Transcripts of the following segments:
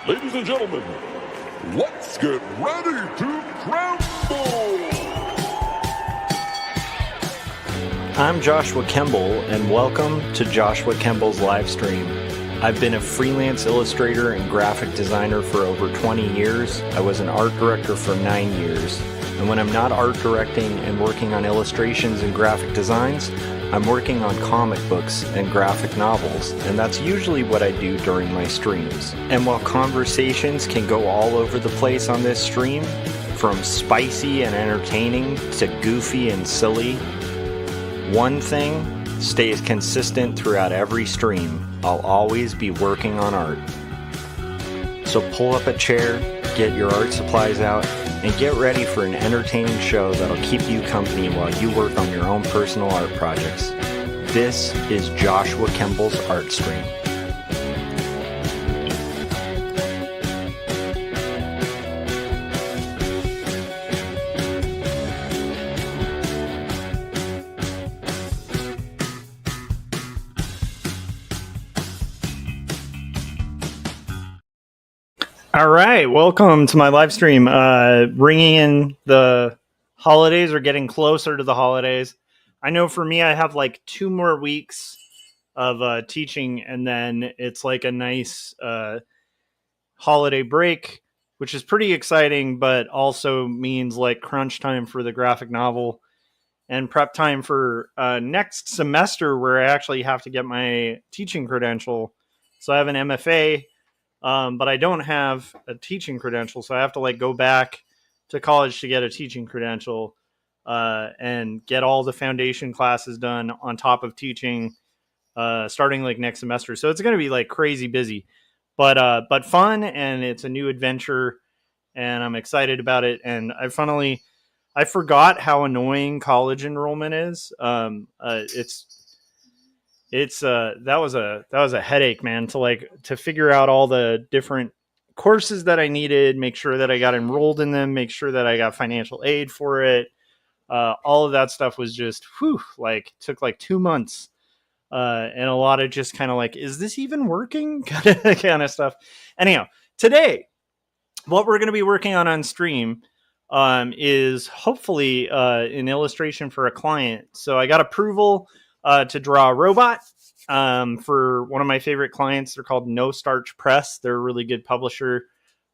Ladies and gentlemen, let's get ready to crumble! I'm Joshua Kemble, and welcome to Joshua Kemble's Livestream. I've been a freelance illustrator and graphic designer for over 20 years. I was an art director for 9 years. And when I'm not art directing and working on illustrations and graphic designs, I'm working on comic books and graphic novels, and that's usually what I do during my streams. And while conversations can go all over the place on this stream, from spicy and entertaining to goofy and silly, one thing stays consistent throughout every stream. I'll always be working on art. So pull up a chair, get your art supplies out, and get ready for an entertaining show that'll keep you company while you work on your own personal art projects. This is Joshua Kemble's Art Stream. All right, welcome to my live stream. Ringing in the holidays or getting closer to the holidays. I know for me, I have like 2 more weeks of teaching, and then it's like a nice holiday break, which is pretty exciting, but also means like crunch time for the graphic novel and prep time for next semester, where I actually have to get my teaching credential. So I have an MFA. But I don't have a teaching credential, so I have to like go back to college to get a teaching credential and get all the foundation classes done on top of teaching starting like next semester. So it's going to be like crazy busy, but fun, and it's a new adventure, and I'm excited about it. And I forgot how annoying college enrollment is. That was a headache, man, to figure out all the different courses that I needed, make sure that I got enrolled in them, make sure that I got financial aid for it. All of that stuff was just took like 2 months. And a lot of just kind of like, is this even working? kind of stuff. Anyhow, today, what we're going to be working on stream is hopefully an illustration for a client. So I got approval to draw a robot for one of my favorite clients. They're called No Starch Press. They're a really good publisher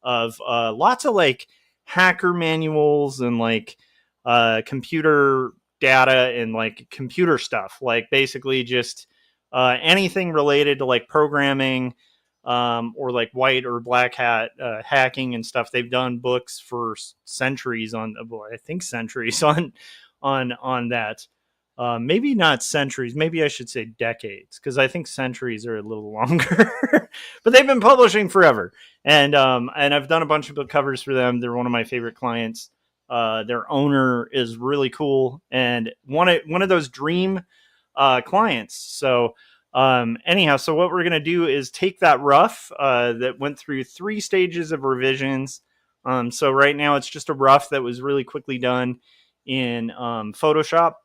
of lots of like hacker manuals and like computer data and like computer stuff, like basically just anything related to like programming or like white or black hat hacking and stuff. They've done books for centuries on that. Maybe not centuries. Maybe I should say decades, because I think centuries are a little longer. But they've been publishing forever, and I've done a bunch of book covers for them. They're one of my favorite clients. Their owner is really cool, and one of those dream clients. So anyhow, so what we're gonna do is take that rough that went through 3 stages of revisions. So right now it's just a rough that was really quickly done in Photoshop.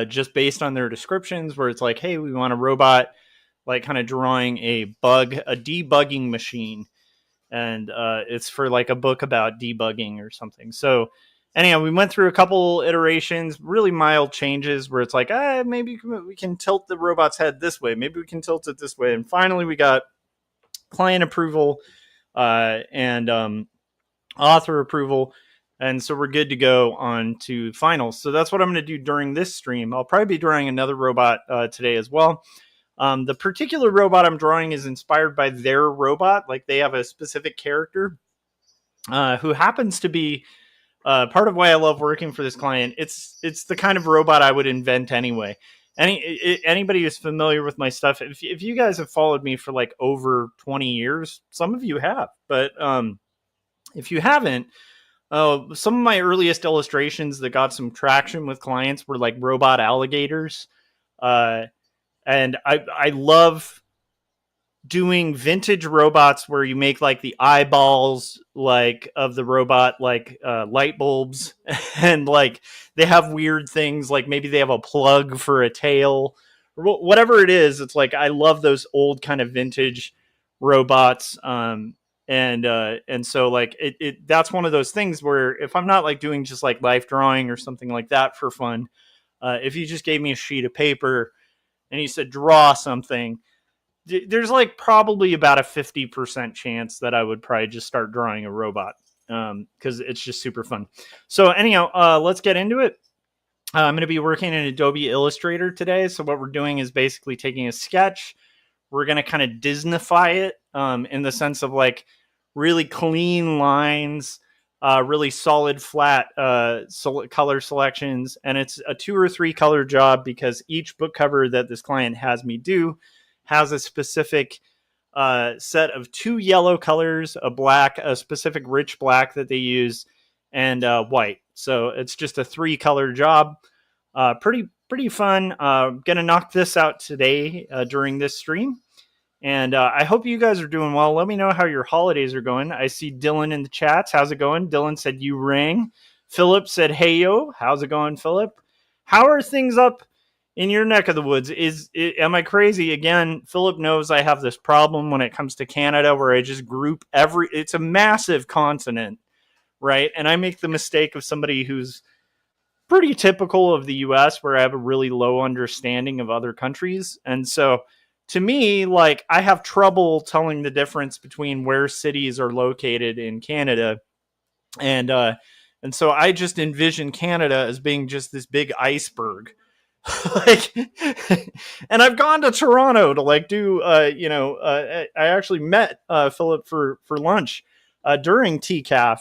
Just based on their descriptions, where it's like, hey, we want a robot like kind of drawing a debugging machine, and it's for like a book about debugging or something. So anyhow, we went through a couple iterations, really mild changes, where it's like, maybe we can tilt the robot's head this way, maybe we can tilt it this way, and finally we got client approval and author approval. And so we're good to go on to finals. So that's what I'm going to do during this stream. I'll probably be drawing another robot today as well. The particular robot I'm drawing is inspired by their robot. Like, they have a specific character who happens to be part of why I love working for this client. It's the kind of robot I would invent anyway. Anybody who's familiar with my stuff, if you guys have followed me for like over 20 years, some of you have. But if you haven't, some of my earliest illustrations that got some traction with clients were like robot alligators. And I love doing vintage robots where you make like the eyeballs like of the robot, like light bulbs, and like they have weird things, like maybe they have a plug for a tail or whatever it is. It's like, I love those old kind of vintage robots. And so like that's one of those things where if I'm not like doing just like life drawing or something like that for fun, if you just gave me a sheet of paper and you said draw something, there's like probably about a 50% chance that I would probably just start drawing a robot, because it's just super fun. So anyhow, let's get into it. I'm going to be working in Adobe Illustrator today. So what we're doing is basically taking a sketch. We're going to kind of Disneyfy it, in the sense of like really clean lines, really solid, flat color selections. And it's a 2 or 3 color job because each book cover that this client has me do has a specific set of 2 yellow colors, a black, a specific rich black that they use, and white. So it's just a 3 color job. Pretty fun. Gonna knock this out today during this stream. And I hope you guys are doing well. Let me know how your holidays are going. I see Dylan in the chats. How's it going? Dylan said you rang. Philip said, hey, yo. How's it going, Philip? How are things up in your neck of the woods? Am I crazy? Again, Philip knows I have this problem when it comes to Canada where I just group it's a massive continent, right? And I make the mistake of somebody who's pretty typical of the US where I have a really low understanding of other countries. And so to me, like I have trouble telling the difference between where cities are located in Canada. And so I just envision Canada as being just this big iceberg. Like, and I've gone to Toronto to like do, I actually met Philip for lunch during TCAF.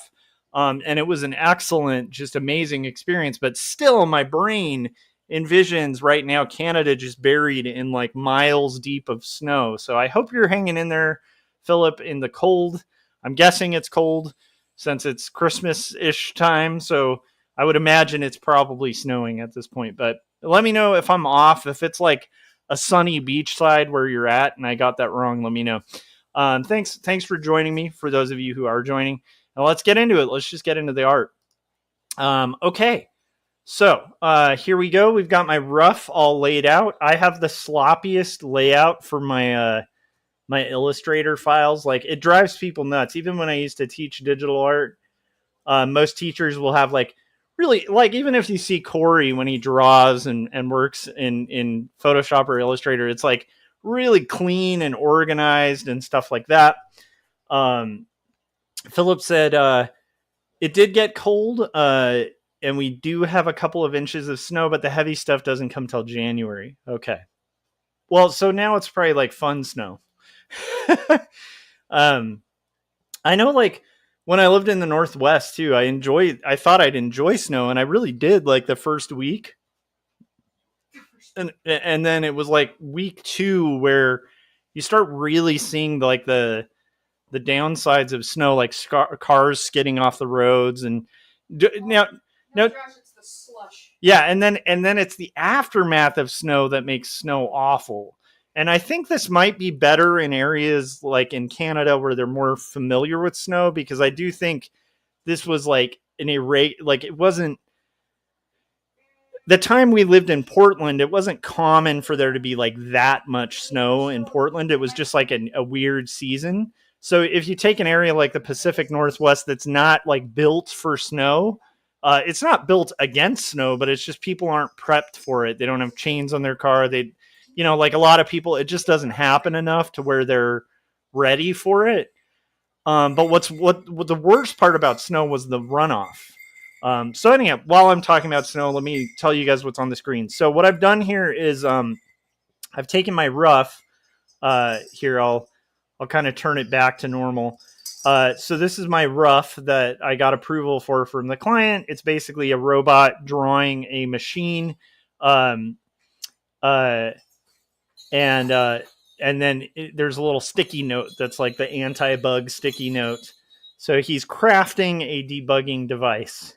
And it was an excellent, just amazing experience. But still, my brain envisions right now Canada just buried in like miles deep of snow. So I hope you're hanging in there, Philip, in the cold. I'm guessing it's cold since it's Christmas-ish time. So I would imagine it's probably snowing at this point. But let me know if I'm off. If it's like a sunny beachside where you're at and I got that wrong, let me know. Thanks for joining me, for those of you who are joining. Now let's get into it. Let's just get into the art. Okay. So here we go. We've got my rough all laid out. I have the sloppiest layout for my my Illustrator files. Like it drives people nuts. Even when I used to teach digital art, most teachers will have like really like, even if you see Corey when he draws and works in Photoshop or Illustrator, it's like really clean and organized and stuff like that. Philip said it did get cold, and we do have a couple of inches of snow, but the heavy stuff doesn't come till January. Okay. Well, so now it's probably like fun snow. I know, like when I lived in the Northwest too, I thought I'd enjoy snow, and I really did like the first week. And then it was like week 2 where you start really seeing like the downsides of snow, like cars skidding off the roads, and now, Josh, it's the slush. Yeah, and then it's the aftermath of snow that makes snow awful. And I think this might be better in areas like in Canada where they're more familiar with snow, because I do think this was like like it wasn't the time we lived in Portland. It wasn't common for there to be like that much snow in Portland. It was just like a weird season. So if you take an area like the Pacific Northwest that's not like built for snow, it's not built against snow, but it's just people aren't prepped for it. They don't have chains on their car. They, like a lot of people, it just doesn't happen enough to where they're ready for it. But what the worst part about snow was the runoff. So anyhow, while I'm talking about snow, let me tell you guys what's on the screen. So what I've done here is I've taken my rough. Here, I'll kind of turn it back to normal. So this is my rough that I got approval for from the client. It's basically a robot drawing a machine. And then there's a little sticky note that's like the anti-bug sticky note. So he's crafting a debugging device.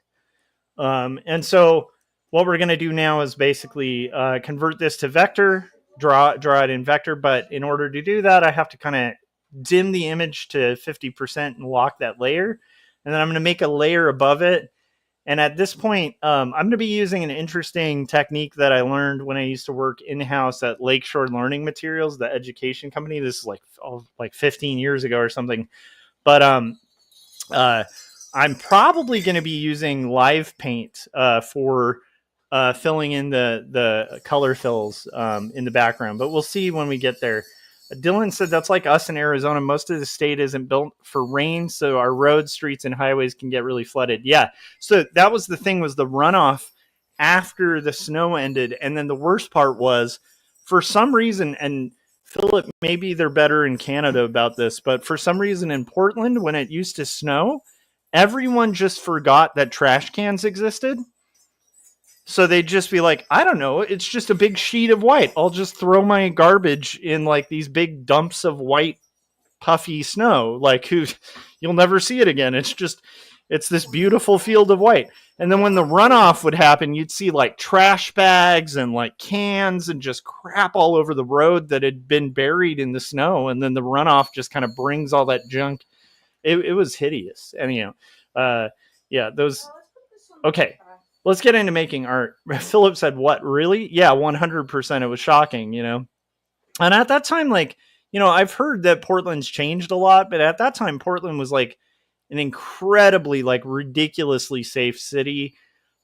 And so what we're going to do now is basically convert this to vector, draw it in vector. But in order to do that, I have to kind of dim the image to 50% and lock that layer. And then I'm going to make a layer above it. And at this point, I'm going to be using an interesting technique that I learned when I used to work in-house at Lakeshore Learning Materials, the education company. This is like 15 years ago or something. But I'm probably going to be using live paint for filling in the color fills in the background, but we'll see when we get there. Dylan said that's like us in Arizona. Most of the state isn't built for rain, so our roads, streets, and highways can get really flooded. Yeah, so that was the thing, was the runoff after the snow ended. And then the worst part was, for some reason, and Philip, maybe they're better in Canada about this, but for some reason in Portland, when it used to snow, everyone just forgot that trash cans existed. So they'd just be like, I don't know, it's just a big sheet of white. I'll just throw my garbage in like these big dumps of white, puffy snow. Like, you'll never see it again. It's this beautiful field of white. And then when the runoff would happen, you'd see like trash bags and like cans and just crap all over the road that had been buried in the snow. And then the runoff just kind of brings all that junk. It was hideous. Anyhow, yeah, those. Okay, let's get into making art. Philip said, what, really? Yeah, 100%. It was shocking, And at that time, like, I've heard that Portland's changed a lot, but at that time, Portland was like an incredibly, like, ridiculously safe city.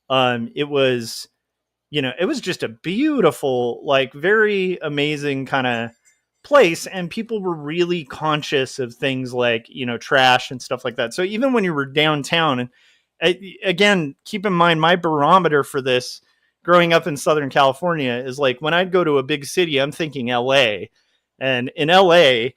It was, it was just a beautiful, like, very amazing kind of place, and people were really conscious of things like, trash and stuff like that. So even when you were downtown, and again, keep in mind, my barometer for this growing up in Southern California is like, when I'd go to a big city, I'm thinking LA, and in LA,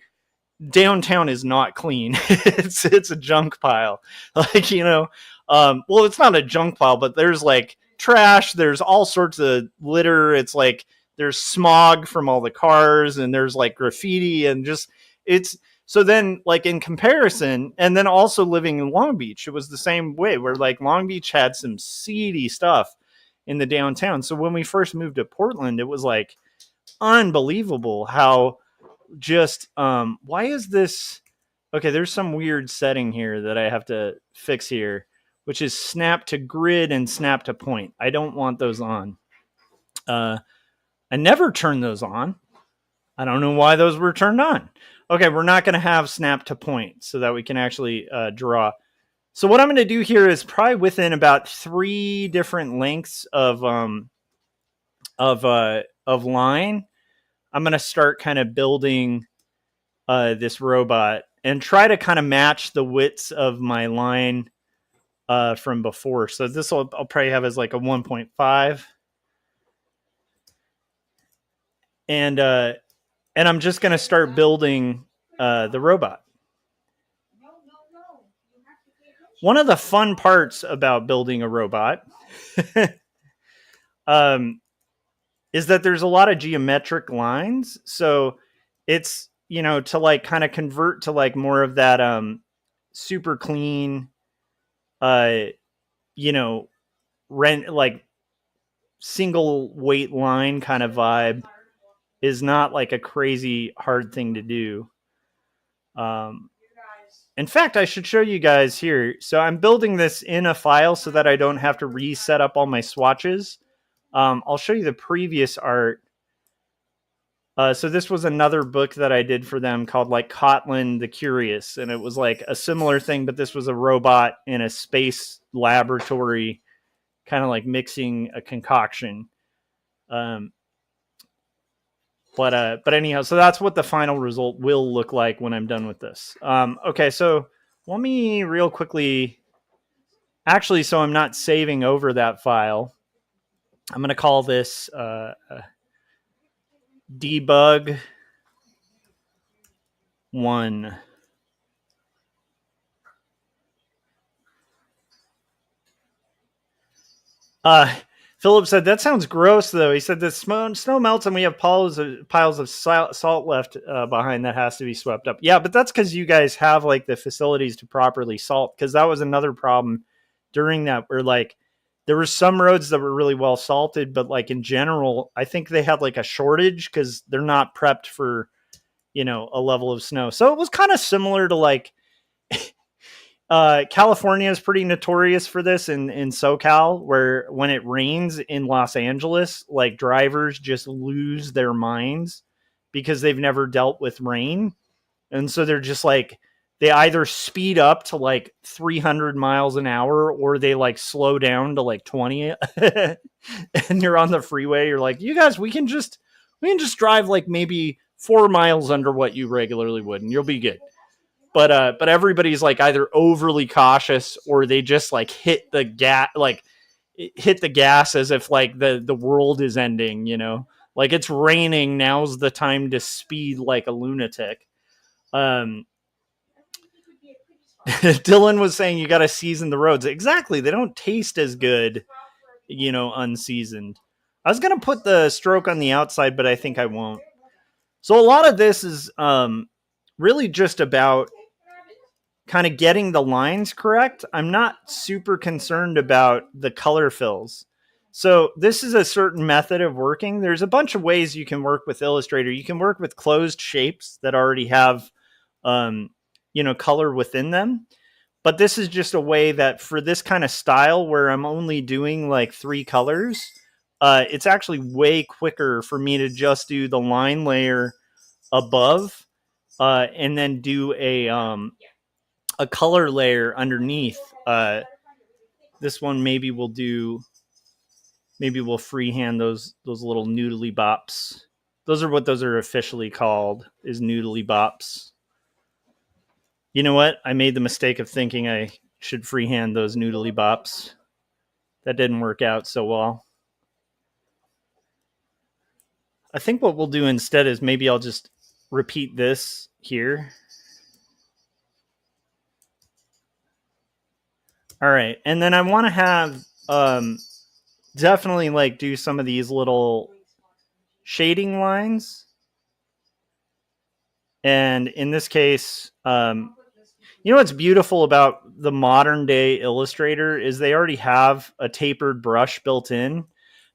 downtown is not clean. it's a junk pile. Like, well, it's not a junk pile, but there's like trash, there's all sorts of litter. It's like there's smog from all the cars, and there's like graffiti, and just, it's, so then, like, in comparison, and then also living in Long Beach, it was the same way, where like Long Beach had some seedy stuff in the downtown. So when we first moved to Portland, it was like unbelievable how just, why is this? Okay, there's some weird setting here that I have to fix here, which is snap to grid and snap to point. I don't want those on. I never turned those on. I don't know why those were turned on. Okay, we're not going to have snap to point so that we can actually draw. So what I'm going to do here is probably within about 3 different lengths of line, I'm going to start kind of building this robot and try to kind of match the widths of my line from before. So this I'll probably have as like a 1.5. And I'm just going to start building the robot. One of the fun parts about building a robot is that there's a lot of geometric lines. So it's, to like kind of convert to like more of that super clean, like single weight line kind of vibe is not like a crazy hard thing to do. In fact, I should show you guys here. So I'm building this in a file so that I don't have to reset up all my swatches. I'll show you the previous art. So this was another book that I did for them called like Kotlin the Curious. And it was like a similar thing, but this was a robot in a space laboratory, kind of like mixing a concoction. But anyhow, so that's what the final result will look like when I'm done with this. Okay, so let me real quickly, actually, so I'm not saving over that file, I'm going to call this debug 1. Philip said, that sounds gross, though. He said, the snow melts and we have piles of salt left behind that has to be swept up. Yeah, but that's because you guys have like the facilities to properly salt, because that was another problem during that, where like there were some roads that were really well salted, but like in general, I think they had like a shortage because they're not prepped for, a level of snow. So it was kind of similar to like, California is pretty notorious for this in SoCal, where when it rains in Los Angeles, like drivers just lose their minds because they've never dealt with rain. And so they're just like, they either speed up to like 300 miles an hour or they like slow down to like 20 and you're on the freeway. You're like, you guys, we can just drive like maybe 4 miles under what you regularly would and you'll be good. But everybody's like either overly cautious or they just like hit the gas as if like the world is ending, you know, like it's raining. Now's the time to speed like a lunatic. Dylan was saying you got to season the roads. Exactly. They don't taste as good, you know, unseasoned. I was going to put the stroke on the outside, but I think I won't. So a lot of this is really just about kind of getting the lines correct. I'm not super concerned about the color fills. So this is a certain method of working. There's a bunch of ways you can work with Illustrator. You can work with closed shapes that already have, you know, color within them. But this is just a way that for this kind of style where I'm only doing like 3 colors, it's actually way quicker for me to just do the line layer above and then do a color layer underneath. This one maybe we'll freehand those little noodly bops. Those are what those are officially called, is noodly bops. You know what? I made the mistake of thinking I should freehand those noodly bops. That didn't work out so well. I think what we'll do instead is maybe I'll just repeat this here. All right. And then I want to have definitely like do some of these little shading lines. And in this case, you know what's beautiful about the modern day Illustrator is they already have a tapered brush built in.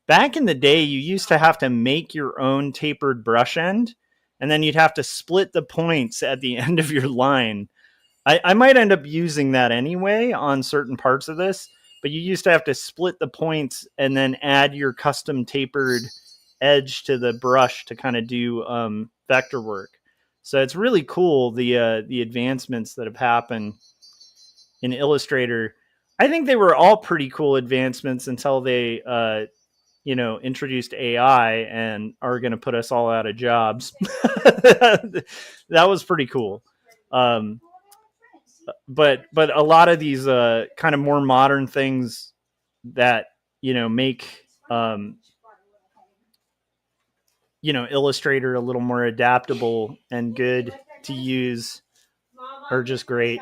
Back in the day, you used to have to make your own tapered brush end, and then you'd have to split the points at the end of your line. I might end up using that anyway on certain parts of this, but you used to have to split the points and then add your custom tapered edge to the brush to kind of do vector work. So it's really cool, the advancements that have happened in Illustrator. I think they were all pretty cool advancements until they, you know, introduced AI and are going to put us all out of jobs. That was pretty cool. But a lot of these kind of more modern things that, you know, make you know, Illustrator a little more adaptable and good to use are just great.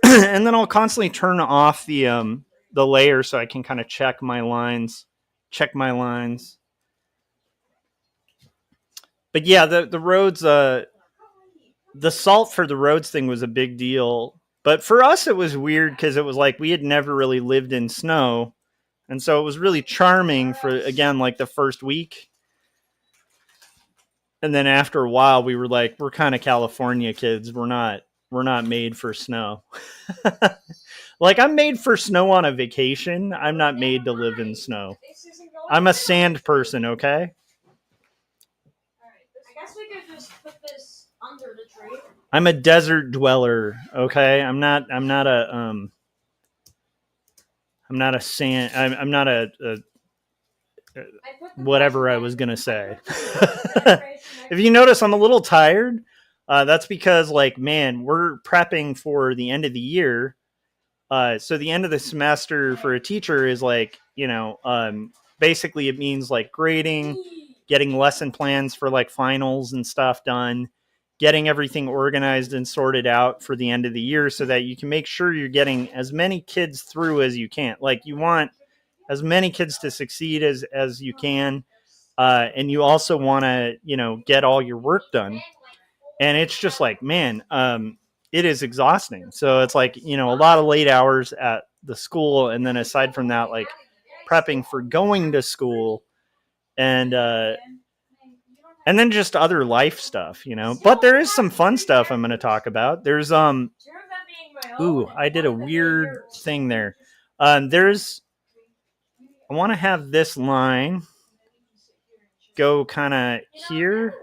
And then I'll constantly turn off the layer so I can kind of check my lines. But yeah, the roads, the salt for the roads thing was a big deal. But for us, it was weird because it was like we had never really lived in snow. And so it was really charming for, again, like the first week. And then after a while, we were like, we're kind of California kids. We're not made for snow. Like, I'm made for snow on a vacation. I'm not made to live in snow. I'm a sand person, okay? I guess we could just put this under the tree. I'm a desert dweller, okay? I'm not a sand. I'm not a whatever I was gonna say. If you notice, I'm a little tired. That's because, like, man, we're prepping for the end of the year. So the end of the semester for a teacher is like, you know, basically it means like grading, getting lesson plans for like finals and stuff done, getting everything organized and sorted out for the end of the year so that you can make sure you're getting as many kids through as you can. Like, you want as many kids to succeed as you can. And you also want to, you know, get all your work done. And it's just like, man, it is exhausting. So it's like, you know, a lot of late hours at the school. And then aside from that, like prepping for going to school and then just other life stuff, you know. But there is some fun stuff I'm going to talk about. There's, ooh, I did a weird thing there. I want to have this line go kind of here.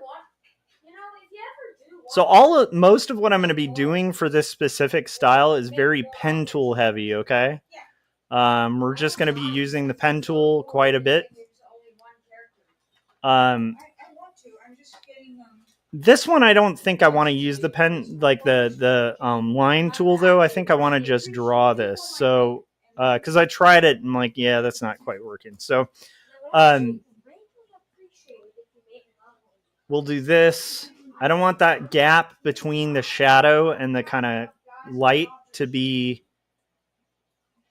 So most of what I'm going to be doing for this specific style is very pen tool heavy, okay? We're just going to be using the pen tool quite a bit. This one, I don't think I want to use the pen, like the line tool, though. I think I want to just draw this. So, because I tried it and I'm like, yeah, that's not quite working. So, we'll do this. I don't want that gap between the shadow and the kind of light to be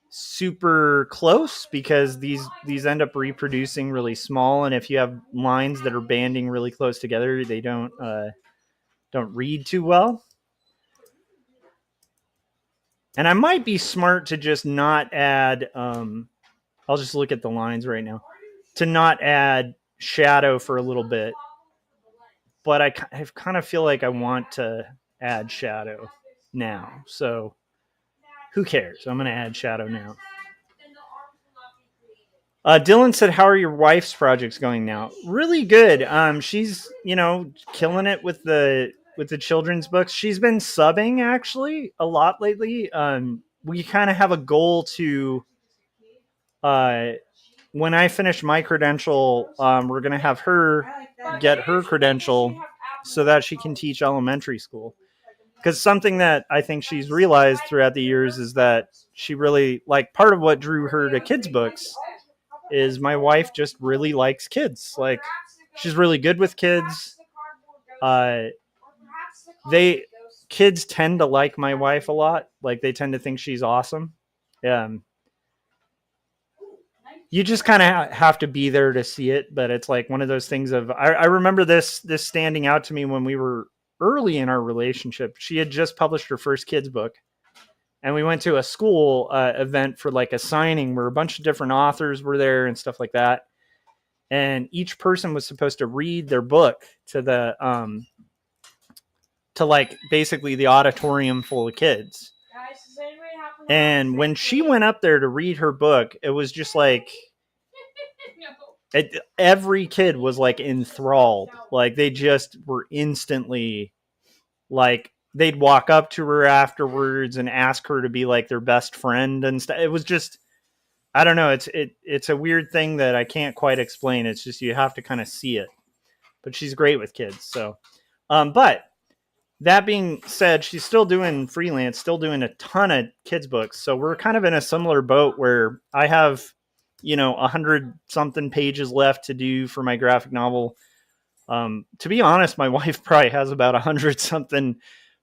super close, because these end up reproducing really small, and if you have lines that are banding really close together, they don't read too well. And I might be smart to just not add I'll just look at the lines right now, to not add shadow for a little bit, but I kind of feel like I want to add shadow now, so who cares? I'm going to add shadow now. Dylan said, how are your wife's projects going now? Really good. She's, killing it with the children's books. She's been subbing actually a lot lately. We kind of have a goal to, when I finish my credential, we're going to have her get her credential so that she can teach elementary school. Because something that I think she's realized throughout the years is that she really, like, part of what drew her to kids' books is my wife just really likes kids. Like, she's really good with kids. Kids tend to like my wife a lot. Like, they tend to think she's awesome. You just kind of have to be there to see it, but it's like one of those things of, I remember this standing out to me when we were early in our relationship. She had just published her first kids book, and we went to a school event for like a signing where a bunch of different authors were there and stuff like that. And each person was supposed to read their book to the, to like basically the auditorium full of kids. And when she went up there to read her book, it was just like, every kid was like enthralled. Like, they just were instantly, like, they'd walk up to her afterwards and ask her to be like their best friend and stuff. It was just, I don't know. It's a weird thing that I can't quite explain. It's just, you have to kind of see it. But she's great with kids. So, but that being said, she's still doing freelance, still doing a ton of kids books. So we're kind of in a similar boat where I have, 100 something pages left to do for my graphic novel. To be honest, my wife probably has about 100 something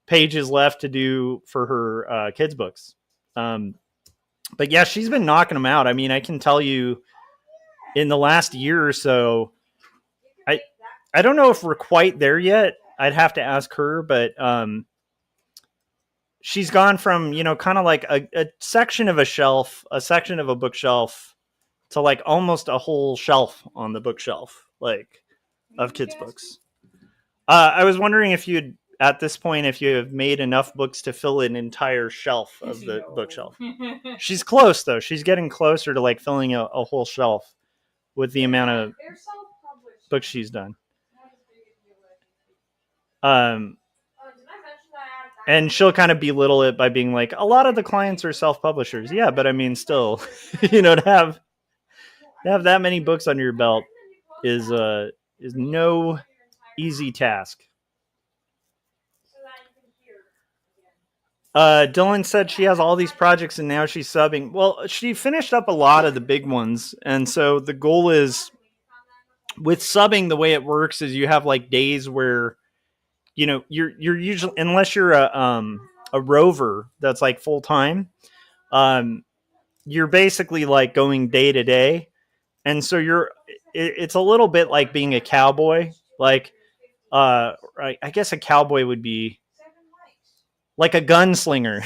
pages left to do for her kids books. But yeah, she's been knocking them out. I mean, I can tell you in the last year or so, I don't know if we're quite there yet. I'd have to ask her, but she's gone from, kind of like a section of a shelf, a section of a bookshelf, to like almost a whole shelf on the bookshelf, like, of kids' books. I was wondering if you'd, at this point, if you have made enough books to fill an entire shelf of the bookshelf. She's close, though. She's getting closer to like filling a whole shelf with the amount of books she's done. And she'll kind of belittle it by being like, a lot of the clients are self-publishers. Yeah, but I mean, still, to have that many books under your belt is no easy task. Dylan said she has all these projects and now she's subbing. Well, she finished up a lot of the big ones, and so the goal is, with subbing, the way it works is you have like days where, you're usually, unless you're a rover that's like full time, you're basically like going day to day, and so it's a little bit like being a cowboy. Like, I guess a cowboy would be like a gunslinger,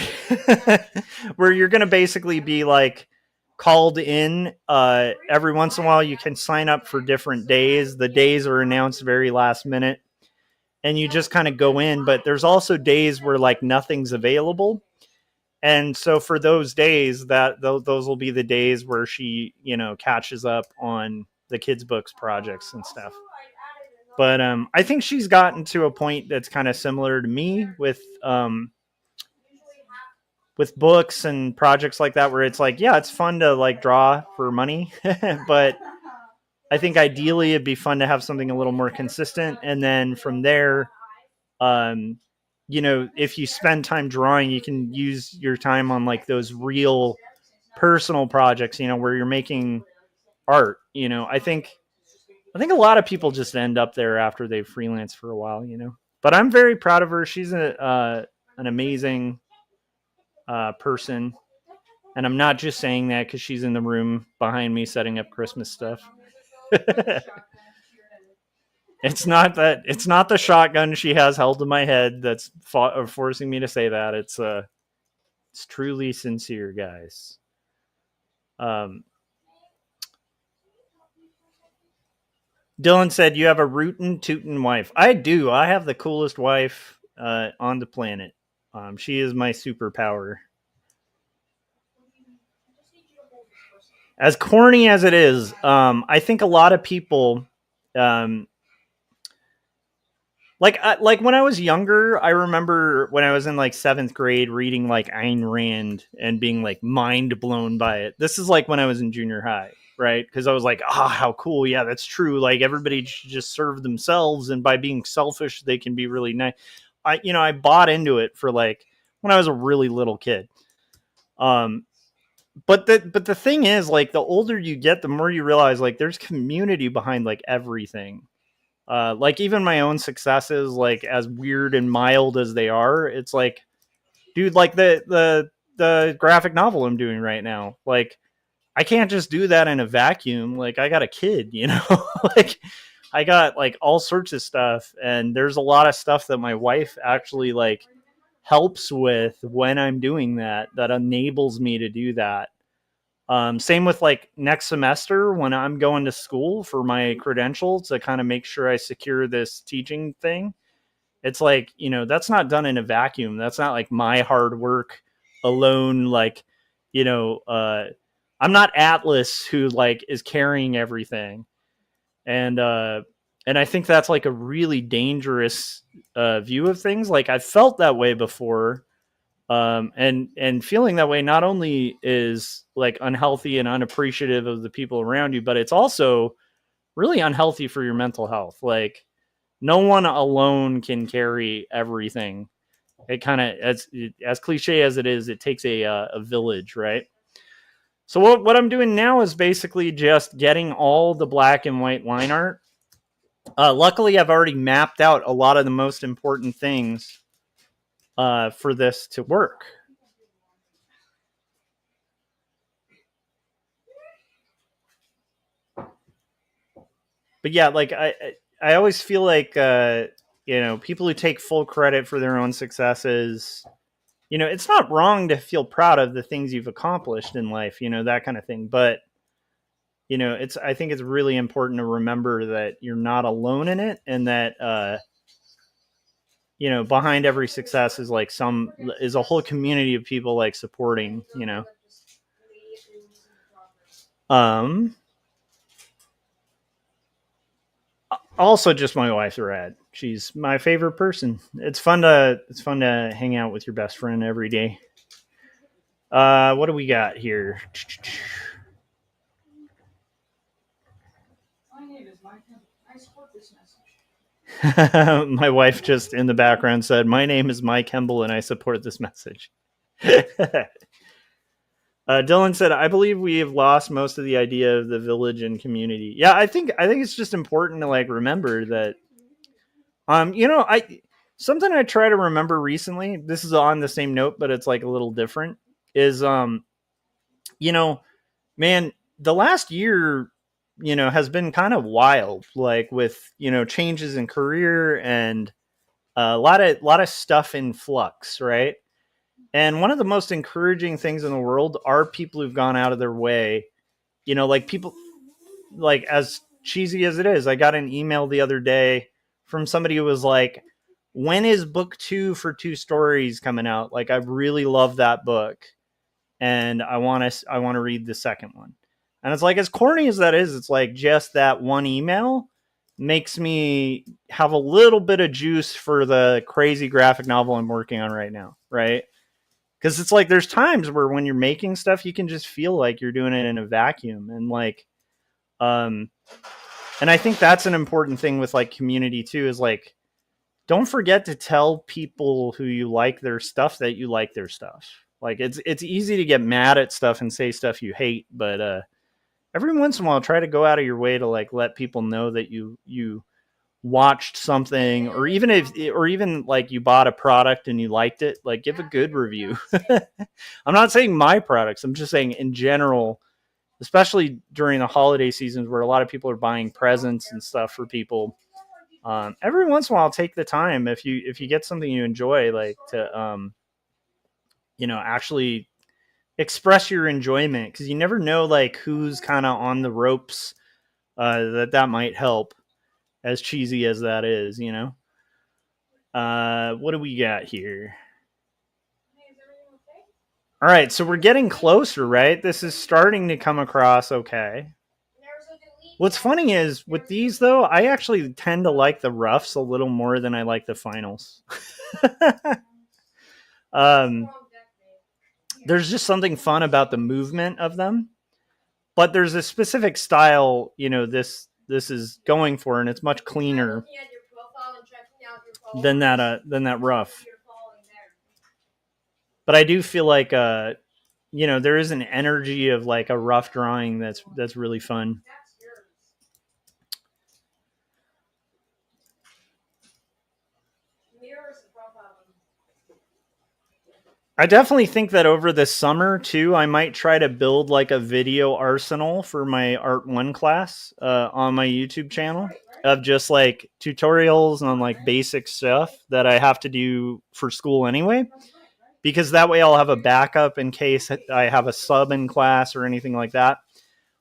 where you're going to basically be like called in every once in a while. You can sign up for different days. The days are announced very last minute, and you just kind of go in. But there's also days where like nothing's available. And so for those days, those will be the days where she, catches up on the kids' books projects and stuff. But I think she's gotten to a point that's kind of similar to me with books and projects like that, where it's like, yeah, it's fun to like draw for money, but I think ideally it'd be fun to have something a little more consistent. And then from there, if you spend time drawing, you can use your time on like those real personal projects, where you're making art. I think a lot of people just end up there after they've freelanced for a while, but I'm very proud of her. She's an amazing person. And I'm not just saying that because she's in the room behind me setting up Christmas stuff. It's not the shotgun she has held to my head that's forcing me to say that. It's truly sincere, guys. Dylan said, you have a rootin' tootin' wife. I do. I have the coolest wife on the planet. She is my superpower. As corny as it is, I think a lot of people, like when I was younger, I remember when I was in like 7th grade reading like Ayn Rand and being like mind blown by it. This is like when I was in junior high, right? Because I was like, how cool. Yeah, that's true. Like everybody should just serve themselves. And by being selfish, they can be really nice. I bought into it for like when I was a really little kid. But the thing is, like, the older you get, the more you realize, like, there's community behind, like, everything. Like, even my own successes, like, as weird and mild as they are, it's like, dude, like, the graphic novel I'm doing right now, like, I can't just do that in a vacuum. Like, I got a kid, like, I got, like, all sorts of stuff, and there's a lot of stuff that my wife actually, like, helps with when I'm doing that enables me to do that. Same with like next semester when I'm going to school for my credentials to kind of make sure I secure this teaching thing. It's like, that's not done in a vacuum. That's not like my hard work alone. Like, I'm not Atlas who like is carrying everything. And I think that's like a really dangerous view of things. Like I've felt that way before. And feeling that way not only is like unhealthy and unappreciative of the people around you, but it's also really unhealthy for your mental health. Like no one alone can carry everything. It kind of, as cliche as it is, it takes a village, right? So what I'm doing now is basically just getting all the black and white line art. Luckily, I've already mapped out a lot of the most important things for this to work. But yeah, like I always feel like people who take full credit for their own successes, it's not wrong to feel proud of the things you've accomplished in life, that kind of thing. But I think it's really important to remember that you're not alone in it, and that behind every success is like is a whole community of people like supporting, Also, just my wife's rad. She's my favorite person. It's fun to hang out with your best friend every day. What do we got here? My wife just in the background said, "My name is Mike Kemble, and I support this message." Dylan said, "I believe we have lost most of the idea of the village and community." Yeah, I think it's just important to like remember that. Something I try to remember recently. This is on the same note, but it's like a little different. Is man, the last year, has been kind of wild. Like with changes in career and a lot of stuff in flux, right? And one of the most encouraging things in the world are people who've gone out of their way. Like people, like as cheesy as it is, I got an email the other day from somebody who was like, when is book 2 for 2 Stories coming out? Like, I really love that book and I want to read the second one. And it's like, as corny as that is, it's like just that one email makes me have a little bit of juice for the crazy graphic novel I'm working on right now, right? Because it's like there's times where when you're making stuff, you can just feel like you're doing it in a vacuum, and like, and I think that's an important thing with like community too. Is like, don't forget to tell people who you like their stuff that you like their stuff. Like it's easy to get mad at stuff and say stuff you hate, but every once in a while, try to go out of your way to like let people know that you watched something, or even like you bought a product and you liked it. Like, give a good review. I'm not saying my products. I'm just saying in general, especially during the holiday seasons where a lot of people are buying presents and stuff for people. Every once in a while, take the time if you get something you enjoy, like to actually express your enjoyment, because you never know like who's kind of on the ropes. That might help, as cheesy as that is. What do we got here? All right, so we're getting closer, right? This is starting to come across okay. What's funny is with these, though, I actually tend to like the roughs a little more than I like the finals. There's just something fun about the movement of them, but there's a specific style, this is going for, and it's much cleaner than that rough. But I do feel like there is an energy of like a rough drawing that's really fun. I definitely think that over the summer too, I might try to build like a video arsenal for my Art 1 class on my YouTube channel, of just like tutorials on like basic stuff that I have to do for school anyway, because that way I'll have a backup in case I have a sub in class or anything like that.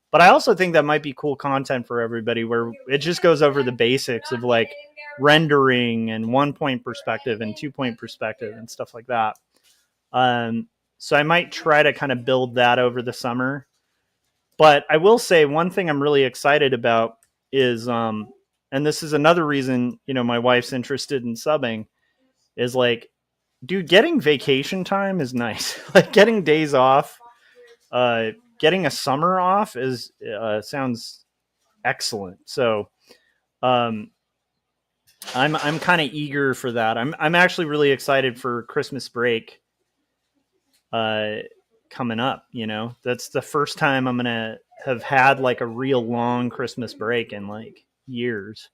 But I also think that might be cool content for everybody, where it just goes over the basics of like rendering and 1-point perspective and 2-point perspective and stuff like that. So I might try to kind of build that over the summer. But I will say one thing I'm really excited about is, and this is another reason, my wife's interested in subbing, is like, dude, getting vacation time is nice. Like getting days off, getting a summer off is sounds excellent. So I'm kind of eager for that. I'm actually really excited for Christmas break coming up. That's the first time I'm gonna have had like a real long Christmas break in like years.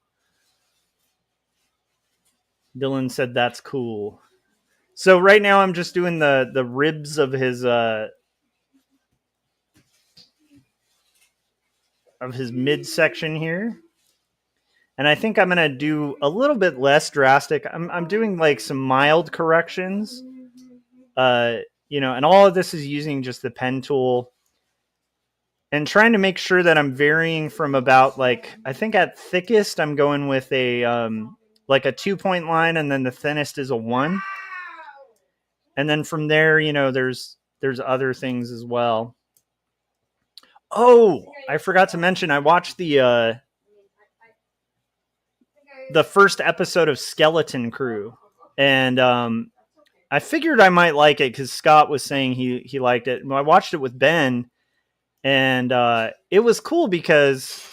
Dylan said that's cool. So right now I'm just doing the ribs of his midsection here. And I think I'm going to do a little bit less drastic. I'm doing like some mild corrections. And all of this is using just the pen tool and trying to make sure that I'm varying from about like, I think at thickest I'm going with a like a 2-point line, and then the thinnest is a 1. And then from there, there's other things as well. Oh, I forgot to mention, I watched the first episode of Skeleton Crew, and I figured I might like it because Scott was saying he liked it. I watched it with Ben, and it was cool because,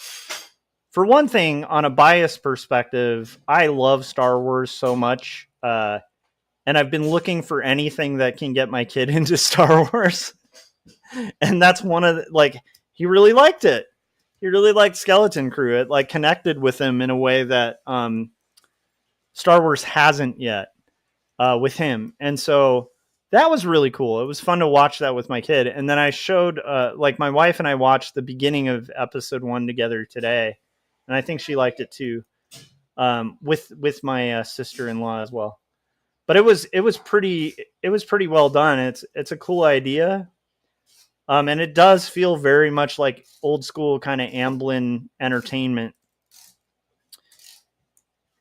for one thing, on a biased perspective, I love Star Wars so much, and I've been looking for anything that can get my kid into Star Wars, and that's one of he really liked it. He really liked Skeleton Crew. It like connected with him in a way that Star Wars hasn't yet with him. And so that was really cool. It was fun to watch that with my kid. And then I showed my wife and I watched the beginning of episode 1 together today. And I think she liked it too, with my sister-in-law as well. But it was pretty well done. It's a cool idea. And it does feel very much like old school kind of Amblin entertainment.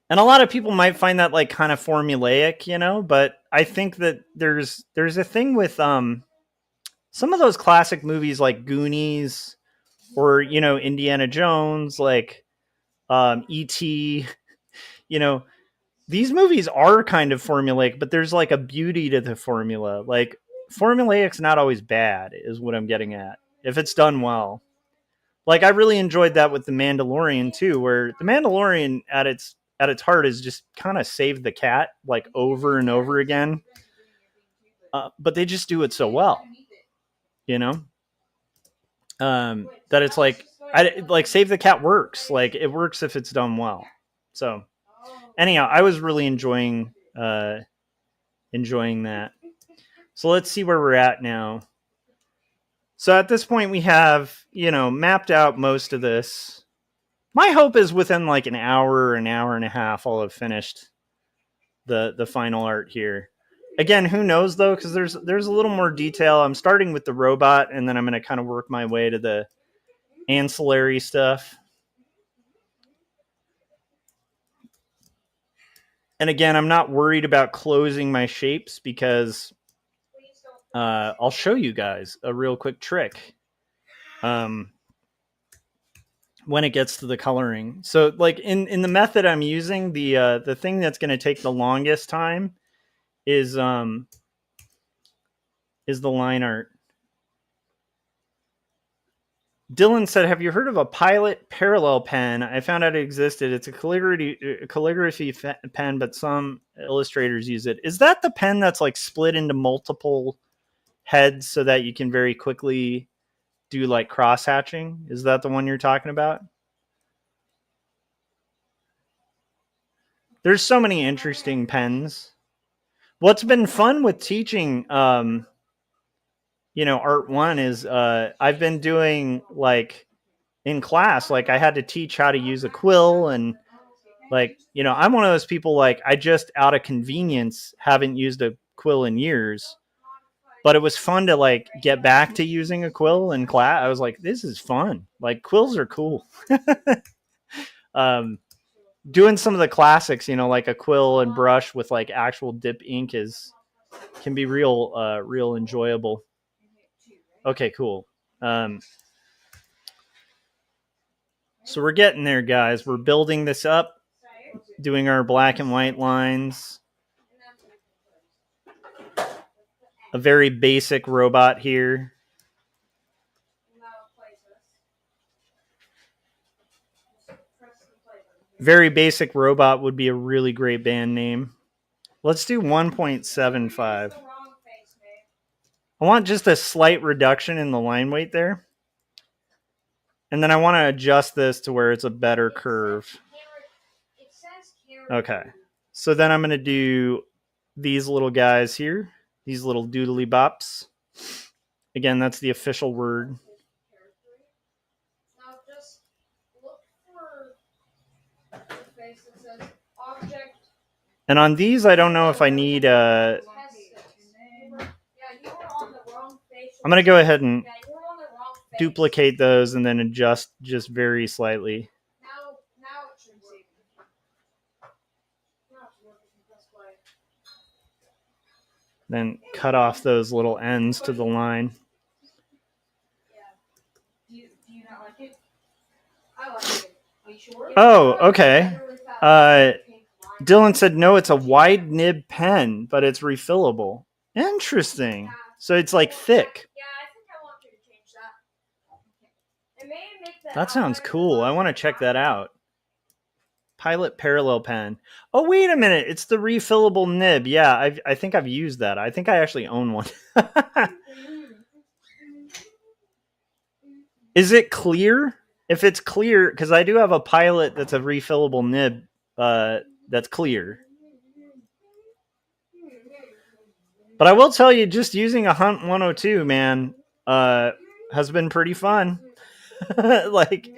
And a lot of people might find that like kind of formulaic, but I think that there's a thing with some of those classic movies like Goonies or, Indiana Jones, like E.T., you know, these movies are kind of formulaic, but there's like a beauty to the formula. Like formulaic's not always bad, is what I'm getting at, if it's done well. Like I really enjoyed that with The Mandalorian too, where The Mandalorian at its heart is just kind of save the cat like over and over again. But they just do it so well, you know, that it's like save the cat works. Like it works if it's done well. So anyhow, I was really enjoying that. So let's see where we're at now. So at this point we have, mapped out most of this. My hope is within like an hour and a half, I'll have finished the final art here. Again, who knows though, because there's a little more detail. I'm starting with the robot, and then I'm going to kind of work my way to the ancillary stuff. And again, I'm not worried about closing my shapes because I'll show you guys a real quick trick when it gets to the coloring. So like in the method I'm using, the thing that's going to take the longest time is the line art. Dylan said, have you heard of a Pilot parallel pen? I found out it existed. It's a calligraphy pen, but some illustrators use it. Is that the pen that's like split into multiple heads so that you can very quickly do like cross hatching? Is that the one you're talking about? There's so many interesting pens. What's been fun with teaching, Art 1 is I've been doing like in class, like I had to teach how to use a quill, and like, I'm one of those people, like I just out of convenience haven't used a quill in years, but it was fun to like get back to using a quill in class. I was like, this is fun. Like quills are cool. Doing some of the classics, like a quill and brush with like actual dip ink can be real enjoyable. Okay, cool. So we're getting there, guys. We're building this up, doing our black and white lines. A very basic robot here. Very basic robot would be a really great band name. Let's do 1.75. I want just a slight reduction in the line weight there. And then I want to adjust this to where it's a better curve. Okay. So then I'm going to do these little guys here. These little doodly bops. Again, that's the official word. Now just look for the face that says object. And on these, I don't know if I need I'm going to go ahead and duplicate those and then adjust just very slightly. Now it should see. Then cut off those little ends to the line. Do you not like it? I like it. Are you sure? Oh, okay. Dylan said, no, it's a wide nib pen, but it's refillable. Interesting. So it's like thick. Yeah, I think I want you to change that. It may make That sounds cool. I want to check that out. Pilot parallel pen. Oh, wait a minute. It's the refillable nib. Yeah, I think I've used that. I think I actually own one. Is it clear? If it's clear, because I do have a Pilot that's a refillable nib that's clear. But I will tell you, just using a Hunt 102, man, has been pretty fun. Like,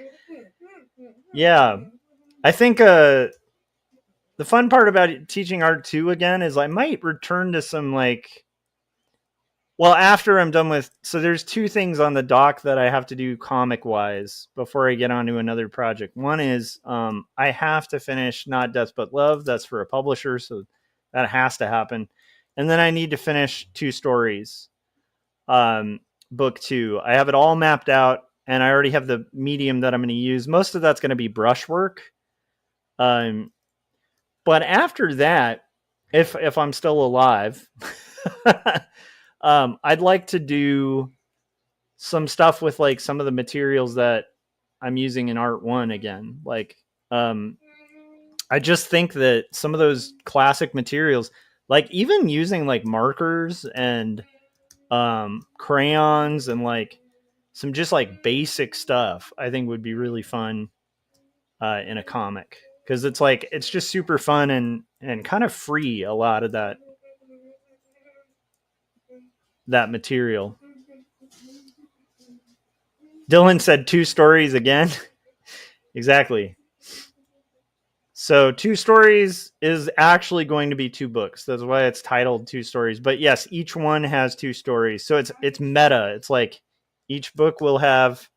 yeah. I think the fun part about teaching Art 2 again is I might return to some after I'm done with, so there's two things on the dock that I have to do comic wise before I get on to another project. One is I have to finish Not Death But Love. That's for a publisher, so that has to happen. And then I need to finish 2 stories, book 2. I have it all mapped out, and I already have the medium that I'm going to use. Most of that's going to be brushwork. But after that, if I'm still alive, I'd like to do some stuff with like some of the materials that I'm using in Art 1 again. Like, I just think that some of those classic materials, like even using like markers and crayons and like some just like basic stuff, I think would be really fun in a comic, because it's like it's just super fun and kind of free, a lot of that material. Dylan said 2 stories again. Exactly. So 2 stories is actually going to be 2 books. That's why it's titled 2 stories. But yes, each one has 2 stories. So it's meta. It's like each book will have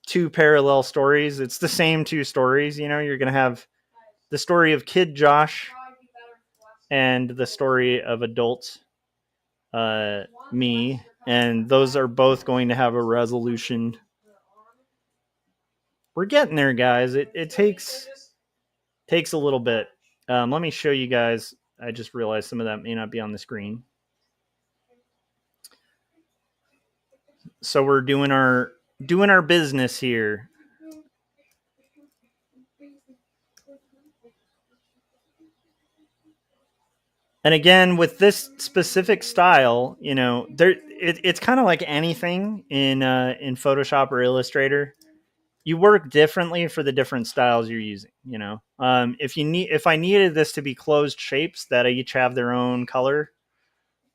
2 parallel stories. It's the same 2 stories. You know, you're going to have the story of Kid Josh and the story of adult me. And those are both going to have a resolution. We're getting there, guys. It takes a little bit. Let me show you guys. I just realized some of that may not be on the screen. So we're doing our business here. And again, with this specific style, you know, it's kind of like anything in Photoshop or Illustrator. You work differently for the different styles you're using. You know, if I needed this to be closed shapes that each have their own color,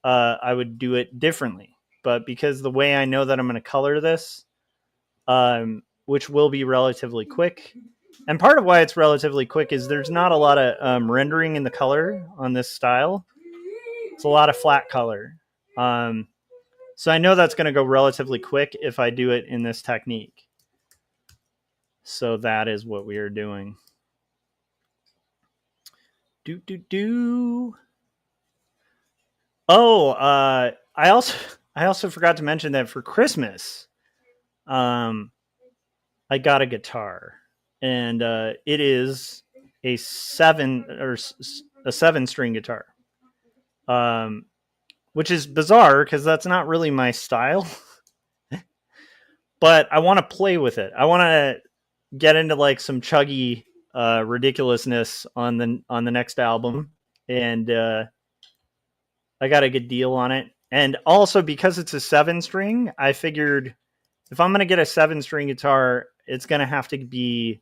I would do it differently. But because the way I know that I'm going to color this, which will be relatively quick, and part of why it's relatively quick is there's not a lot of rendering in the color on this style. It's a lot of flat color. So I know that's going to go relatively quick if I do it in this technique. So that is what we are doing. Oh, I also forgot to mention that for Christmas, I got a guitar, and it is a 7-string guitar, which is bizarre because that's not really my style. But I want to play with it. I want to get into like some chuggy ridiculousness on the next album, and I got a good deal on it. And also because it's a 7-string, I figured if I'm going to get a 7-string guitar, it's going to have to be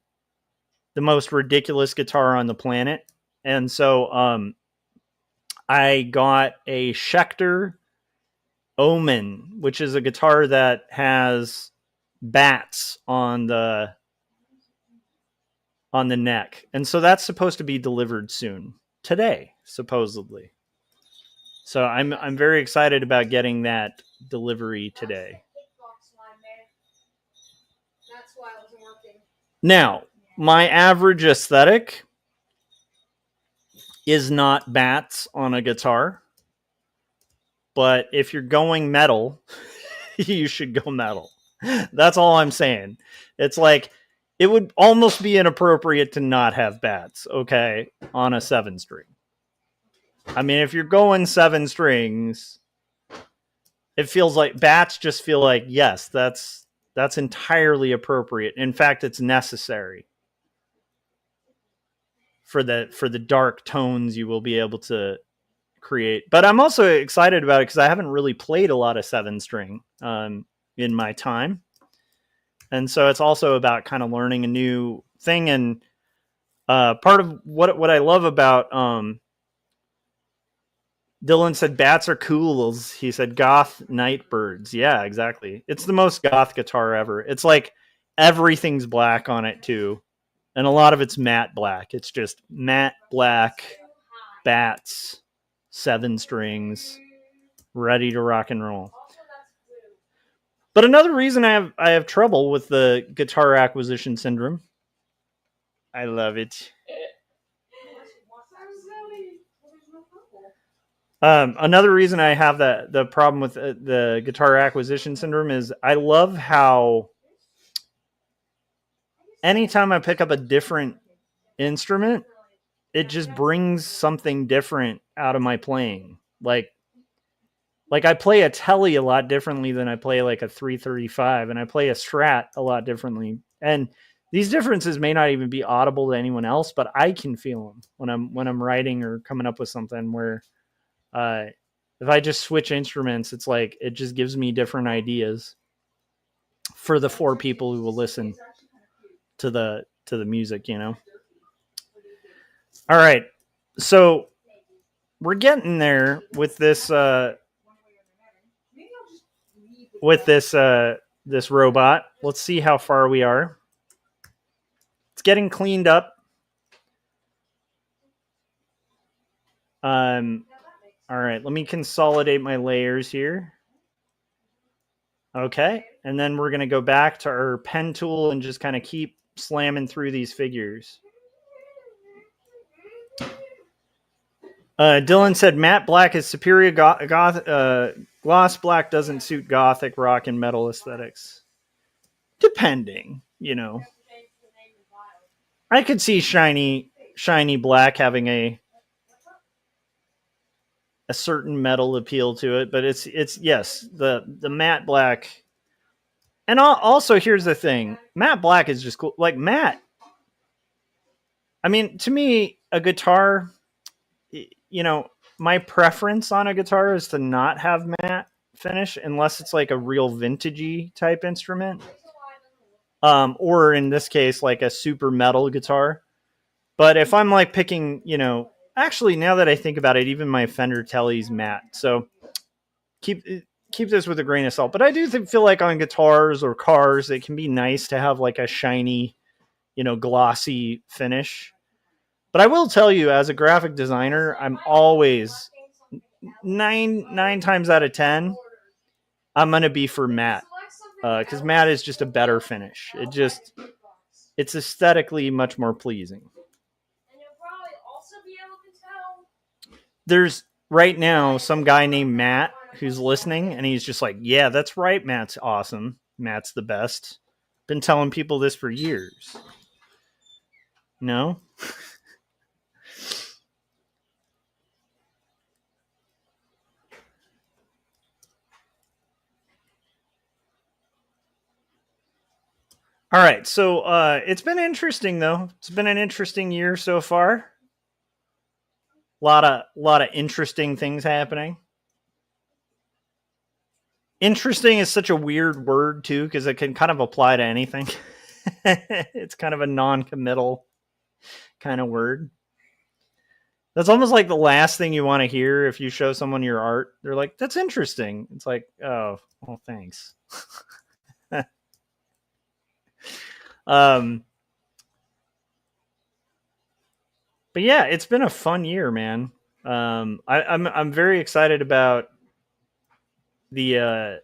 the most ridiculous guitar on the planet. And so I got a Schecter Omen, which is a guitar that has bats on the neck. And so that's supposed to be delivered soon. Today, supposedly. So I'm very excited about getting that delivery today. Now, my average aesthetic is not bats on a guitar. But if you're going metal, you should go metal. That's all I'm saying. It's like, it would almost be inappropriate to not have bats, okay, on a 7-string. I mean, if you're going 7 strings, it feels like bats just feel like, yes, that's entirely appropriate. In fact, it's necessary for the dark tones you will be able to create. But I'm also excited about it because I haven't really played a lot of 7-string in my time. And so it's also about kind of learning a new thing. And part of what I love about Dylan said bats are cool. He said goth nightbirds. Yeah, exactly. It's the most goth guitar ever. It's like everything's black on it too. And a lot of it's matte black. It's just matte black bats, 7 strings, ready to rock and roll. But another reason I have trouble with the guitar acquisition syndrome. I love it. Another reason I have the problem with the guitar acquisition syndrome is I love how anytime I pick up a different instrument, it just brings something different out of my playing. Like I play a telly a lot differently than I play like a 335, and I play a Strat a lot differently. And these differences may not even be audible to anyone else, but I can feel them when I'm writing or coming up with something where if I just switch instruments, it's like it just gives me different ideas for the 4 people who will listen to the music, you know. All right. So we're getting there with this this robot. Let's see how far we are. It's getting cleaned up. All right, let me consolidate my layers here. Okay, and then we're going to go back to our pen tool and just kind of keep slamming through these figures. Dylan said matte black is superior. Gloss black doesn't suit gothic rock and metal aesthetics. Depending, you know. I could see shiny black having a certain metal appeal to it, but it's yes, the matte black. And also, here's the thing: matte black is just cool. Like matte. I mean, to me, a guitar, you know, my preference on a guitar is to not have matte finish unless it's like a real vintagey type instrument. Or in this case, like a super metal guitar. But if I'm like picking, you know, actually now that I think about it, even my Fender Telly's matte. So keep this with a grain of salt. But I do feel like on guitars or cars, it can be nice to have like a shiny, you know, glossy finish. But I will tell you, as a graphic designer, I'm always nine times out of 10, I'm gonna be for matte, because matte is just a better finish. It's aesthetically much more pleasing. There's right now some guy named Matt who's listening, and he's just like, yeah, that's right, Matt's awesome. Matt's the best. Been telling people this for years. No? All right, so it's been interesting though. It's been an interesting year so far. A lot of interesting things happening. Interesting is such a weird word too, because it can kind of apply to anything. It's kind of a non-committal kind of word. That's almost like the last thing you want to hear if you show someone your art. They're like, that's interesting. It's like, oh, well, thanks. But yeah, it's been a fun year, man. I'm very excited about the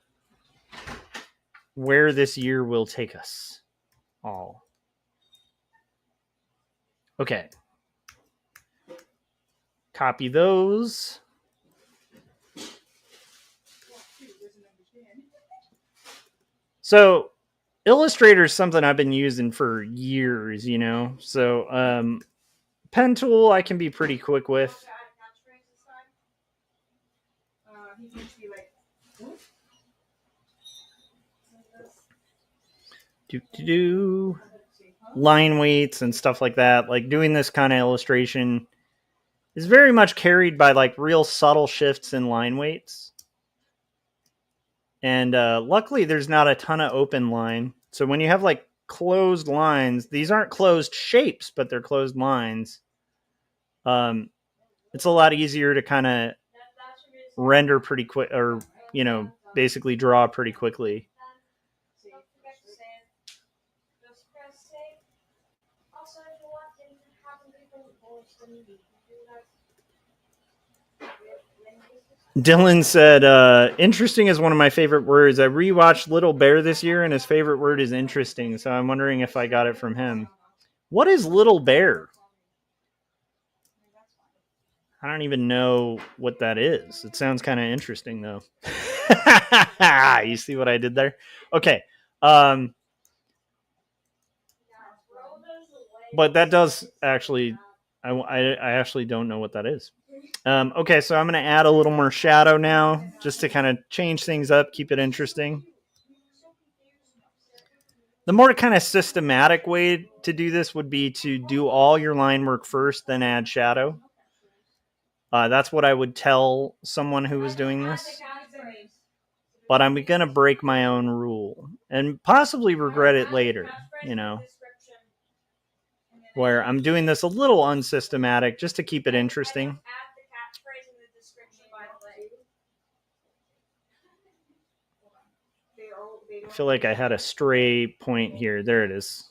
where this year will take us all. Okay. Copy those. So Illustrator is something I've been using for years, you know. So pen tool I can be pretty quick with. Line weights and stuff like that. Like doing this kind of illustration is very much carried by like real subtle shifts in line weights. And luckily there's not a ton of open line. So when you have like closed lines, these aren't closed shapes, but they're closed lines. It's a lot easier to kind of render pretty quick, or, you know, basically draw pretty quickly. Dylan said, interesting is one of my favorite words. I rewatched Little Bear this year, and his favorite word is interesting. So I'm wondering if I got it from him. What is Little Bear? I don't even know what that is. It sounds kind of interesting, though. You see what I did there? Okay. But that does actually, I actually don't know what that is. Okay, so I'm going to add a little more shadow now, just to kind of change things up, keep it interesting. The more kind of systematic way to do this would be to do all your line work first, then add shadow. That's what I would tell someone who was doing this. But I'm going to break my own rule and possibly regret it later, where I'm doing this a little unsystematic just to keep it interesting. I feel like I had a stray point here. There it is.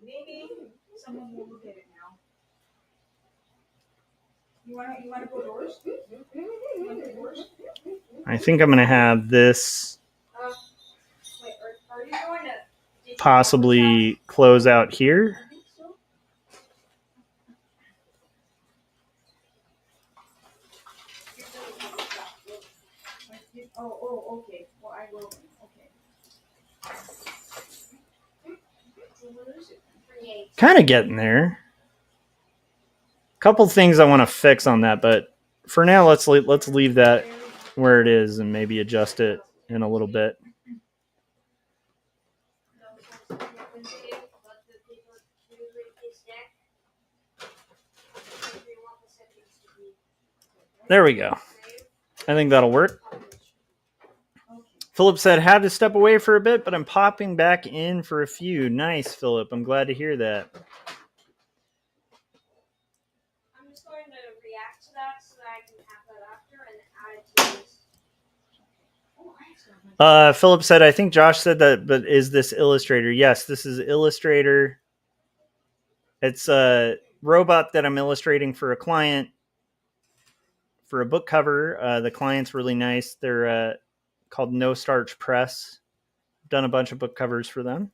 Maybe someone will look at it now. You want to go doors? I think I'm going to have this possibly close out here. Oh, okay. Well, I will. Okay. Kind of getting there. Couple things I want to fix on that, but for now, let's leave that where it is and maybe adjust it in a little bit. There we go. I think that'll work. Philip said, had to step away for a bit, but I'm popping back in for a few. Nice, Philip. I'm glad to hear that. I'm just going to react to that so that I can have that after and add it to this. Philip said, I think Josh said that, but is this Illustrator? Yes, this is Illustrator. It's a robot that I'm illustrating for a client for a book cover. The client's really nice. They're called No Starch Press. Done a bunch of book covers for them.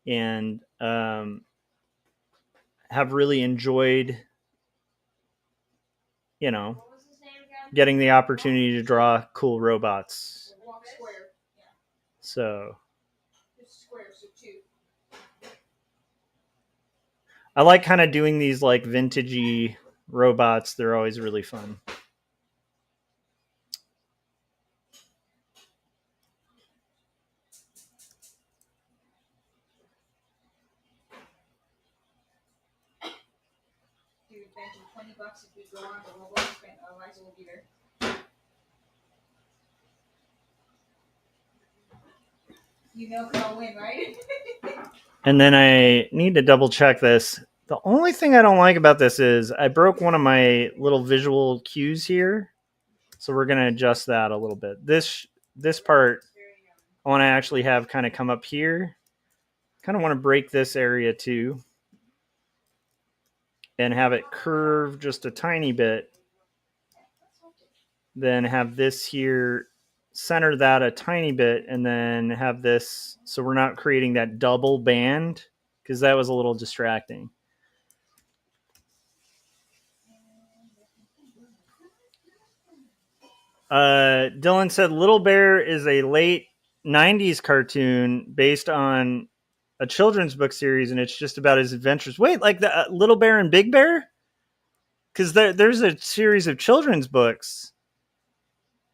And have really enjoyed, getting the opportunity to draw cool robots. So I like kind of doing these like vintagey robots. They're always really fun. Dude, bet you $20 if we go on the mobile spend, otherwise we'll be there. You know I'll win, right? And then I need to double check this. The only thing I don't like about this is I broke one of my little visual cues here. So we're going to adjust that a little bit. This part I want to actually have kind of come up here. Kind of want to break this area too. And have it curve just a tiny bit. Then have this here, center that a tiny bit, and then have this so we're not creating that double band, because that was a little distracting. Dylan said Little Bear is a late 90s cartoon based on a children's book series, and it's just about his adventures. Wait, like the Little Bear and Big Bear? Because there's a series of children's books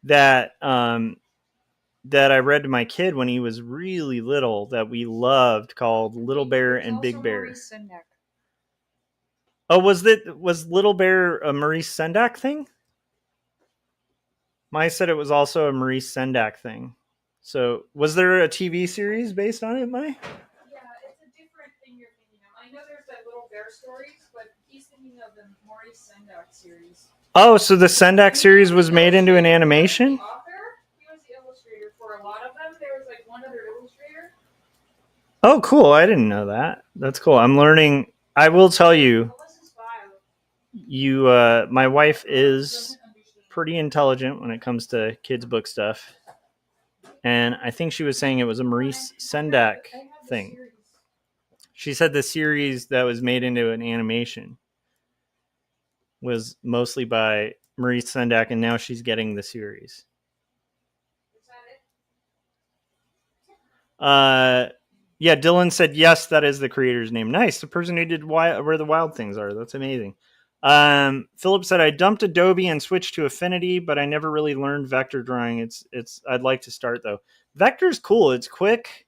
that that I read to my kid when he was really little that we loved, called Little Bear and Big Bear. Oh, was Little Bear a Maurice Sendak thing? Mai said it was also a Maurice Sendak thing. So was there a TV series based on it, Mai? Yeah, it's a different thing you're thinking of. I know there's that Little Bear stories, but he's thinking of the Maurice Sendak series. Oh, so the Sendak series was made into an animation? The author, he was the illustrator for a lot of them. There was like one other illustrator. Oh, cool. I didn't know that. That's cool. I'm learning. I will tell you, my wife is pretty intelligent when it comes to kids' book stuff. And I think she was saying it was a Maurice Sendak thing. She said the series that was made into an animation. was mostly by Maurice Sendak, and now she's getting the series. Yeah, Dylan said yes, that is the creator's name. Nice, the person who did Where the Wild Things Are. That's amazing. Philip said I dumped Adobe and switched to Affinity, but I never really learned vector drawing. It's I'd like to start though. Vector's cool. It's quick.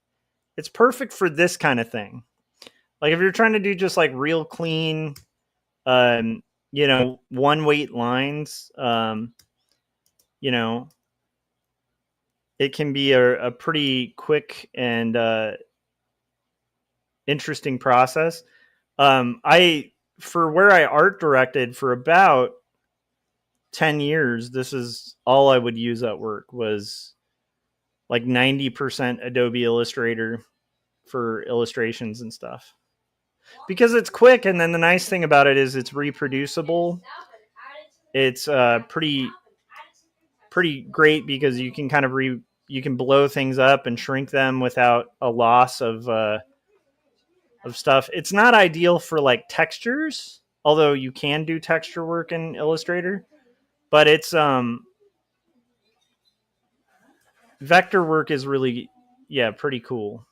It's perfect for this kind of thing. Like if you're trying to do just like real clean, one weight lines, it can be a pretty quick and interesting process. For where I art directed for about 10 years, this is all I would use at work was like 90% Adobe Illustrator for illustrations and stuff. Because it's quick, and then the nice thing about it is it's reproducible. It's pretty great because you can kind of you can blow things up and shrink them without a loss of stuff. It's not ideal for like textures, although you can do texture work in Illustrator, but it's vector work is really pretty cool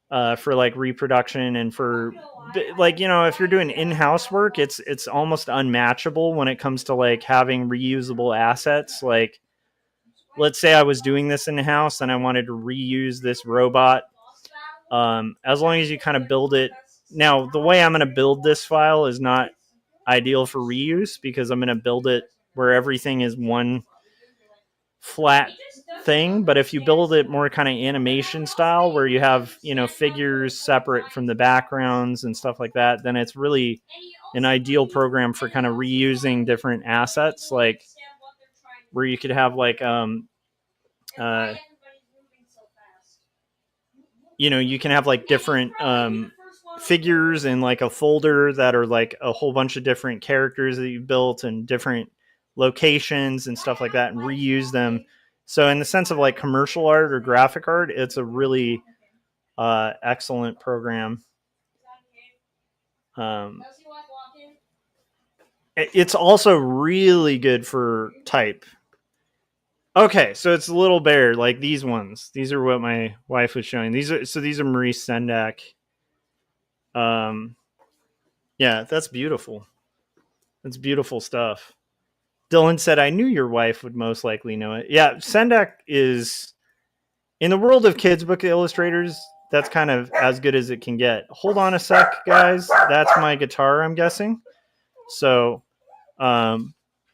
for like reproduction and for like if you're doing in-house work, it's almost unmatchable when it comes to like having reusable assets. Like let's say I was doing this in-house and I wanted to reuse this robot. As long as you kind of build it. Now, the way I'm going to build this file is not ideal for reuse because I'm going to build it where everything is one flat thing. But if you build it more kind of animation style where you have, figures separate from the backgrounds and stuff like that, then it's really an ideal program for kind of reusing different assets, like where you could have like, you can have like different figures in like a folder that are like a whole bunch of different characters that you've built and different locations and stuff like that and reuse them. So in the sense of like commercial art or graphic art, it's a really excellent program. It's also really good for type. Okay, so it's a little bear, like these ones. These are what my wife was showing. These are Maurice Sendak. Yeah, that's beautiful. That's beautiful stuff. Dylan said, I knew your wife would most likely know it. Yeah, Sendak is, in the world of kids book illustrators, that's kind of as good as it can get. Hold on a sec, guys. That's my guitar, I'm guessing. So,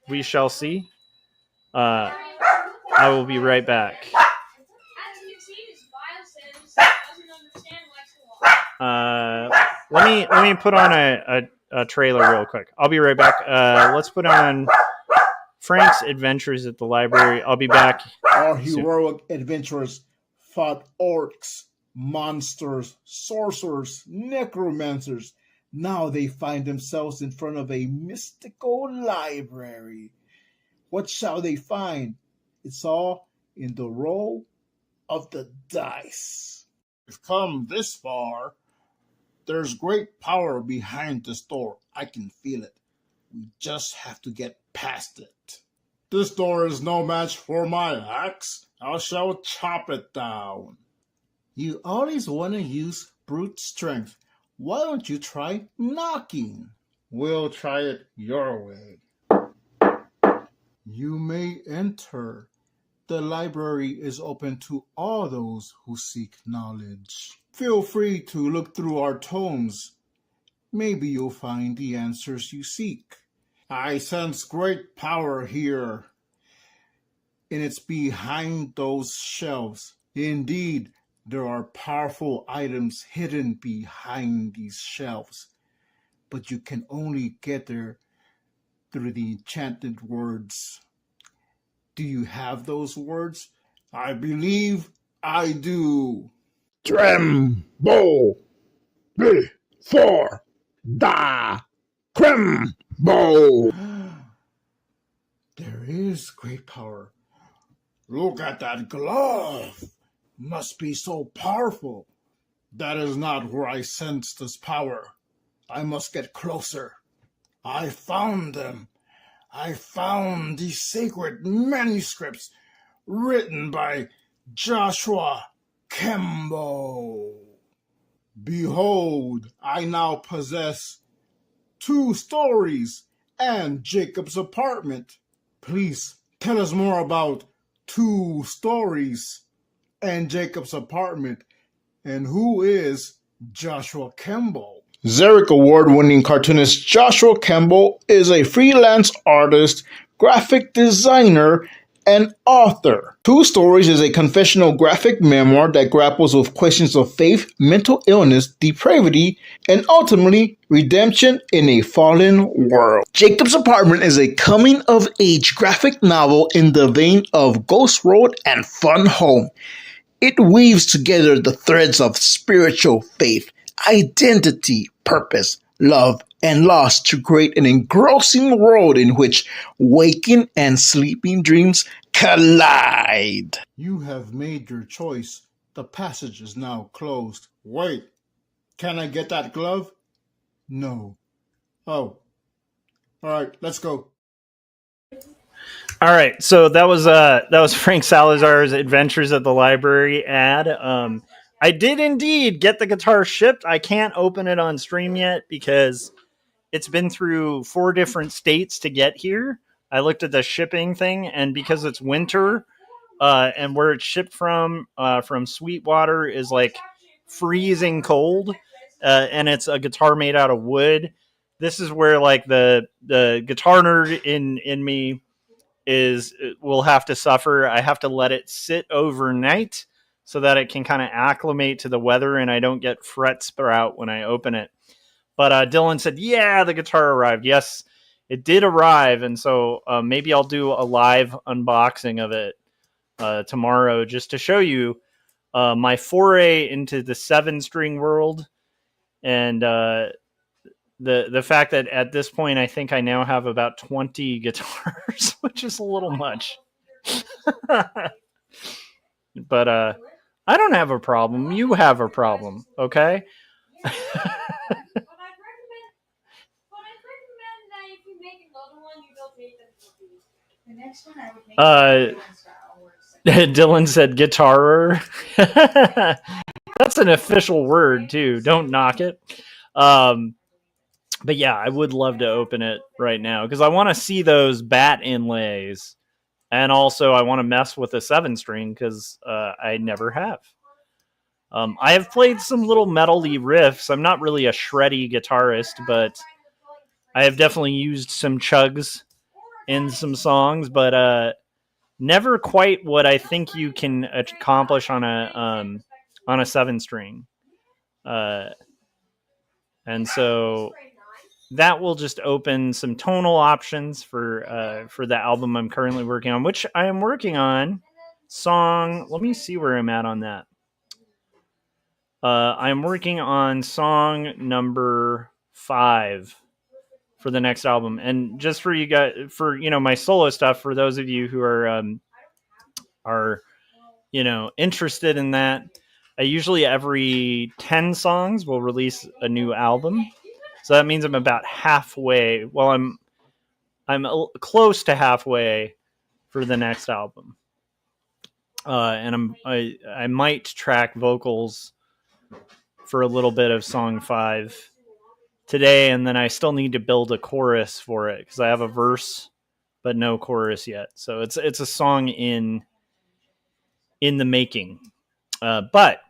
we shall see. I will be right back. Let me put on a trailer real quick. I'll be right back. Let's put on Frank's Adventures at the Library. I'll be back. Our heroic adventurers fought orcs, monsters, sorcerers, necromancers. Now they find themselves in front of a mystical library. What shall they find? It's all in the roll of the dice. We've come this far. There's great power behind this door. I can feel it. We just have to get past it. This door is no match for my axe. I shall chop it down. You always want to use brute strength. Why don't you try knocking? We'll try it your way. You may enter. The library is open to all those who seek knowledge. Feel free to look through our tomes. Maybe you'll find the answers you seek. I sense great power here, and it's behind those shelves. Indeed, there are powerful items hidden behind these shelves, but you can only get there through the enchanted words. Do you have those words? I believe I do. Tremble before the Cremble. There is great power. Look at that glove. Must be so powerful. That is not where I sense this power. I must get closer. I found them. I found the sacred manuscripts written by Joshua Kemble. Behold, I now possess 2 stories and Jacob's apartment. Please tell us more about 2 stories and Jacob's apartment, and who is Joshua Kemble? Xeric Award-winning cartoonist Joshua Kemble is a freelance artist, graphic designer, and author. 2 Stories is a confessional graphic memoir that grapples with questions of faith, mental illness, depravity, and ultimately redemption in a fallen world. Jacob's Apartment is a coming-of-age graphic novel in the vein of Ghost Road and Fun Home. It weaves together the threads of spiritual faith, identity, purpose, love, and loss to create an engrossing world in which waking and sleeping dreams collide. You have made your choice. The passage is now closed. Wait, can I get that glove? No. Oh. All right, let's go. All right, so that was Frank Salazar's Adventures at the Library ad. I did indeed get the guitar shipped. I can't open it on stream yet because it's been through 4 different states to get here. I looked at the shipping thing, and because it's winter, and where it's shipped from Sweetwater is like freezing cold, and it's a guitar made out of wood. This is where like the guitar nerd in me will have to suffer. I have to let it sit overnight so that it can kind of acclimate to the weather and I don't get fret sprout when I open it. But Dylan said, yeah, the guitar arrived. Yes, it did arrive. And so maybe I'll do a live unboxing of it tomorrow just to show you my foray into the 7-string world. And the fact that at this point, I think I now have about 20 guitars, which is a little much. But I don't have a problem. You have a problem, okay? But I'd recommend that if you make another one, you don't make them for these. The next one I would make Dylan said guitarer. That's an official word too. Don't knock it. But yeah, I would love to open it right now because I want to see those bat inlays. And also I want to mess with a 7-string because I never have. I have played some little metal-y riffs. I'm not really a shreddy guitarist, but I have definitely used some chugs in some songs, but never quite what I think you can accomplish on a 7-string. And so that will just open some tonal options for the album I'm currently working on, which I am working on song. Let me see where I'm at on that. I'm working on song number 5 for the next album. And just for you guys, for, my solo stuff, for those of you who are interested in that, I usually every 10 songs will release a new album. So that means I'm about halfway. Well, I'm close to halfway for the next album. And I might track vocals for a little bit of song 5 today, and then I still need to build a chorus for it because I have a verse but no chorus yet. So it's a song in the making. But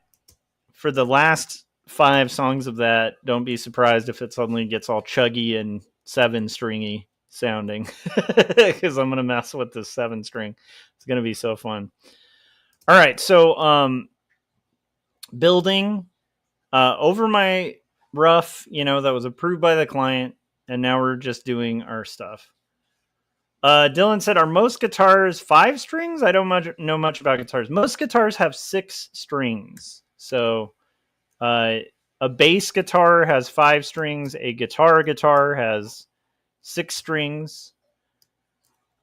for the last 5 songs of that, don't be surprised if it suddenly gets all chuggy and 7-stringy sounding because I'm gonna mess with the 7-string. It's gonna be so fun. All right, so building over my rough, that was approved by the client, and now we're just doing our stuff. Dylan said, are most guitars 5 strings? I don't know much about guitars. Most guitars have 6 strings. So a bass guitar has 5 strings. A guitar has 6 strings.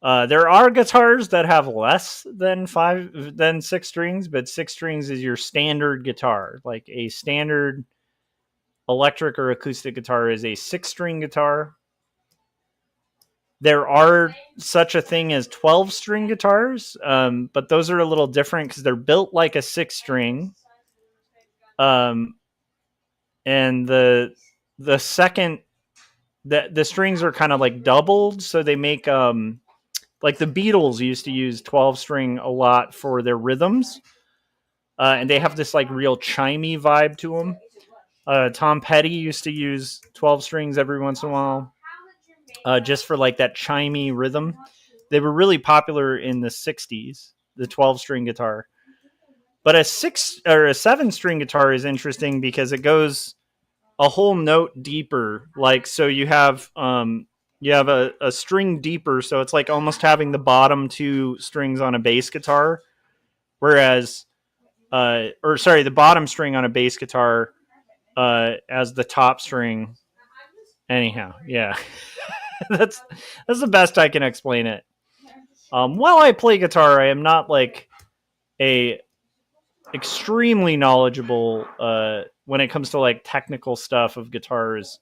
There are guitars that have less than 6 strings, but 6 strings is your standard guitar. Like a standard electric or acoustic guitar is a 6-string guitar. There are such a thing as 12-string guitars, but those are a little different because they're built like a 6-string. And the second, the strings are kind of like doubled, so they make like the Beatles used to use 12-string a lot for their rhythms, and they have this like real chimey vibe to them. Tom Petty used to use 12 strings every once in a while, just for like that chimey rhythm. They were really popular in the 60s, the 12-string guitar. But a 7-string guitar is interesting because it goes a whole note deeper. Like, so you have a string deeper, so it's like almost having the bottom 2 strings on a bass guitar, whereas the bottom string on a bass guitar as the top string. Anyhow, yeah. that's the best I can explain it. While I play guitar, I am not like a extremely knowledgeable when it comes to like technical stuff of guitars.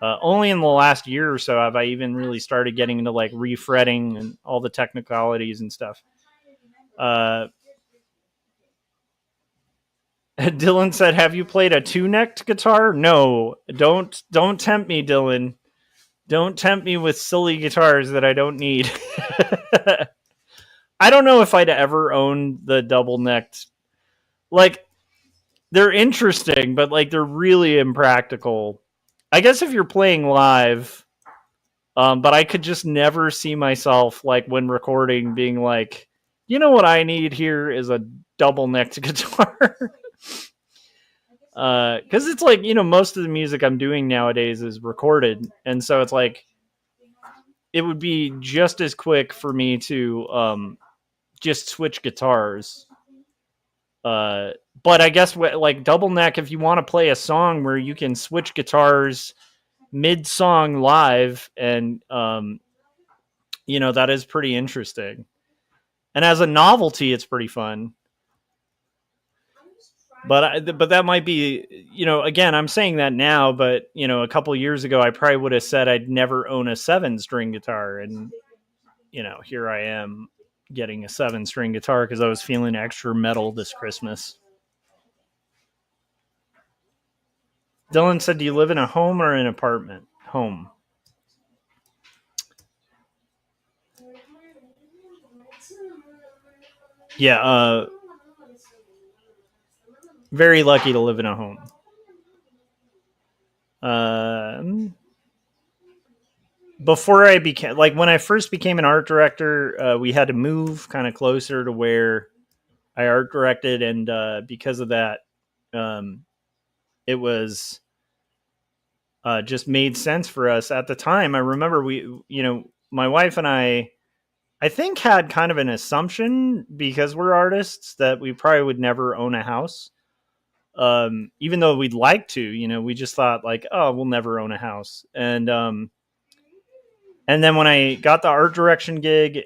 Only in the last year or so have I even really started getting into like refretting and all the technicalities and stuff. Dylan said, "Have you played a 2-necked guitar?" No, don't tempt me, Dylan. Don't tempt me with silly guitars that I don't need. I don't know if I'd ever own the double-necked. Like, they're interesting, but like they're really impractical. I guess if you're playing live, but I could just never see myself like when recording being like, you know what I need here is a double-necked guitar. Because it's like, most of the music I'm doing nowadays is recorded, and so it's like it would be just as quick for me to just switch guitars. But I guess like double neck, if you want to play a song where you can switch guitars mid-song live, and that is pretty interesting. And as a novelty, it's pretty fun. But that might be, again, I'm saying that now, but, a couple years ago, I probably would have said I'd never own a 7-string guitar. And, here I am getting a 7-string guitar because I was feeling extra metal this Christmas. Dylan said, "Do you live in a home or an apartment?" Home. Yeah, very lucky to live in a home. Before I became, like, when I first became an art director, we had to move kind of closer to where I art directed, and because of that, it was just made sense for us at the time. I remember my wife and I think had kind of an assumption, because we're artists, that we probably would never own a house. Even though we'd like to, we just thought like, oh, we'll never own a house. And then when I got the art direction gig,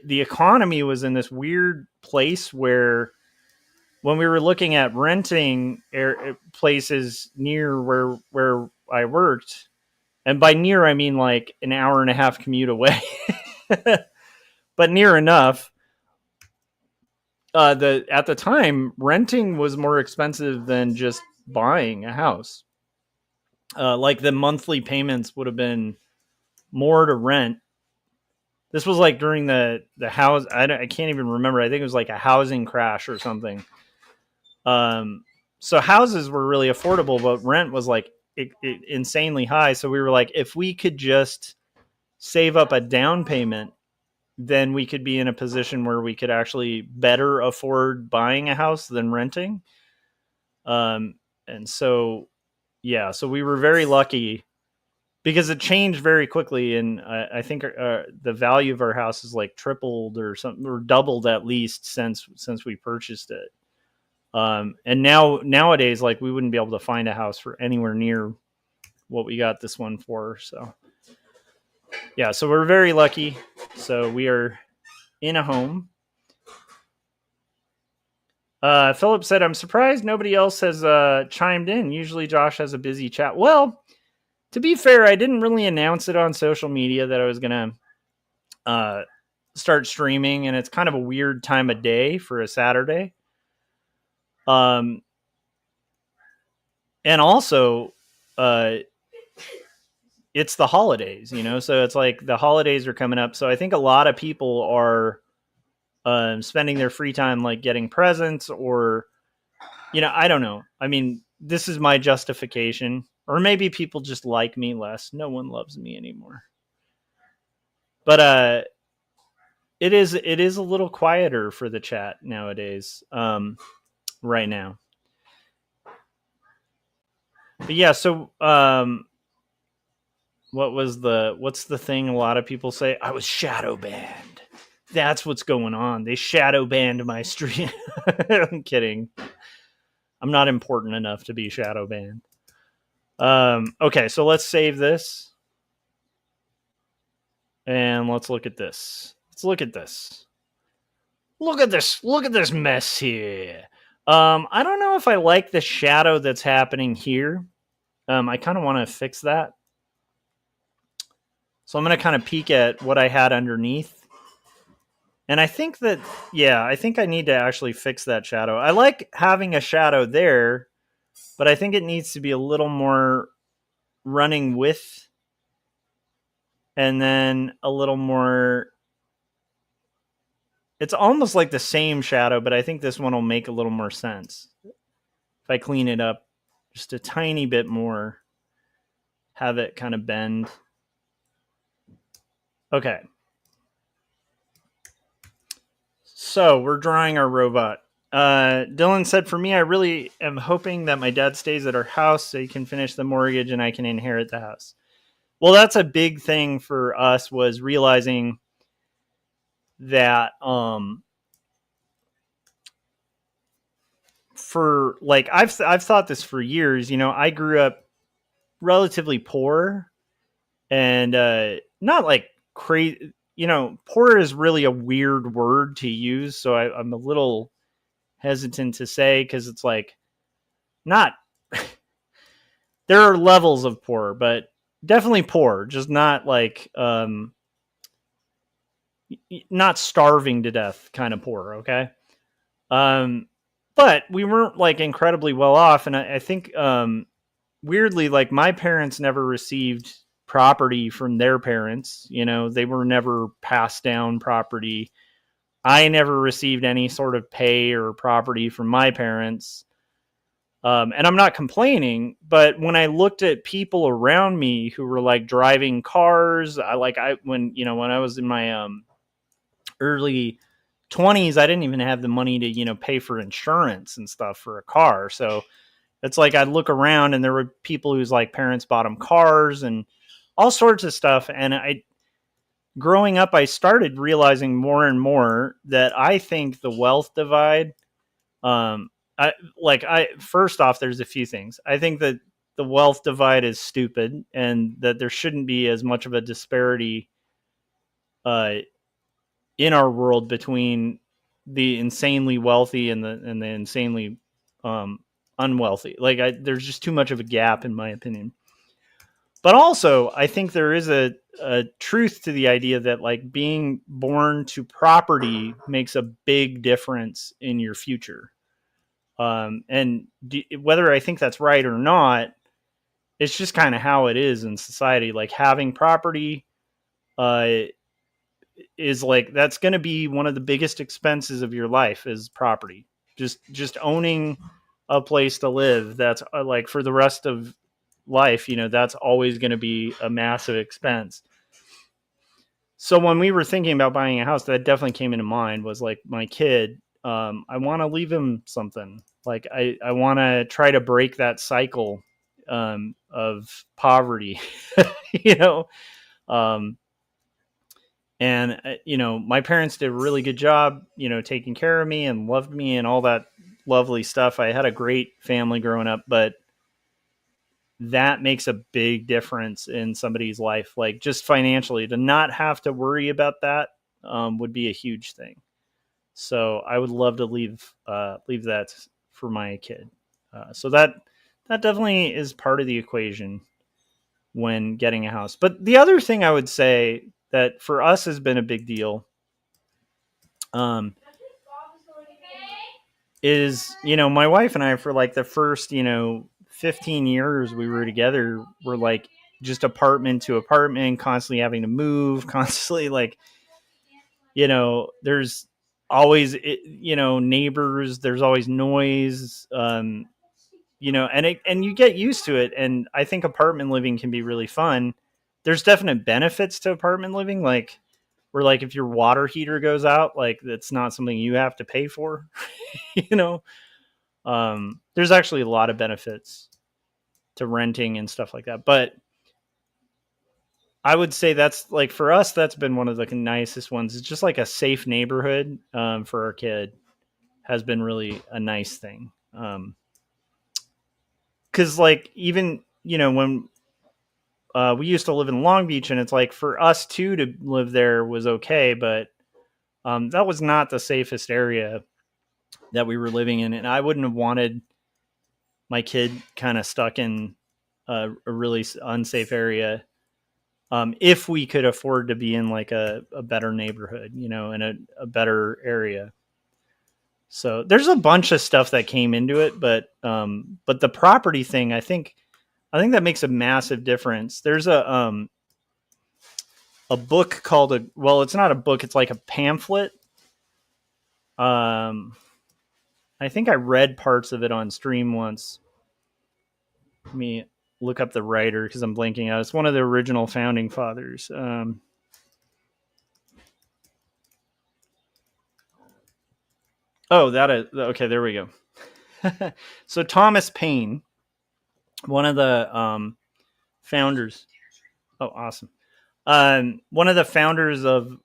the economy was in this weird place where when we were looking at renting places near where I worked, and by near, I mean like an hour and a half commute away, but near enough. At the time, renting was more expensive than just buying a house. Like the monthly payments would have been more to rent. This was like during the house. I can't even remember. I think it was like a housing crash or something. So houses were really affordable, but rent was like insanely high. So we were like, if we could just save up a down payment, then we could be in a position where we could actually better afford buying a house than renting. And so, yeah, so we were very lucky because it changed very quickly. And I think the value of our house is like tripled or something, or doubled at least since we purchased it. And nowadays, like, we wouldn't be able to find a house for anywhere near what we got this one for. So yeah, so we're very lucky. So we are in a home. Philip said, "I'm surprised nobody else has chimed in. Usually Josh has a busy chat." Well, To be fair, I didn't really announce it on social media that I was going to start streaming, and it's kind of a weird time of day for a Saturday. And also, it's the holidays, so it's like the holidays are coming up. So I think a lot of people are spending their free time like getting presents or, I don't know. I mean, this is my justification, or maybe people just like me less. No one loves me anymore. But it is a little quieter for the chat nowadays, right now. But yeah, so what's the thing a lot of people say? I was shadow banned. That's what's going on. They shadow banned my stream. I'm kidding. I'm not important enough to be shadow banned. Okay, so let's save this. And let's look at this. Look at this mess here. I don't know if I like the shadow that's happening here. I kind of want to fix that. So I'm going to kind of peek at what I had underneath. And I think that, I think I need to actually fix that shadow. I like having a shadow there, but I think it needs to be a little more running with, and then a little more. It's almost like the same shadow, but I think this one will make a little more sense. If I clean it up just a tiny bit more, have it kind of bend. Okay. So we're drawing our robot. Dylan said, for me, I really am hoping that my dad stays at our house so he can finish the mortgage and I can inherit the house. Well, that's a big thing for us, was realizing that for like I've thought this for years. I grew up relatively poor, and not like crazy. Poor is really a weird word to use, so I'm a little hesitant to say, because it's like not. There are levels of poor, but definitely poor, just not like not starving to death kind of poor. Okay. But we weren't like incredibly well off. And I think, weirdly, like my parents never received property from their parents. They were never passed down property. I never received any sort of pay or property from my parents. And I'm not complaining, but when I looked at people around me who were like driving cars, when I was in my early 20s, I didn't even have the money to pay for insurance and stuff for a car. So it's like I'd look around and there were people whose like parents bought them cars and all sorts of stuff. And growing up, I started realizing more and more that I think the wealth divide, first off, there's a few things. I think that the wealth divide is stupid, and that there shouldn't be as much of a disparity in our world between the insanely wealthy and the insanely unwealthy. There's just too much of a gap, in my opinion. But also, I think there is a truth to the idea that like being born to property makes a big difference in your future. And whether I think that's right or not, it's just kind of how it is in society. Like having property is like, that's going to be one of the biggest expenses of your life, is property. Just owning a place to live. That's like for the rest of life, that's always going to be a massive expense. So when we were thinking about buying a house, that definitely came into mind, was like my kid. I want to leave him something. Like I want to try to break that cycle of poverty, and my parents did a really good job, taking care of me and loved me and all that lovely stuff. I had a great family growing up, but that makes a big difference in somebody's life. Like just financially, to not have to worry about that would be a huge thing. So I would love to leave that for my kid. So that definitely is part of the equation. when getting a house. But the other thing I would say that for us has been a big deal is, my wife and I, for like the first, 15 years we were together, were like just apartment to apartment, constantly having to move, constantly like, there's always, neighbors, there's always noise, and you get used to it. And I think apartment living can be really fun. There's definite benefits to apartment living, like where like if your water heater goes out, like that's not something you have to pay for. you know there's actually a lot of benefits to renting and stuff like that. But I would say that's like, for us, that's been one of the nicest ones. It's just like a safe neighborhood for our kid has been really a nice thing. Because like, even, when we used to live in Long Beach, and it's like for us too to live there was okay, but that was not the safest area that we were living in. And I wouldn't have wanted my kid kind of stuck in a really unsafe area if we could afford to be in like a better neighborhood, in a better area. So there's a bunch of stuff that came into it, but the property thing, I think that makes a massive difference. There's a book called it's not a book, it's like a pamphlet. I think I read parts of it on stream once. Let me look up the writer because I'm blanking out. It's one of the original founding fathers. Okay, there we go. So Thomas Paine, one of the founders. Oh, awesome. One of the founders of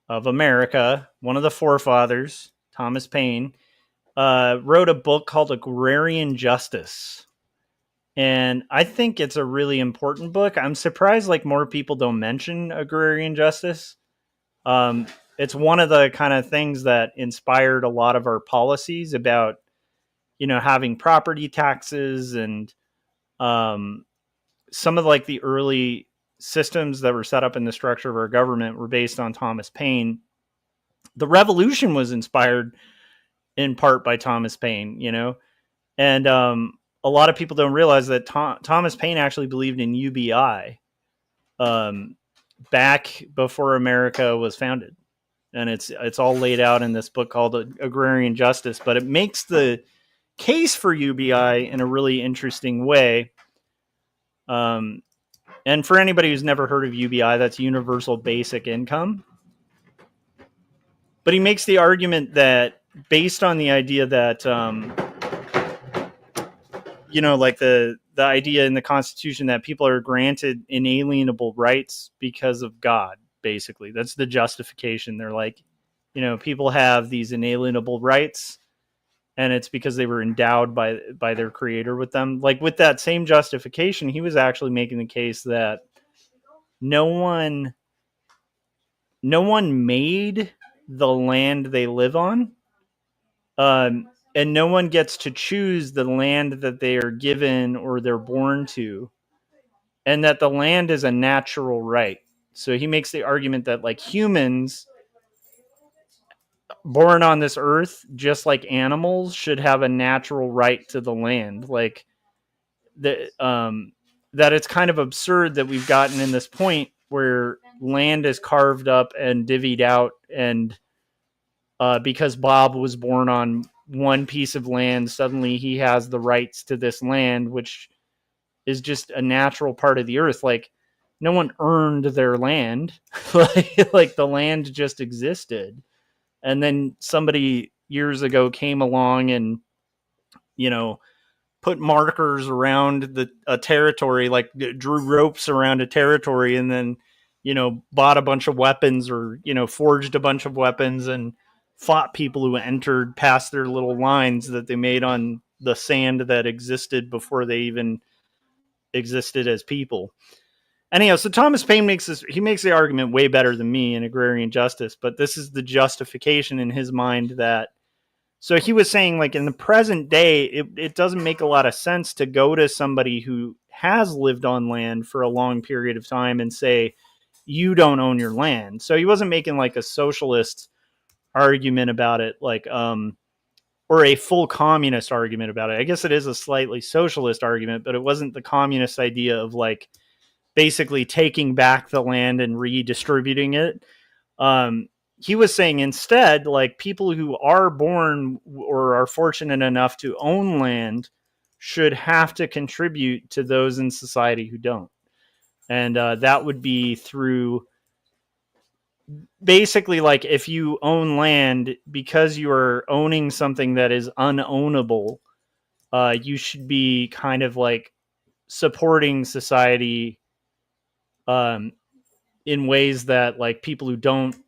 America, one of the forefathers, Thomas Paine, wrote a book called Agrarian Justice. And I think it's a really important book. I'm surprised like more people don't mention agrarian justice. It's one of the kind of things that inspired a lot of our policies about, having property taxes, and some of like the early systems that were set up in the structure of our government were based on Thomas Paine. The revolution was inspired in part by Thomas Paine, and a lot of people don't realize that Thomas Paine actually believed in UBI back before America was founded. And it's all laid out in this book called Agrarian Justice, but it makes the case for UBI in a really interesting way. And for anybody who's never heard of UBI, that's Universal Basic Income. But he makes the argument that based on the idea that, like the idea in the Constitution that people are granted inalienable rights because of God, basically. That's the justification. They're like, people have these inalienable rights, and it's because they were endowed by their creator with them. Like with that same justification, he was actually making the case that no one made the land they live on, and no one gets to choose the land that they are given or they're born to, and that the land is a natural right. So he makes the argument that like humans born on this earth, just like animals, should have a natural right to the land. Like that it's kind of absurd that we've gotten in this point where land is carved up and divvied out, and because Bob was born on one piece of land, suddenly he has the rights to this land, which is just a natural part of the earth. Like no one earned their land. like the land just existed. And then somebody years ago came along and, put markers around a territory, like drew ropes around a territory, and then, bought a bunch of weapons, or, forged a bunch of weapons and fought people who entered past their little lines that they made on the sand that existed before they even existed as people. Anyhow, so Thomas Paine makes the argument way better than me in Agrarian Justice, but this is the justification in his mind that So he was saying, like, in the present day, it doesn't make a lot of sense to go to somebody who has lived on land for a long period of time and say, you don't own your land. So he wasn't making like a socialist argument about it, like, or a full communist argument about it. I guess it is a slightly socialist argument, but it wasn't the communist idea of like basically taking back the land and redistributing it. He was saying instead, like, people who are born or are fortunate enough to own land should have to contribute to those in society who don't. And that would be through basically, like, if you own land, because you are owning something that is unownable, you should be kind of like supporting society in ways that, like, people who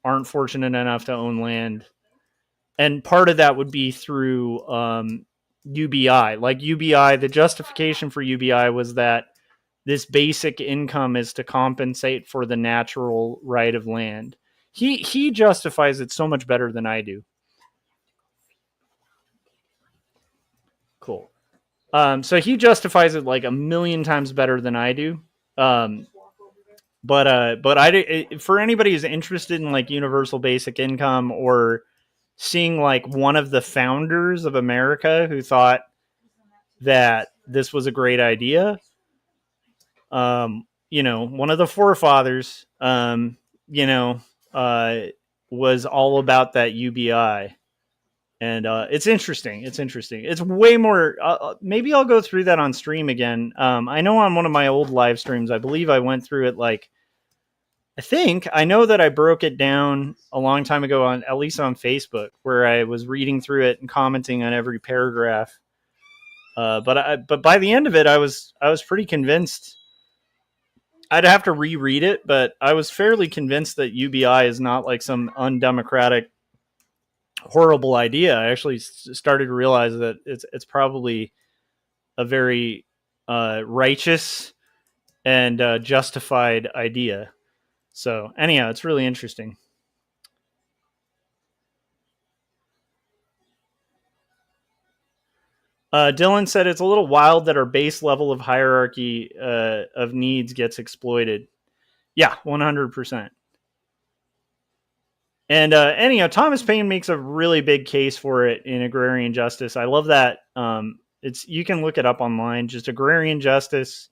aren't fortunate enough to own land. And part of that would be through UBI. Like, UBI, the justification for UBI was that this basic income is to compensate for the natural right of land. He justifies it so much better than I do. Cool. So he justifies it like a million times better than I do. But for anybody who's interested in like universal basic income, or seeing like one of the founders of America who thought that this was a great idea, one of the forefathers, was all about that UBI. And it's interesting. It's way more. Maybe I'll go through that on stream again. I know on one of my old live streams, I believe I went through it like, I know that I broke it down a long time ago, on at least on Facebook, where I was reading through it and commenting on every paragraph. But by the end of it, I was pretty convinced. I'd have to reread it, but I was fairly convinced that UBI is not like some undemocratic, horrible idea. I actually started to realize that it's probably a very righteous and justified idea. So anyhow, it's really interesting. Dylan said it's a little wild that our base level of hierarchy of needs gets exploited. Yeah, 100%. And anyhow, Thomas Paine makes a really big case for it in Agrarian Justice. I love that. You can look it up online, just Agrarian Justice.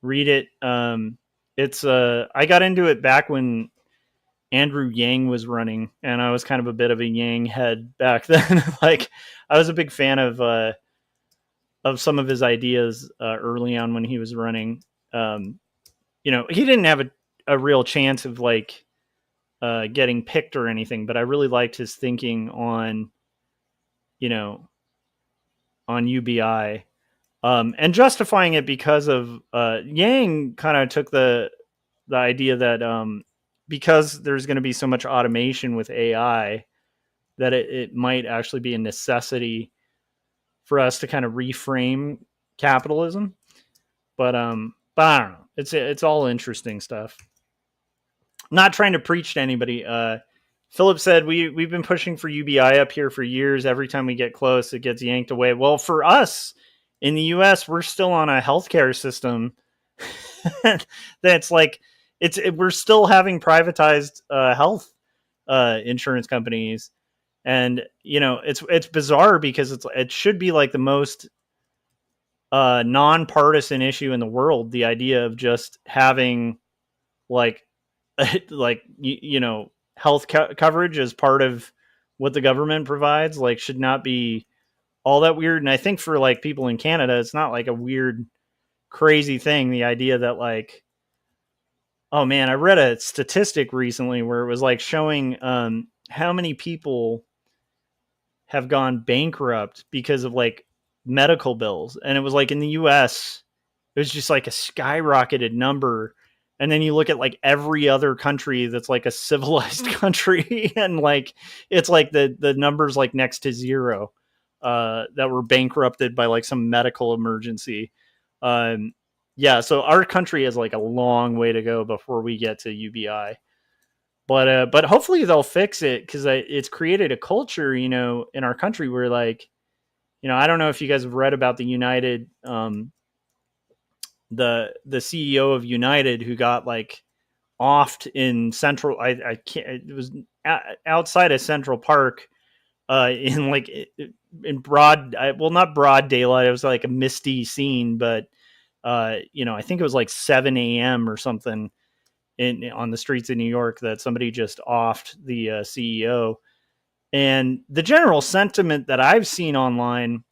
Read it. I got into it back when Andrew Yang was running, and I was kind of a bit of a Yang head back then. Like, I was a big fan of some of his ideas early on when he was running. He didn't have a real chance of like getting picked or anything, but I really liked his thinking on UBI and justifying it because of Yang kind of took the idea that because there's going to be so much automation with AI, that it might actually be a necessity for us to kind of reframe capitalism. But I don't know. It's all interesting stuff. I'm not trying to preach to anybody. Philip said we've been pushing for UBI up here for years. Every time we get close, it gets yanked away. Well, for us in the U.S., we're still on a healthcare system that's like we're still having privatized health insurance companies, and it's bizarre because it should be like the most nonpartisan issue in the world. The idea of just having like health coverage as part of what the government provides, like, should not be all that weird. And I think for like people in Canada, it's not like a weird, crazy thing. The idea that like, oh man, I read a statistic recently where it was like showing how many people have gone bankrupt because of like medical bills. And it was like in the US, it was just like a skyrocketed number. And then you look at like every other country that's like a civilized country, and like it's like the numbers like next to zero that were bankrupted by like some medical emergency. So our country has like a long way to go before we get to UBI. But hopefully they'll fix it, because it's created a culture, in our country where, like, I don't know if you guys have read about the United, the CEO of United, who got like offed in Central. I can't. It was outside of Central Park, in like in broad. Well, not broad daylight. It was like a misty scene, but I think it was like 7 a.m. or something on the streets of New York, that somebody just offed the CEO. And the general sentiment that I've seen online,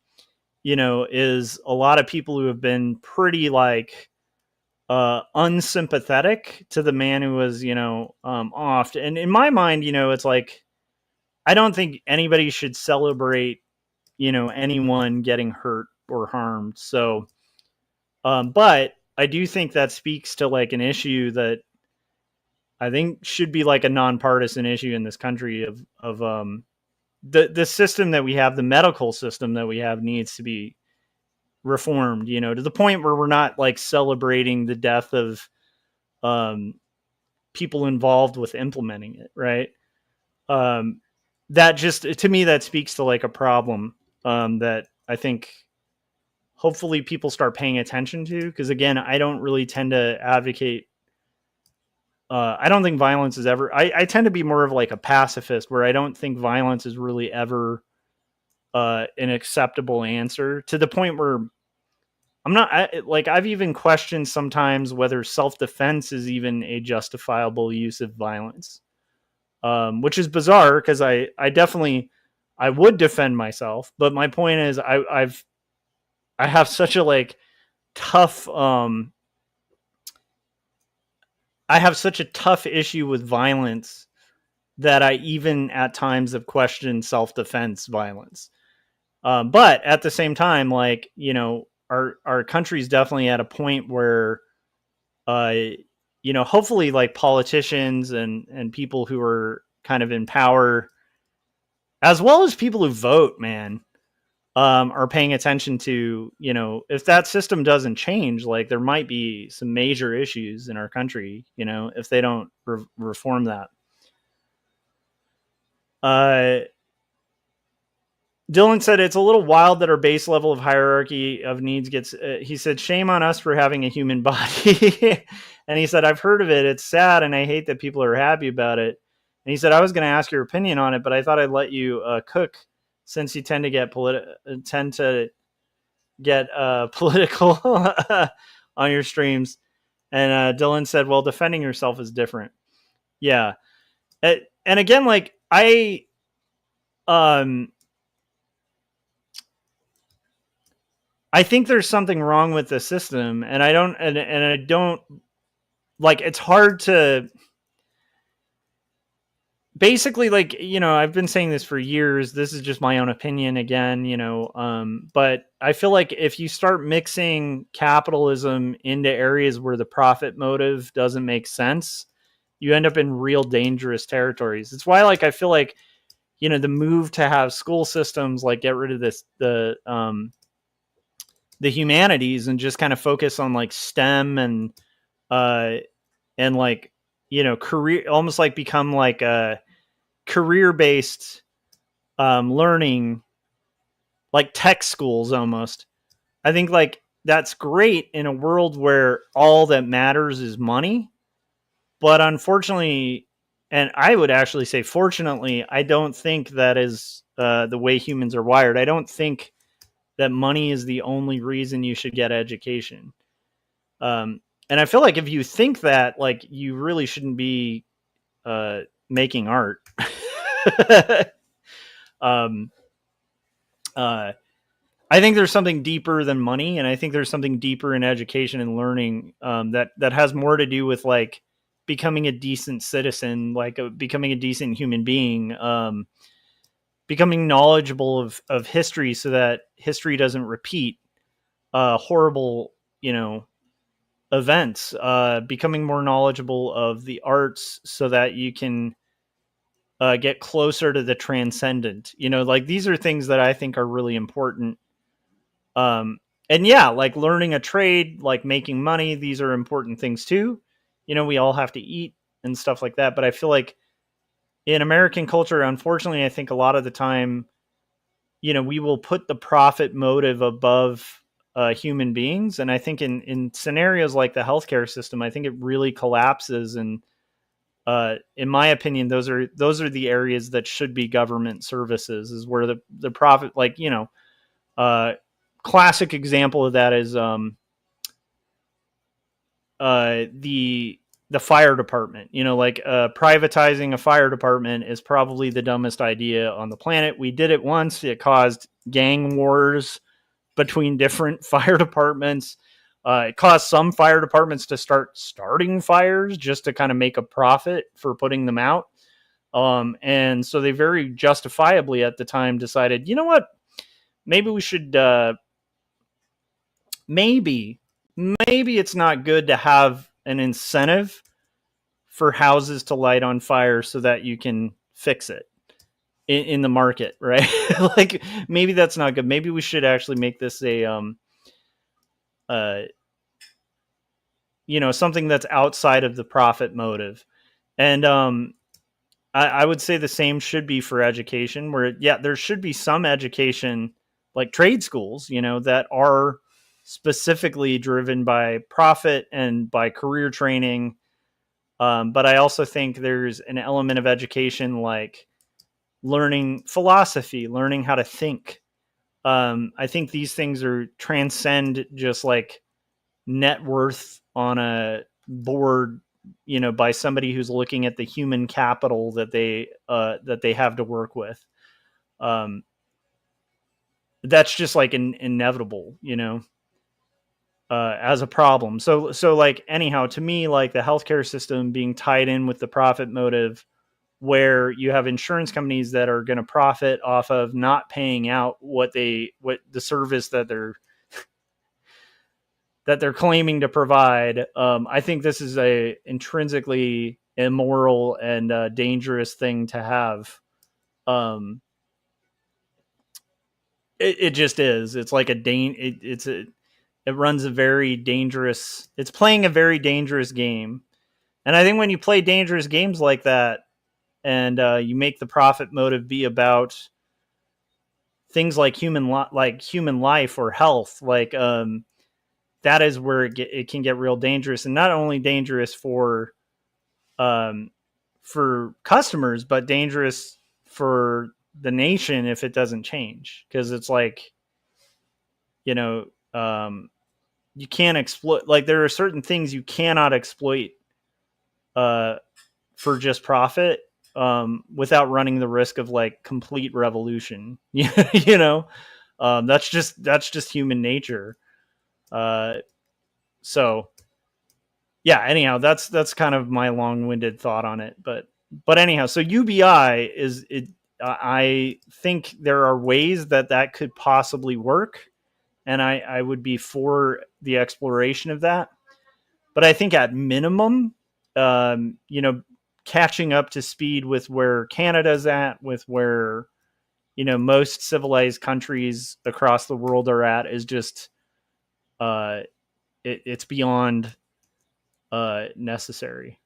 is a lot of people who have been pretty like unsympathetic to the man who was, offed. And in my mind, it's like, I don't think anybody should celebrate, anyone getting hurt or harmed. So, but I do think that speaks to like an issue that I think should be like a nonpartisan issue in this country of the system that we have, the medical system that we have, needs to be reformed, to the point where we're not like celebrating the death of people involved with implementing it. Right. That just, to me, that speaks to like a problem that I think hopefully people start paying attention to. Because again, I don't really tend to advocate. I don't think violence is ever. I tend to be more of like a pacifist, where I don't think violence is really ever an acceptable answer, to the point where I'm not I've even questioned sometimes whether self-defense is even a justifiable use of violence, which is bizarre, because I definitely, I would defend myself. But my point is, I have such a like tough, I have such a tough issue with violence that I even at times have questioned self-defense violence. But at the same time, like, our country's definitely at a point where, hopefully like politicians and people who are kind of in power, as well as people who vote, man, are paying attention to, if that system doesn't change, like there might be some major issues in our country, if they don't reform that. Dylan said it's a little wild that our base level of hierarchy of needs gets, he said, shame on us for having a human body. And he said, I've heard of it. It's sad. And I hate that people are happy about it. And he said, I was going to ask your opinion on it, but I thought I'd let you cook, since you tend to get political on your streams. And Dylan said, well, defending yourself is different. Yeah. And again, like I think there's something wrong with the system, and I don't like, it's hard to basically, like, I've been saying this for years. This is just my own opinion again, but I feel like if you start mixing capitalism into areas where the profit motive doesn't make sense, you end up in real dangerous territories. It's why, like, I feel like, the move to have school systems, like, get rid of the humanities and just kind of focus on like STEM and like, career, almost like become like a career-based learning, like tech schools almost. I think like that's great in a world where all that matters is money. But unfortunately, and I would actually say fortunately, I don't think that is the way humans are wired. I don't think that money is the only reason you should get education. And I feel like if you think that, like, you really shouldn't be making art. I think there's something deeper than money, and I think there's something deeper in education and learning that has more to do with like becoming a decent citizen, like becoming a decent human being, becoming knowledgeable of history so that history doesn't repeat horrible, events, becoming more knowledgeable of the arts so that you can get closer to the transcendent. Like these are things that I think are really important. And yeah, like learning a trade, like making money, these are important things too. We all have to eat and stuff like that. But I feel like in American culture, unfortunately, I think a lot of the time, we will put the profit motive above human beings. And I think in scenarios like the healthcare system, I think it really collapses. And in my opinion, those are the areas that should be government services, is where the profit, like, classic example of that is the fire department. Privatizing a fire department is probably the dumbest idea on the planet. We did it once. It caused gang wars between different fire departments. It caused some fire departments to starting fires just to kind of make a profit for putting them out. And so they very justifiably at the time decided, you know what, maybe we should, maybe it's not good to have an incentive for houses to light on fire so that you can fix it in the market, right? Like, maybe that's not good. Maybe we should actually make this a something that's outside of the profit motive. And I would say the same should be for education, where there should be some education, like trade schools, that are specifically driven by profit and by career training. But I also think there's an element of education, like learning philosophy, learning how to think. I think these things transcend just like net worth on a board, by somebody who's looking at the human capital that they have to work with. That's just like inevitable, as a problem. So like, anyhow, to me, like the healthcare system being tied in with the profit motive, where you have insurance companies that are going to profit off of not paying out what the service that they're claiming to provide. I think this is a intrinsically immoral and dangerous thing to have. It just is. It's like it runs a very dangerous. It's playing a very dangerous game. And I think when you play dangerous games like that, and you make the profit motive be about things like human life or health, like that is where it can get real dangerous, and not only dangerous for customers, but dangerous for the nation if it doesn't change. Because it's like, you can't exploit. Like, there are certain things you cannot exploit for just profit, without running the risk of like complete revolution. That's just human nature. So yeah, anyhow, that's kind of my long-winded thought on it. But anyhow, so UBI is it. I think there are ways that could possibly work, and I would be for the exploration of that. But I think at minimum, catching up to speed with where Canada's at, with where, most civilized countries across the world are at, is just, it's beyond necessary.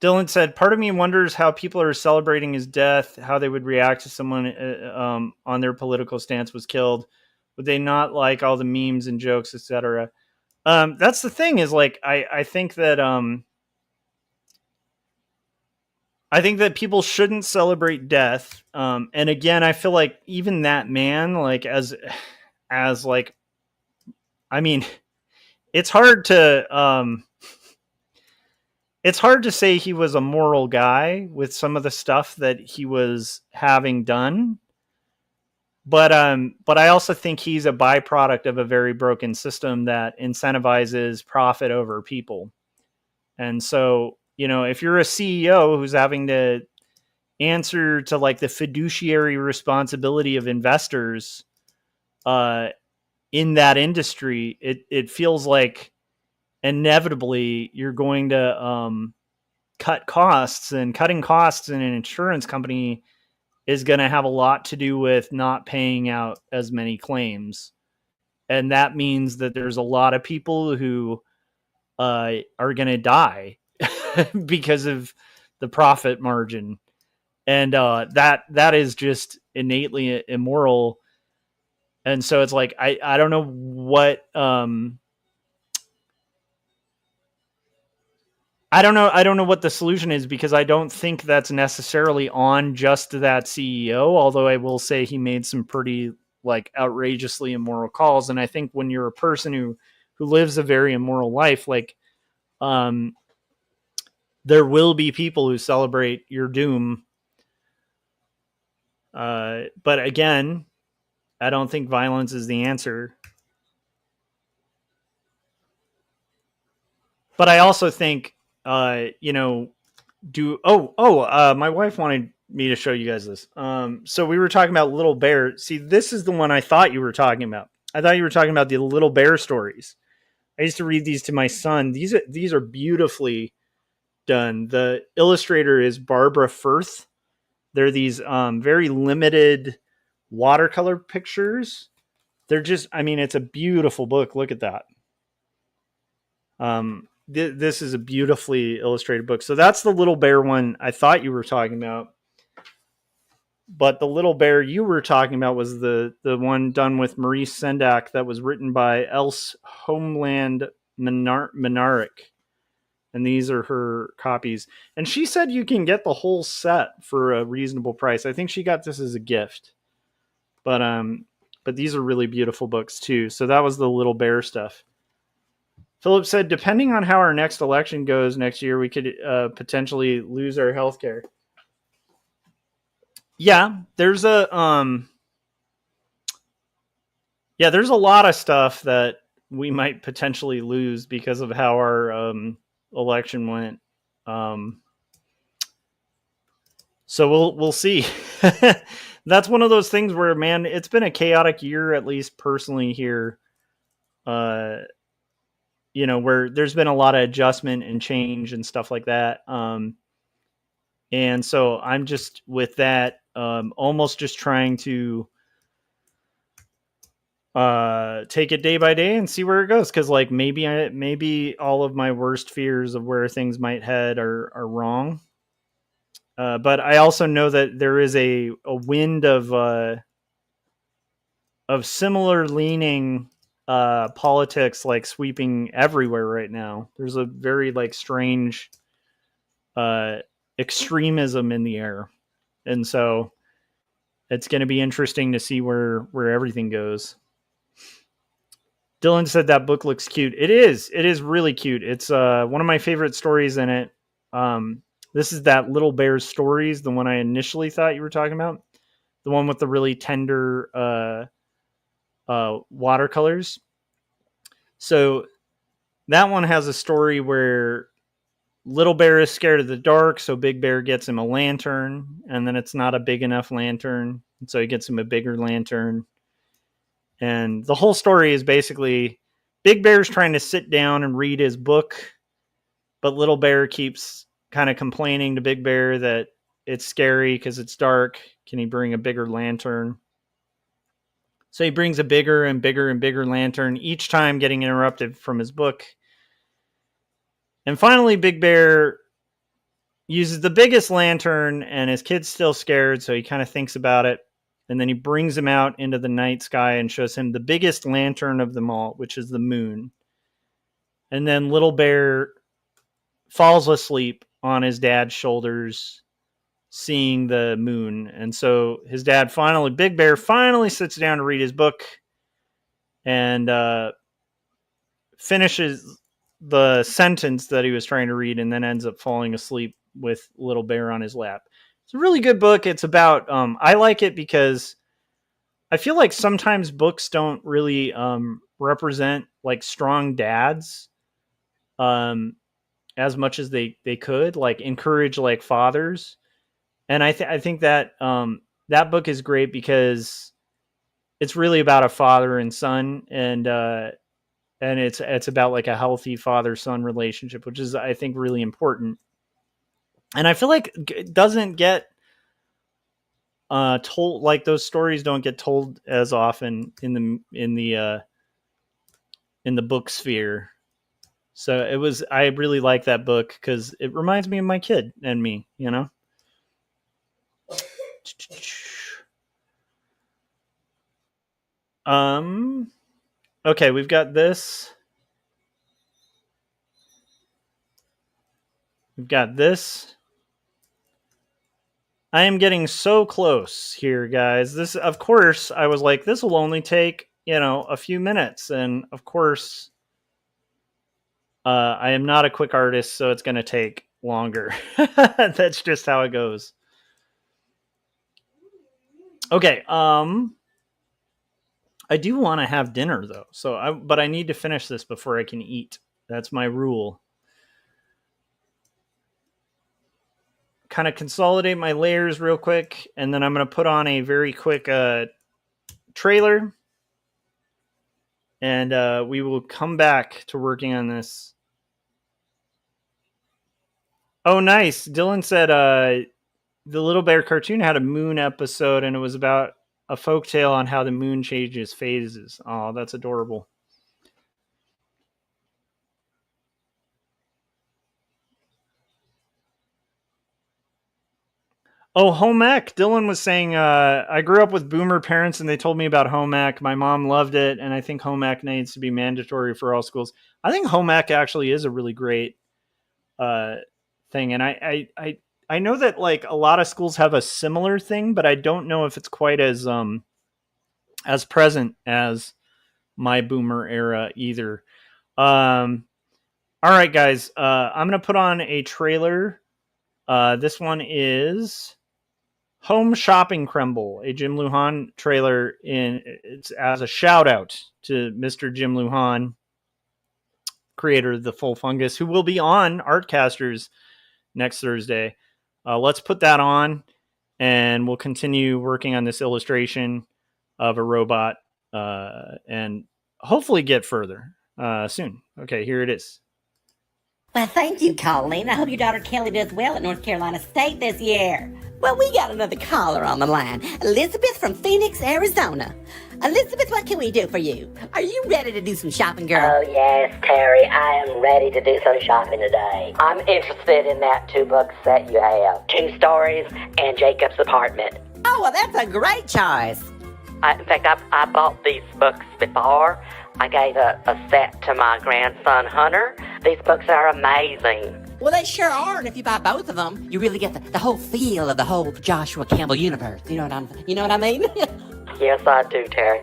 Dylan said, part of me wonders how people are celebrating his death, how they would react to someone on their political stance was killed. Would they not like all the memes and jokes, etc.? That's the thing, is like, I think that people shouldn't celebrate death. And again, I feel like even that man, like, as like, I mean, it's hard to say he was a moral guy with some of the stuff that he was having done. But I also think he's a byproduct of a very broken system that incentivizes profit over people. And so, if you're a CEO who's having to answer to like the fiduciary responsibility of investors in that industry, it feels like inevitably you're going to cut costs, and cutting costs in an insurance company is going to have a lot to do with not paying out as many claims. And that means that there's a lot of people who are going to die because of the profit margin. And that is just innately immoral. And so it's like I don't know what I don't know what the solution is, because I don't think that's necessarily on just that CEO, although I will say he made some pretty like outrageously immoral calls. And I think when you're a person who lives a very immoral life, like there will be people who celebrate your doom. But again, I don't think violence is the answer. But I also think, my wife wanted me to show you guys this. So we were talking about Little Bear. See, this is the one I thought you were talking about. I thought you were talking about the Little Bear stories. I used to read these to my son. These are beautifully done. The illustrator is Barbara Firth. They're these very limited watercolor pictures. They're just, I mean, it's a beautiful book. Look at that. This is a beautifully illustrated book. So that's the Little Bear one I thought you were talking about. But the Little Bear you were talking about was the one done with Maurice Sendak that was written by Else Homeland Minarik. And these are her copies. And she said you can get the whole set for a reasonable price. I think she got this as a gift. But these are really beautiful books too. So that was the Little Bear stuff. Philip said, depending on how our next election goes next year, we could potentially lose our health care. Yeah, there's a lot of stuff that we might potentially lose because of how our election went. So we'll see. That's one of those things where, man, it's been a chaotic year, at least personally here. Where there's been a lot of adjustment and change and stuff like that. And so I'm just with that, almost just trying to take it day by day and see where it goes. Cause like maybe all of my worst fears of where things might head are wrong. But I also know that there is a wind of similar leaning politics like sweeping everywhere right now. There's a very like strange extremism in the air, and so it's going to be interesting to see where everything goes. Dylan said that book looks cute. It is really cute. It's one of my favorite stories in it. This is that Little Bear's Stories, the one I initially thought you were talking about, the one with the really tender watercolors. So that one has a story where Little Bear is scared of the dark, so Big Bear gets him a lantern, and then it's not a big enough lantern, so he gets him a bigger lantern. And the whole story is basically Big Bear's trying to sit down and read his book, but Little Bear keeps kind of complaining to Big Bear that it's scary because it's dark. Can he bring a bigger lantern? So he brings a bigger and bigger and bigger lantern, each time getting interrupted from his book. And finally, Big Bear uses the biggest lantern, and his kid's still scared, so he kind of thinks about it. And then he brings him out into the night sky and shows him the biggest lantern of them all, which is the moon. And then Little Bear falls asleep on his dad's shoulders, seeing the moon. And so his dad Big Bear finally sits down to read his book and finishes the sentence that he was trying to read, and then ends up falling asleep with Little Bear on his lap. It's a really good book. It's about, I like it because I feel like sometimes books don't really represent like strong dads as much as they could, like encourage like fathers. And I think that that book is great because it's really about a father and son, and it's about like a healthy father-son relationship, which is, I think, really important. And I feel like it doesn't get told, like those stories don't get told as often in the book sphere. So I really like that book because it reminds me of my kid and me, you know? Okay, we've got this. We've got this. I am getting so close here, guys. This, of course, I was like, this will only take, a few minutes. And of course, I am not a quick artist, so it's going to take longer. That's just how it goes. Okay. I do want to have dinner though. But I need to finish this before I can eat. That's my rule. Kind of consolidate my layers real quick, and then I'm going to put on a very quick trailer, and we will come back to working on this. Oh, nice. Dylan said the Little Bear cartoon had a moon episode, and it was about a folktale on how the moon changes phases. Oh, that's adorable. Oh, home ec. Dylan was saying, I grew up with boomer parents and they told me about home ec. My mom loved it, and I think home ec needs to be mandatory for all schools. I think home ec actually is a really great thing. And I know that like a lot of schools have a similar thing, but I don't know if it's quite as present as my boomer era either. All right, guys. I'm going to put on a trailer. This one is Home Shopping Kemble, a Jim Lujan trailer. It's as a shout out to Mr. Jim Lujan, creator of the Full Fungus, who will be on Artcasters next Thursday. Let's put that on, and we'll continue working on this illustration of a robot, and hopefully get further soon. Okay, here it is. Well, thank you, Colleen. I hope your daughter Kelly does well at North Carolina State this year. Well, we got another caller on the line. Elizabeth from Phoenix, Arizona. Elizabeth, what can we do for you? Are you ready to do some shopping, girl? Oh, yes, Terry. I am ready to do some shopping today. I'm interested in that 2-book set you have. 2 Stories and Jacob's Apartment. Oh, well, that's a great choice. In fact, I bought these books before. I gave a set to my grandson, Hunter. These books are amazing. Well, they sure are, and if you buy both of them, you really get the whole feel of the whole Joshua Kemble universe. You know what I mean? Yes, I do, Terry.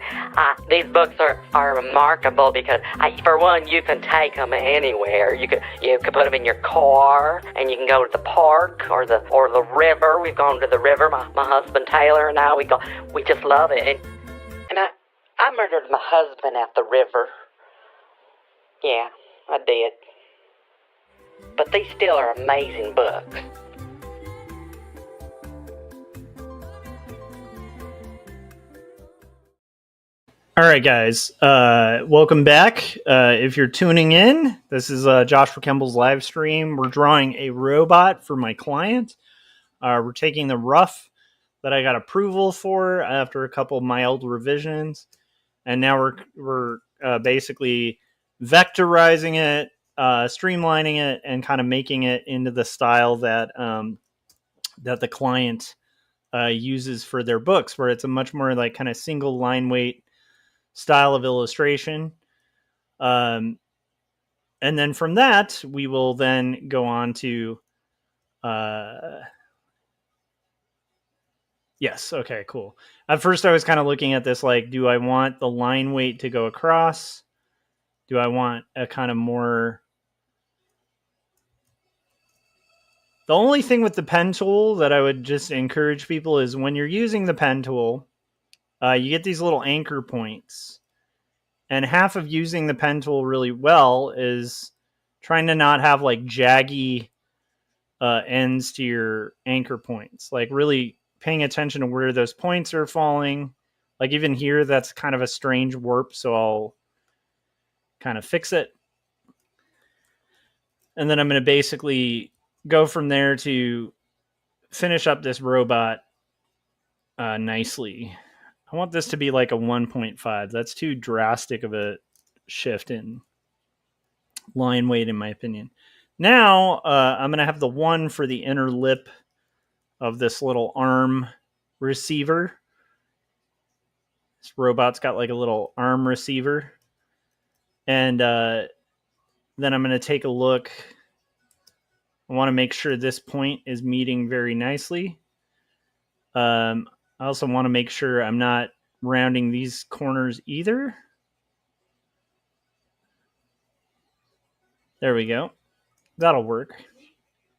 These books are remarkable because, for one, you can take them anywhere. You could put them in your car, and you can go to the park or the river. We've gone to the river. My husband Taylor and I, we just love it. And I murdered my husband at the river. Yeah, I did. But these still are amazing books. All right, guys. Welcome back. If you're tuning in, this is Joshua Kemble's live stream. We're drawing a robot for my client. We're taking the rough that I got approval for after a couple of mild revisions, and now we're basically vectorizing it, streamlining it, and kind of making it into the style that that the client uses for their books, where it's a much more like kind of single line weight style of illustration. And then from that, we will then go on to yes. Okay, cool. At first I was kind of looking at this like, do I want the line weight to go across? Do I want a kind of more... The only thing with the pen tool that I would just encourage people is when you're using the pen tool, you get these little anchor points. And half of using the pen tool really well is trying to not have like jaggy ends to your anchor points. Like really paying attention to where those points are falling. Like even here, that's kind of a strange warp, so I'll kind of fix it. And then I'm going to basically go from there to finish up this robot nicely. I want this to be like a 1.5. That's too drastic of a shift in line weight, in my opinion. Now I'm going to have the 1 for the inner lip of this little arm receiver. This robot's got like a little arm receiver. And then I'm going to take a look. I want to make sure this point is meeting very nicely. I also want to make sure I'm not rounding these corners either. There we go. That'll work.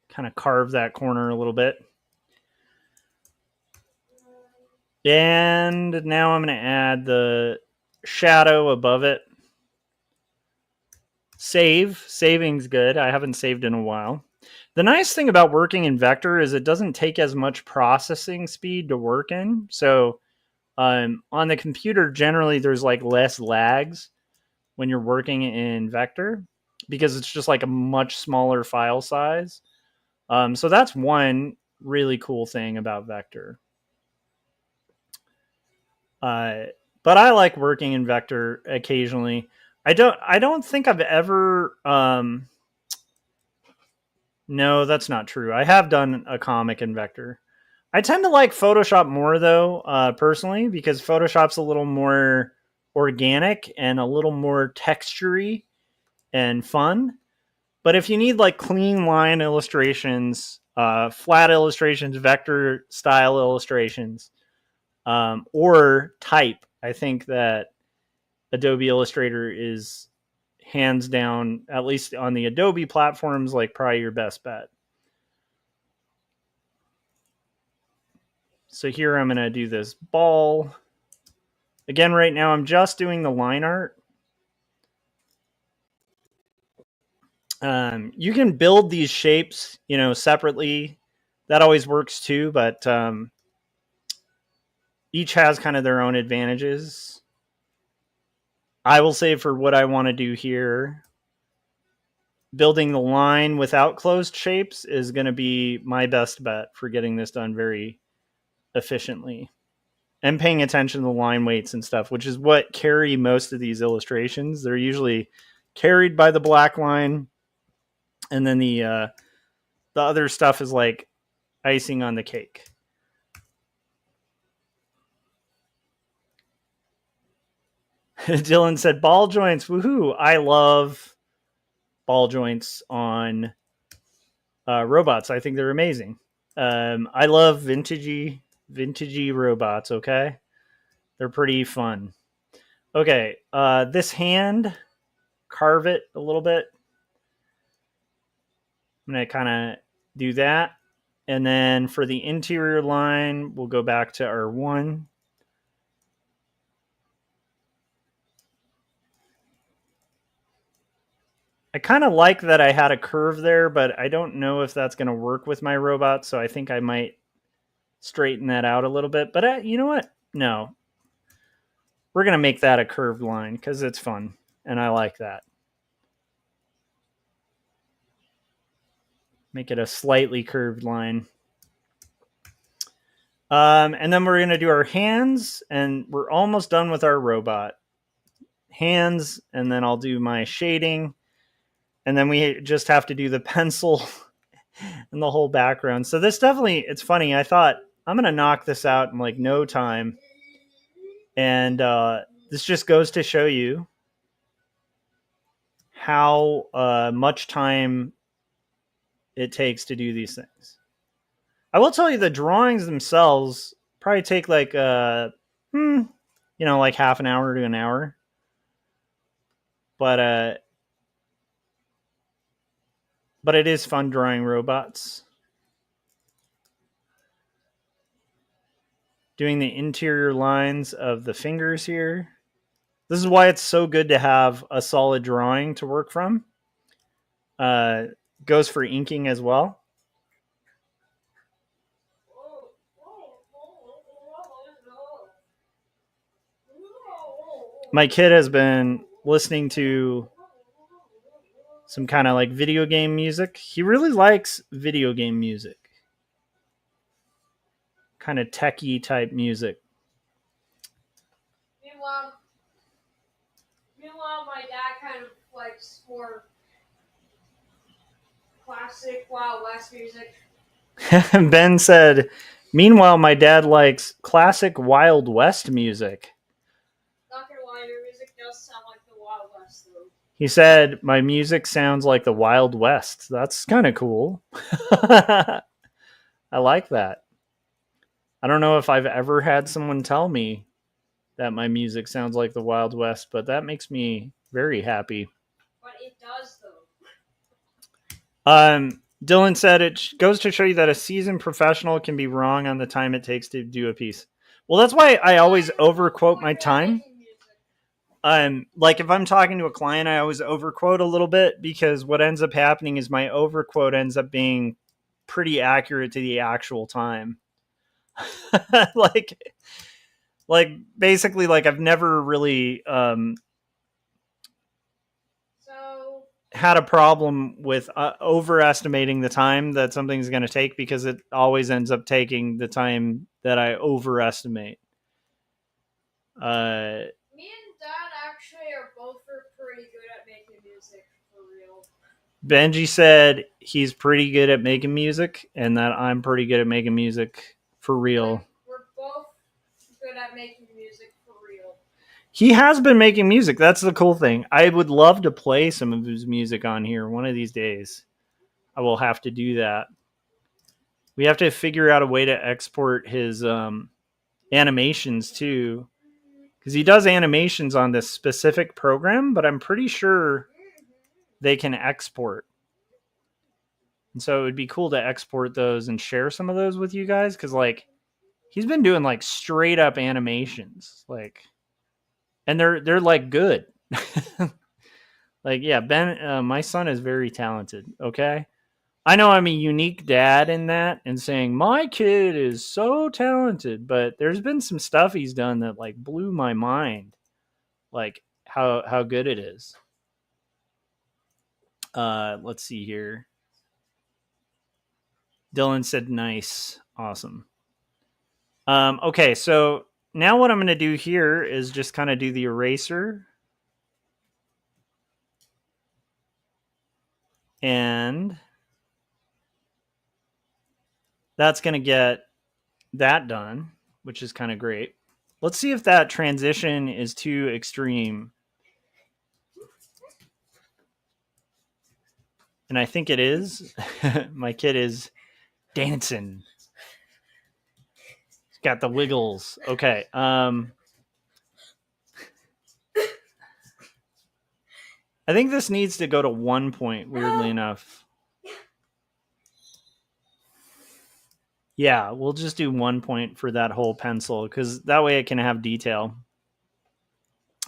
Kind of carve that corner a little bit. And now I'm going to add the shadow above it. Save. Saving's good. I haven't saved in a while. The nice thing about working in vector is it doesn't take as much processing speed to work in. So on the computer, generally there's like less lags when you're working in vector because it's just like a much smaller file size. So that's one really cool thing about vector. But I like working in vector occasionally. I don't think I've ever no, that's not true. I have done a comic in vector. I tend to like Photoshop more though, personally, because Photoshop's a little more organic and a little more textury and fun. But if you need like clean line illustrations, flat illustrations, vector style illustrations, or type, I think that Adobe Illustrator is hands down, at least on the Adobe platforms, like probably your best bet. So here I'm going to do this ball. Again, right now I'm just doing the line art. You can build these shapes, separately. That always works too, but each has kind of their own advantages. I will say for what I want to do here, building the line without closed shapes is going to be my best bet for getting this done very efficiently. And paying attention to the line weights and stuff, which is what carry most of these illustrations. They're usually carried by the black line, and then the other stuff is like icing on the cake. Dylan said ball joints. Woohoo! I love ball joints on robots. I think they're amazing. I love vintagey robots. Okay, they're pretty fun. Okay, this hand, carve it a little bit. I'm going to kind of do that. And then for the interior line, we'll go back to our 1. I kind of like that I had a curve there, but I don't know if that's going to work with my robot. So I think I might straighten that out a little bit. But you know what? No. We're going to make that a curved line because it's fun. And I like that. Make it a slightly curved line. And then we're going to do our hands. And we're almost done with our robot. Hands. And then I'll do my shading. And then we just have to do the pencil and the whole background. So this definitely, it's funny. I thought I'm going to knock this out in like no time. And this just goes to show you how much time it takes to do these things. I will tell you the drawings themselves probably take like, like half an hour to an hour. But it is fun drawing robots. Doing the interior lines of the fingers here. This is why it's so good to have a solid drawing to work from. Goes for inking as well. My kid has been listening to some kind of like video game music. He really likes video game music. Kind of techie type music. Meanwhile, my dad kind of likes more classic Wild West music. Ben said, meanwhile, my dad likes classic Wild West music. Not gonna lie, your music does sound like the Wild West, though. He said, my music sounds like the Wild West. That's kind of cool. I like that. I don't know if I've ever had someone tell me that my music sounds like the Wild West, but that makes me very happy. But it does, though. Dylan said it goes to show you that a seasoned professional can be wrong on the time it takes to do a piece. Well, that's why I always overquote my time. Like if I'm talking to a client, I always overquote a little bit because what ends up happening is my overquote ends up being pretty accurate to the actual time. like basically like I've never really had a problem with overestimating the time that something's going to take because it always ends up taking the time that I overestimate. Me and Dad actually are both pretty good at making music for real. Benji said he's pretty good at making music and that I'm pretty good at making music for real. We're both good at making music for real. He has been making music. That's the cool thing. I would love to play some of his music on here one of these days. I will have to do that. We have to figure out a way to export his animations too. Because he does animations on this specific program, but I'm pretty sure they can export. And so it would be cool to export those and share some of those with you guys. Because like he's been doing like straight up animations. Like, and they're like good. Like, yeah, Ben, my son is very talented. Okay. I know I'm a unique dad in that and saying my kid is so talented, but there's been some stuff he's done that like blew my mind. Like how good it is. Let's see here. Dylan said nice. Awesome. Okay, so now what I'm going to do here is just kind of do the eraser. And that's going to get that done, which is kind of great. Let's see if that transition is too extreme. And I think it is. My kid is dancing. He's got the wiggles. Okay. I think this needs to go to 1 point, weirdly enough. Yeah, we'll just do 1 point for that whole pencil because that way it can have detail.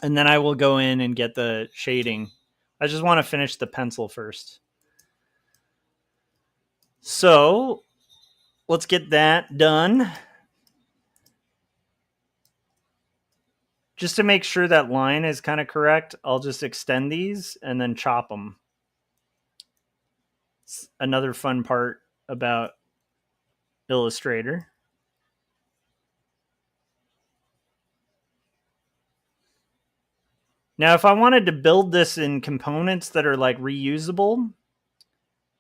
And then I will go in and get the shading. I just want to finish the pencil first. So let's get that done. Just to make sure that line is kind of correct, I'll just extend these and then chop them. It's another fun part about Illustrator. Now, if I wanted to build this in components that are like reusable,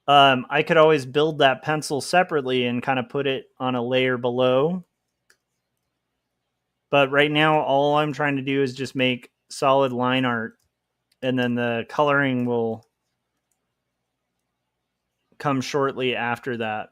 I could always build that pencil separately and kind of put it on a layer below. But right now, all I'm trying to do is just make solid line art, and then the coloring will come shortly after that.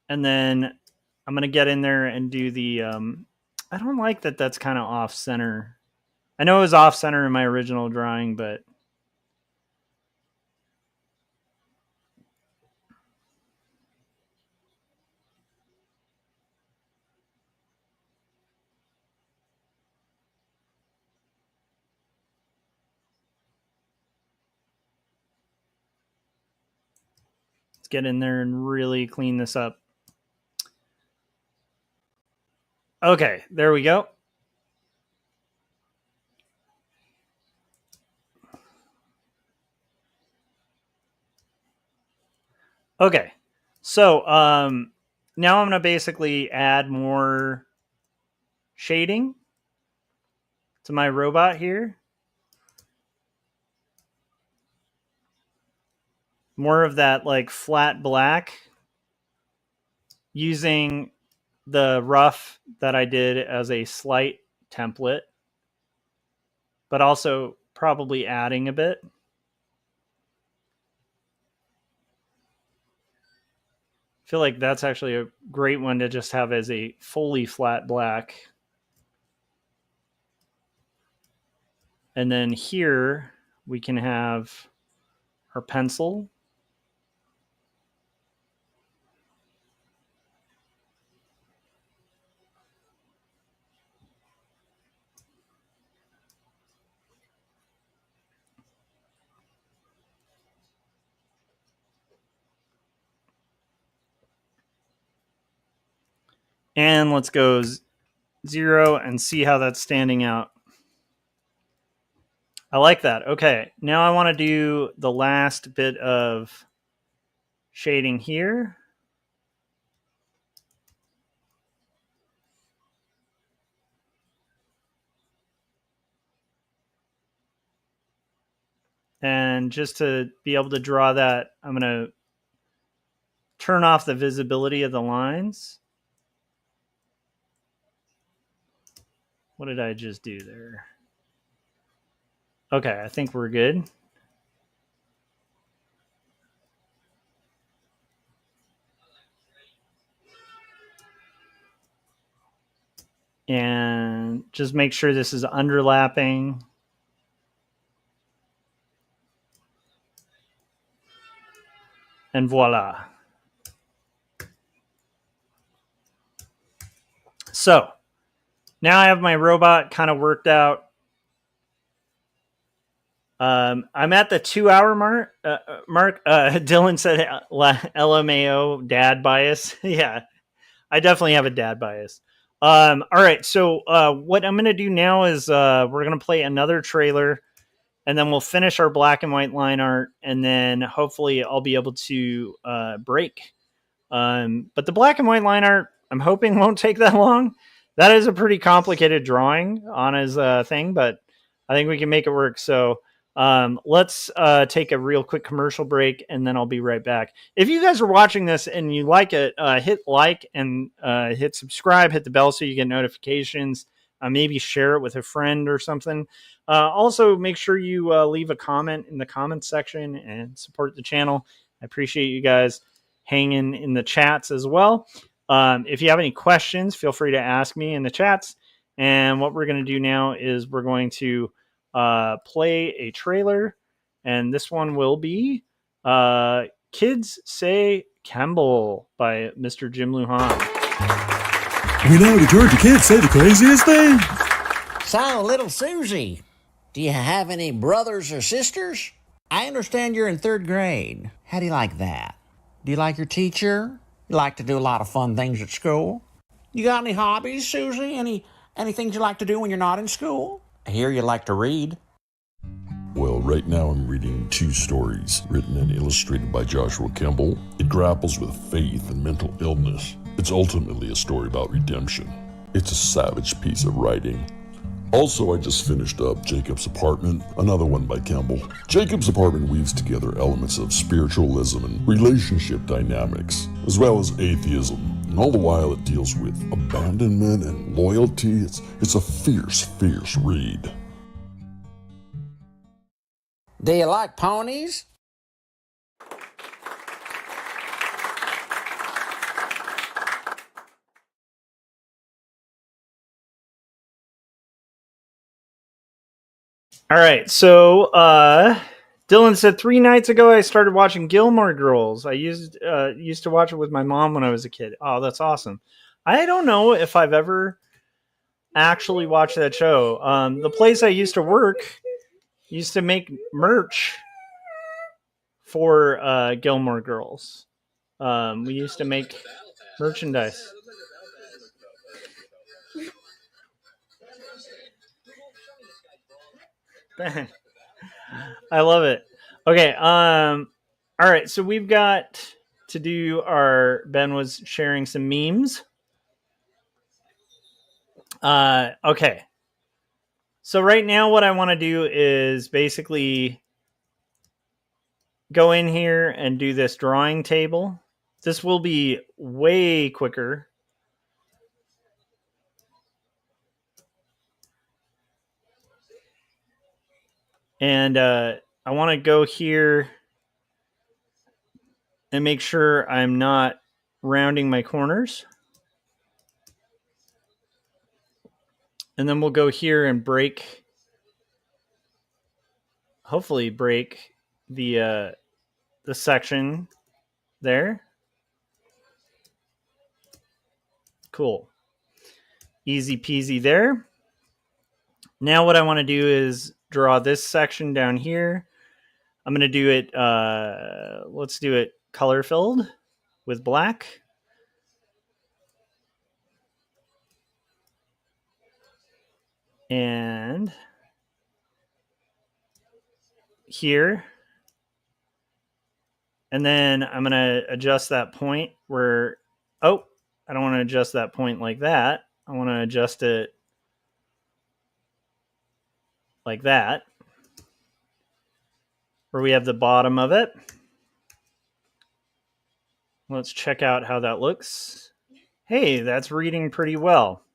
And then I'm going to get in there and do the, I don't like that that's kind of off center. I know it was off center in my original drawing, but let's get in there and really clean this up. Okay, there we go. Okay, so now I'm going to basically add more shading to my robot here. More of that like flat black using the rough that I did as a slight template, but also probably adding a bit. I feel like that's actually a great one to just have as a fully flat black. And then here we can have our pencil. And let's go 0 and see how that's standing out. I like that. Okay, now I want to do the last bit of shading here. And just to be able to draw that, I'm going to turn off the visibility of the lines. What did I just do there? Okay, I think we're good. And just make sure this is underlapping. And voila. So now I have my robot kind of worked out. I'm at the 2-hour mark. Dylan said LMAO dad bias. Yeah, I definitely have a dad bias. All right, so what I'm going to do now is we're going to play another trailer, and then we'll finish our black and white line art, and then hopefully I'll be able to break. But the black and white line art, I'm hoping won't take that long. That is a pretty complicated drawing on his thing, but I think we can make it work. So let's take a real quick commercial break, and then I'll be right back. If you guys are watching this and you like it, hit like and hit subscribe, hit the bell so you get notifications. Maybe share it with a friend or something. Also, make sure you leave a comment in the comments section and support the channel. I appreciate you guys hanging in the chats as well. If you have any questions, feel free to ask me in the chats. And what we're going to do now is we're going to play a trailer, and this one will be Kids Say Kemble by Mr. Jim Lujan. We know the Georgia kids say the craziest thing. So, little Susie, do you have any brothers or sisters? I understand you're in 3rd grade. How do you like that? Do you like your teacher? You like to do a lot of fun things at school? You got any hobbies, Susie? Any things you like to do when you're not in school? I hear you like to read. Well, right now I'm reading 2 stories, written and illustrated by Joshua Kemble. It grapples with faith and mental illness. It's ultimately a story about redemption. It's a savage piece of writing. Also, I just finished up Jacob's Apartment, another one by Kemble. Jacob's Apartment weaves together elements of spiritualism and relationship dynamics, as well as atheism, and all the while it deals with abandonment and loyalty. It's a fierce, fierce read. Do you like ponies? All right, so Dylan said 3 nights ago I started watching Gilmore Girls. I used to watch it with my mom when I was a kid. Oh, that's awesome. I don't know if I've ever actually watched that show. The place I used to work used to make merch for Gilmore Girls. We used to make merchandise. Ben. I love it. Okay. All right. So we've got to do our. Ben was sharing some memes. Okay. So right now, what I want to do is basically go in here and do this drawing table. This will be way quicker. And I want to go here and make sure I'm not rounding my corners. And then we'll go here and break, hopefully break the section there. Cool. Easy peasy there. Now what I want to do is draw this section down here. I'm going to do it, let's do it color filled with black. And here. And then I'm going to adjust that point where, oh, I don't want to adjust that point like that. I want to adjust it like that, where we have the bottom of it. Let's check out how that looks. Hey, that's reading pretty well.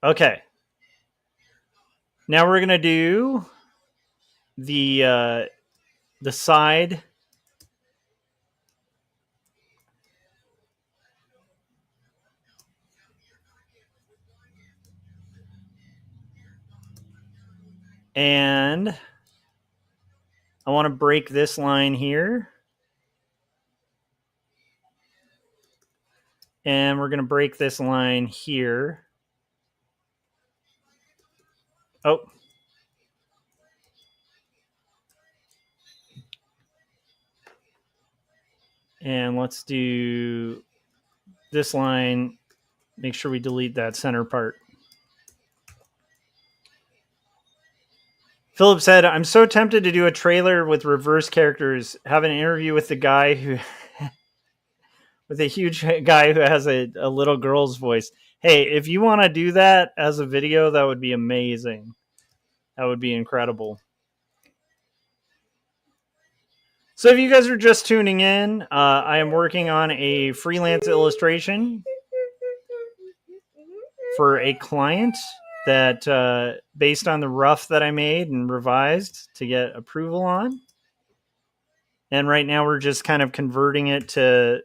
Okay. Now we're going to do the side. And I want to break this line here. And we're going to break this line here. Oh. And let's do this line. Make sure we delete that center part. Philip said, I'm so tempted to do a trailer with reverse characters, have an interview with the guy who, with a huge guy who has a little girl's voice. Hey, if you want to do that as a video, that would be amazing. That would be incredible. So if you guys are just tuning in, I am working on a freelance illustration for a client that based on the rough that I made and revised to get approval on. And right now we're just kind of converting it to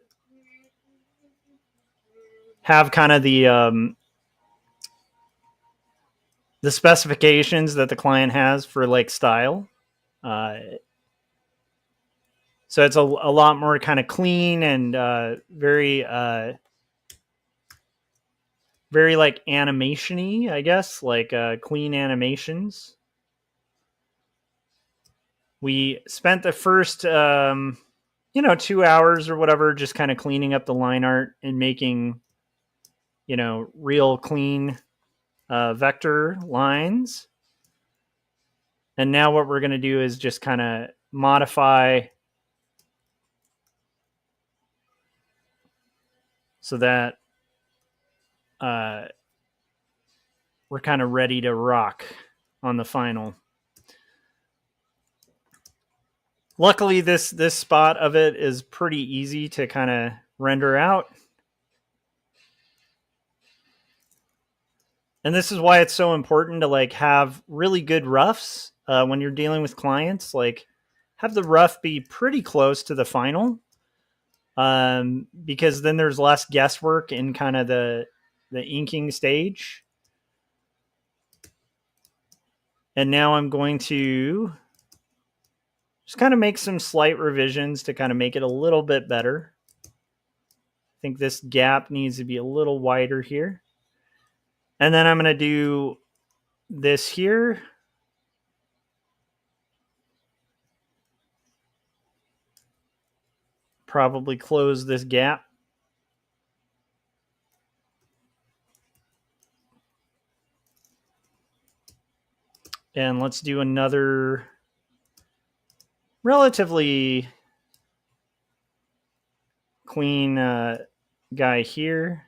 have kind of the specifications that the client has for like style. So it's a lot more kind of clean and very like animation-y, I guess, like clean animations. We spent the first 2 hours or whatever just kind of cleaning up the line art and making real clean vector lines. And now what we're going to do is just kind of modify so that we're kind of ready to rock on the final. Luckily, this spot of it is pretty easy to kind of render out. And this is why it's so important to like have really good roughs when you're dealing with clients. Like have the rough be pretty close to the final, because then there's less guesswork in kind of the inking stage. And now I'm going to just kind of make some slight revisions to kind of make it a little bit better. I think this gap needs to be a little wider here. And then I'm going to do this here. Probably close this gap. And let's do another relatively clean guy here.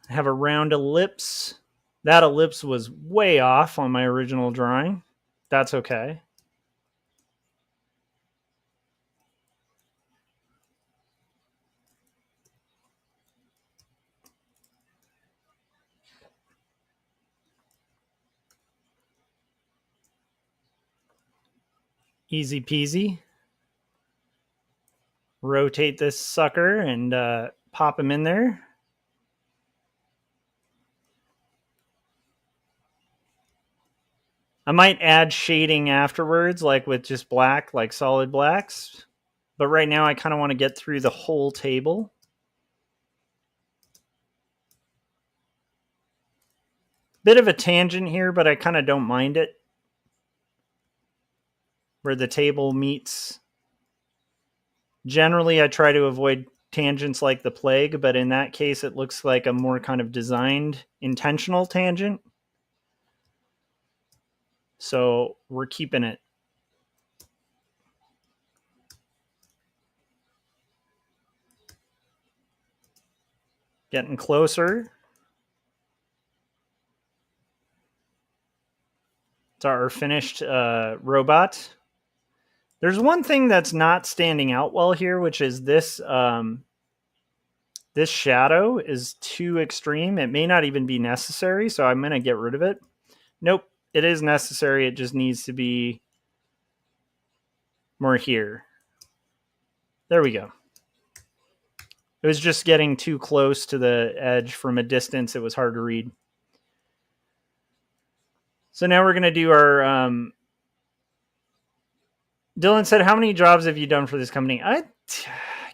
Have a round ellipse. That ellipse was way off on my original drawing. That's okay. Easy peasy. Rotate this sucker and pop him in there. I might add shading afterwards, like with just black, like solid blacks. But right now I kind of want to get through the whole table. Bit of a tangent here, but I kind of don't mind it. Where the table meets. Generally, I try to avoid tangents like the plague, but in that case, it looks like a more kind of designed, intentional tangent. So we're keeping it. Getting closer. It's our finished robot. There's one thing that's not standing out well here, which is this this shadow is too extreme. It may not even be necessary, so I'm going to get rid of it. Nope, it is necessary. It just needs to be more here. There we go. It was just getting too close to the edge from a distance. It was hard to read. So now we're going to do our... Dylan said, how many jobs have you done for this company? I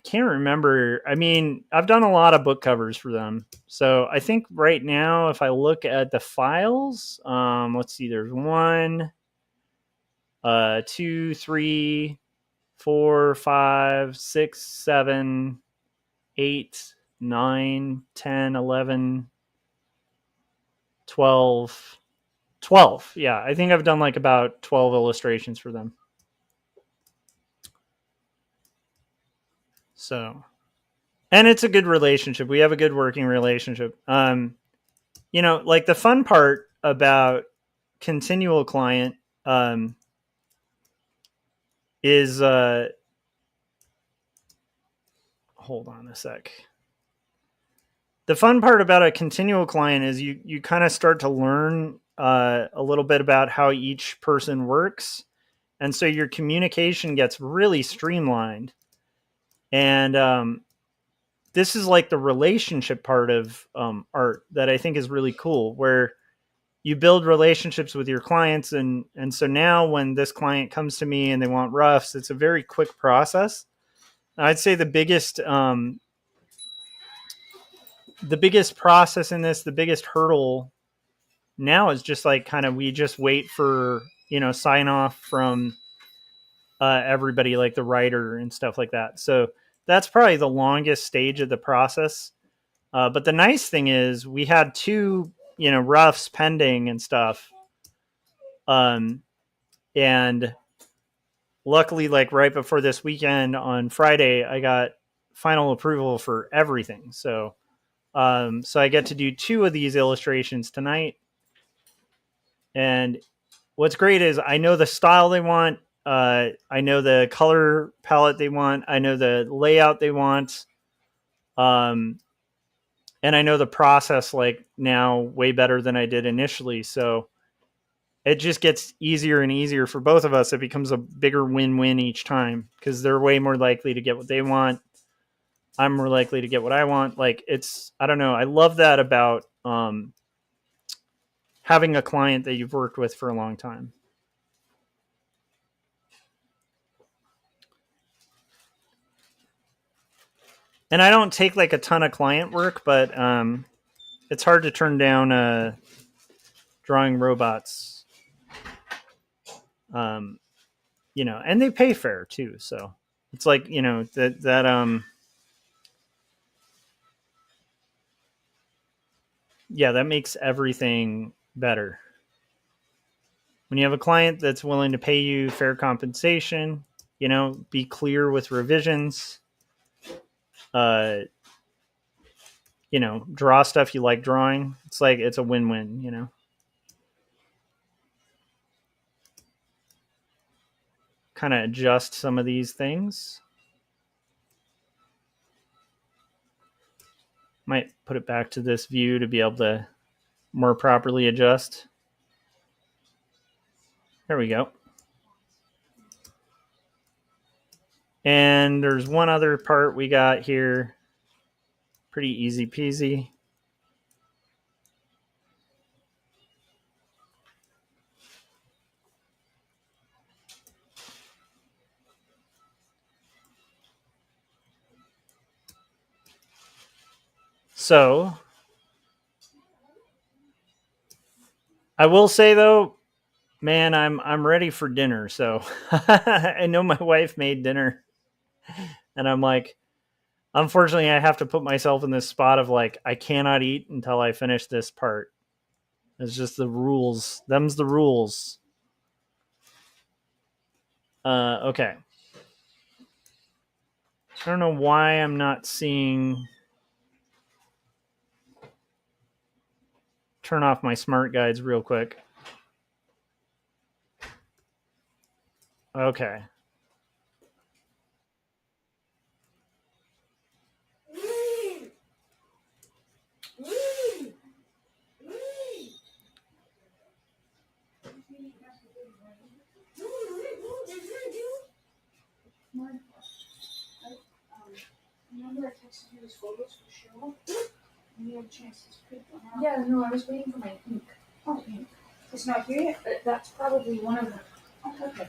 can't remember. I mean, I've done a lot of book covers for them. So I think right now, if I look at the files, let's see, there's 1, 2, 3, 4, 5, 6, 7, 8, 9, 10, 11, 12. 12. Yeah, I think I've done like about 12 illustrations for them. So, and it's a good relationship. We have a good working relationship. You know, like the fun part about continual client is hold on a sec. The fun part about a continual client is you kind of start to learn a little bit about how each person works. And so your communication gets really streamlined. And this is like the relationship part of art that I think is really cool, where you build relationships with your clients. And so now when this client comes to me and they want roughs, it's a very quick process. I'd say the biggest process in this, the biggest hurdle now is just like kind of, we just wait for, you know, sign off from everybody, like the writer and stuff like that. So that's probably the longest stage of the process. But the nice thing is we had 2, you know, roughs pending and stuff. And luckily, like right before this weekend on Friday, I got final approval for everything. So I get to do 2 of these illustrations tonight. And what's great is I know the style they want. I know the color palette they want. I know the layout they want. And I know the process like now way better than I did initially. So it just gets easier and easier for both of us. It becomes a bigger win-win each time because they're way more likely to get what they want. I'm more likely to get what I want. Like it's, I don't know. I love that about having a client that you've worked with for a long time. And I don't take like a ton of client work, but it's hard to turn down drawing robots. You know, and they pay fair too. So It's like, you know, that makes everything better. When you have a client that's willing to pay you fair compensation, you know, be clear with revisions, you know, draw stuff you like drawing. It's like, it's a win-win, you know. Kind of adjust some of these things. Might put it back to this view to be able to more properly adjust. There we go. And there's one other part we got here. Pretty easy peasy. So I will say though, man, I'm ready for dinner. So I know my wife made dinner, and I'm like, unfortunately, I have to put myself in this spot of like, I cannot eat until I finish this part. It's just the rules. Them's the rules. Okay. I don't know why I'm not seeing. Turn off my smart guides real quick. Okay. Remember I texted you those photos for show? And you had a chance to print one out. Yeah, no, I was waiting for my ink. Oh, ink. It's not here yet, but that's probably one of them. Okay.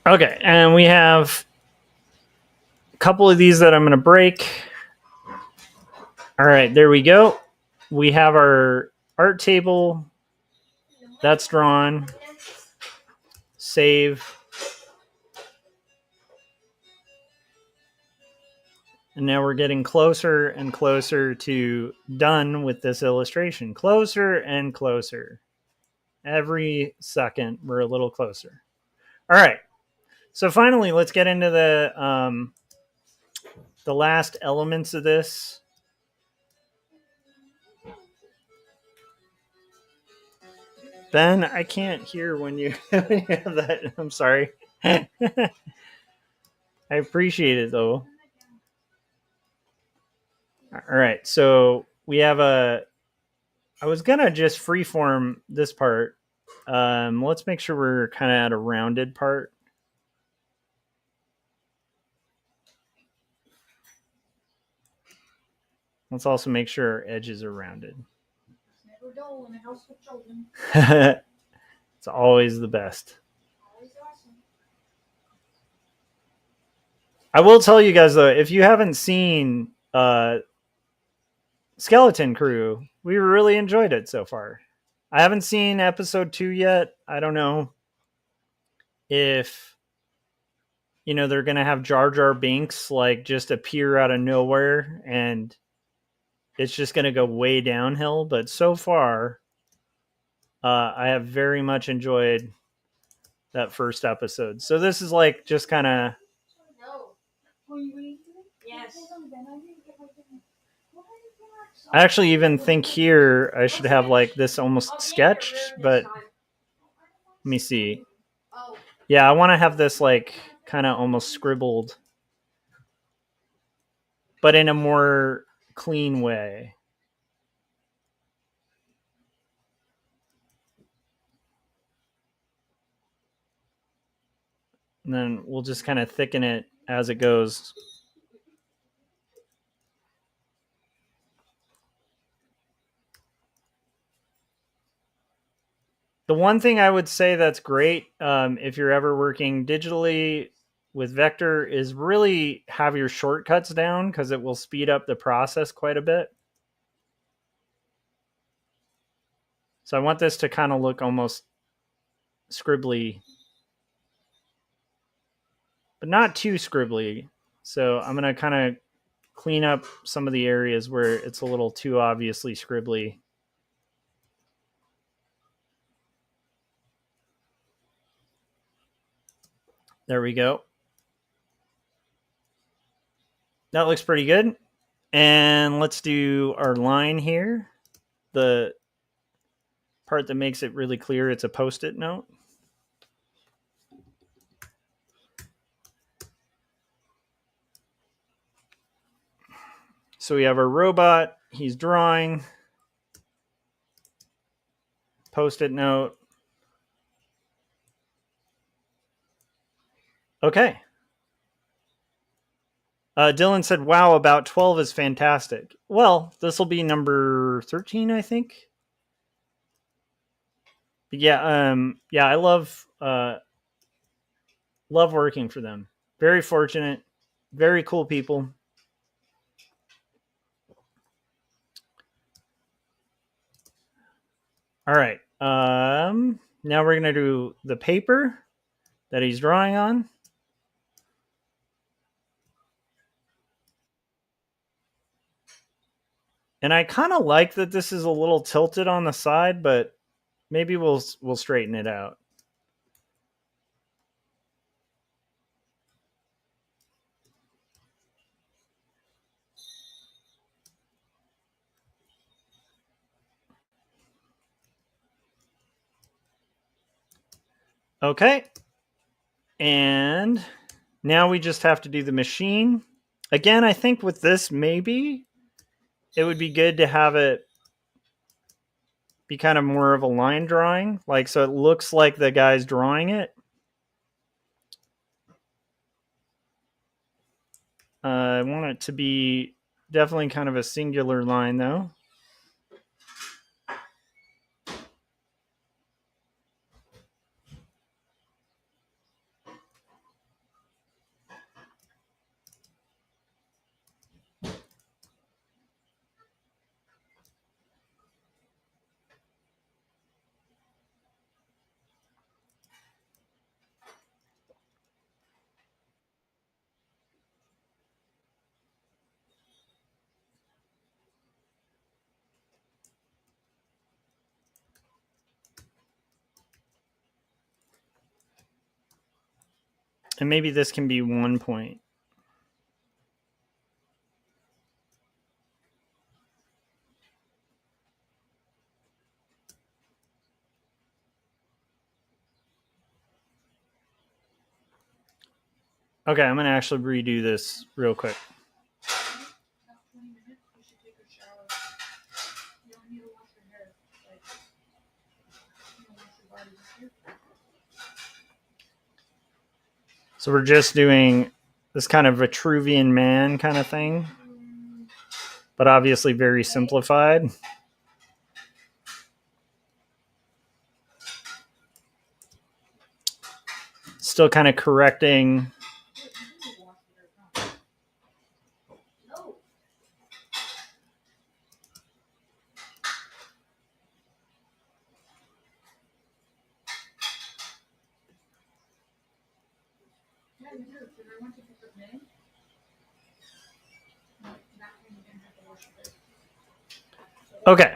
Okay, and we have a couple of these that I'm going to break. All right, there we go. We have our art table. That's drawn. Save. And now we're getting closer and closer to done with this illustration. Closer and closer. Every second, we're a little closer. All right. So finally, let's get into the last elements of this. Ben, I can't hear when you have that. I'm sorry. I appreciate it, though. All right. So we have I was going to just freeform this part. Let's make sure we're kind of at a rounded part. Let's also make sure our edges are rounded. Never dull in a house with children. It's always the best. Always awesome. I will tell you guys, though, if you haven't seen Skeleton Crew, we really enjoyed it so far. I haven't seen episode 2 yet. I don't know if, you know, they're going to have Jar Jar Binks like just appear out of nowhere and it's just going to go way downhill. But so far, I have very much enjoyed that first episode. So this is like just kind of. Yes. I actually even think here I should have like this almost sketched, but let me see. Yeah, I want to have this like kind of almost scribbled, but in a more clean way. And then we'll just kind of thicken it as it goes. The one thing I would say that's great if you're ever working digitally with Vector is really have your shortcuts down because it will speed up the process quite a bit. So I want this to kind of look almost scribbly. but not too scribbly. So I'm going to kind of clean up some of the areas where it's a little too obviously scribbly. There we go. That looks pretty good. And let's do our line here. The part that makes it really clear it's a Post-it note. So we have our robot. He's drawing. Post-it note. Okay. Dylan said, wow, about 12 is fantastic. Well, this will be number 13, I think. But yeah, I love working for them. Very fortunate, very cool people. All right. Now we're gonna do the paper that he's drawing on. And I kind of like that this is a little tilted on the side, but maybe we'll straighten it out. Okay. And now we just have to do the machine. Again, I think with this, maybe it would be good to have it be kind of more of a line drawing, like so it looks like the guy's drawing it. I want it to be definitely kind of a singular line though. And maybe this can be 1 point. Okay, I'm going to actually redo this real quick. So we're just doing this kind of Vitruvian man kind of thing, but obviously very simplified. Still kind of correcting. Okay.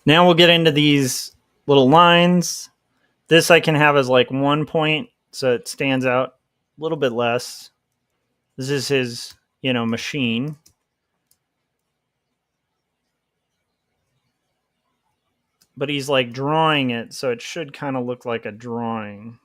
Now we'll get into these little lines. This I can have as like 1 point, so it stands out a little bit less. This is his, machine. But he's like drawing it, so it should kind of look like a drawing.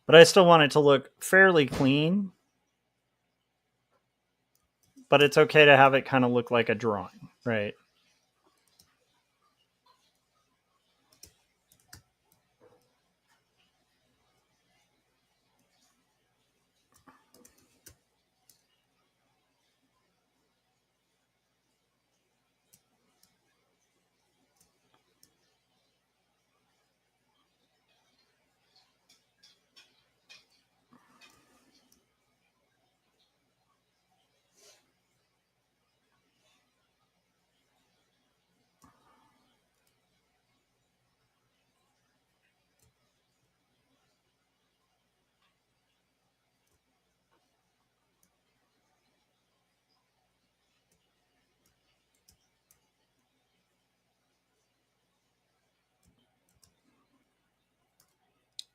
But I still want it to look fairly clean. But it's okay to have it kind of look like a drawing, right?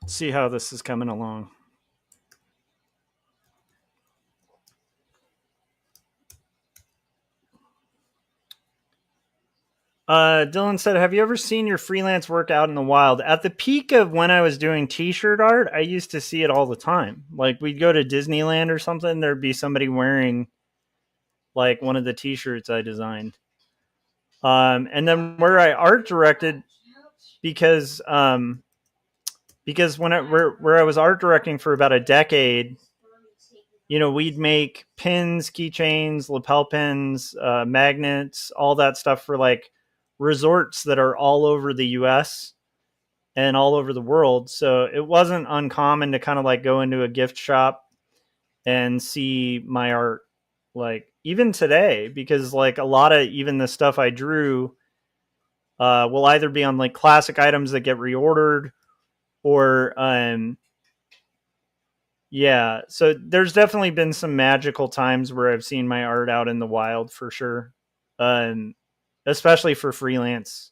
see how this is coming along. Dylan said, have you ever seen your freelance work out in the wild? At the peak of when I was doing t-shirt art, I used to see it all the time. Like we'd go to Disneyland or something, there'd be somebody wearing like one of the t-shirts I designed. And then where I art directed, because when where I was art directing for about a decade, you know, we'd make pins, keychains, lapel pins, magnets, all that stuff for like resorts that are all over the US and all over the world. So it wasn't uncommon to kind of like go into a gift shop and see my art, like even today, because like a lot of even the stuff I drew will either be on like classic items that get reordered or yeah, so there's definitely been some magical times where I've seen my art out in the wild for sure. Especially for freelance.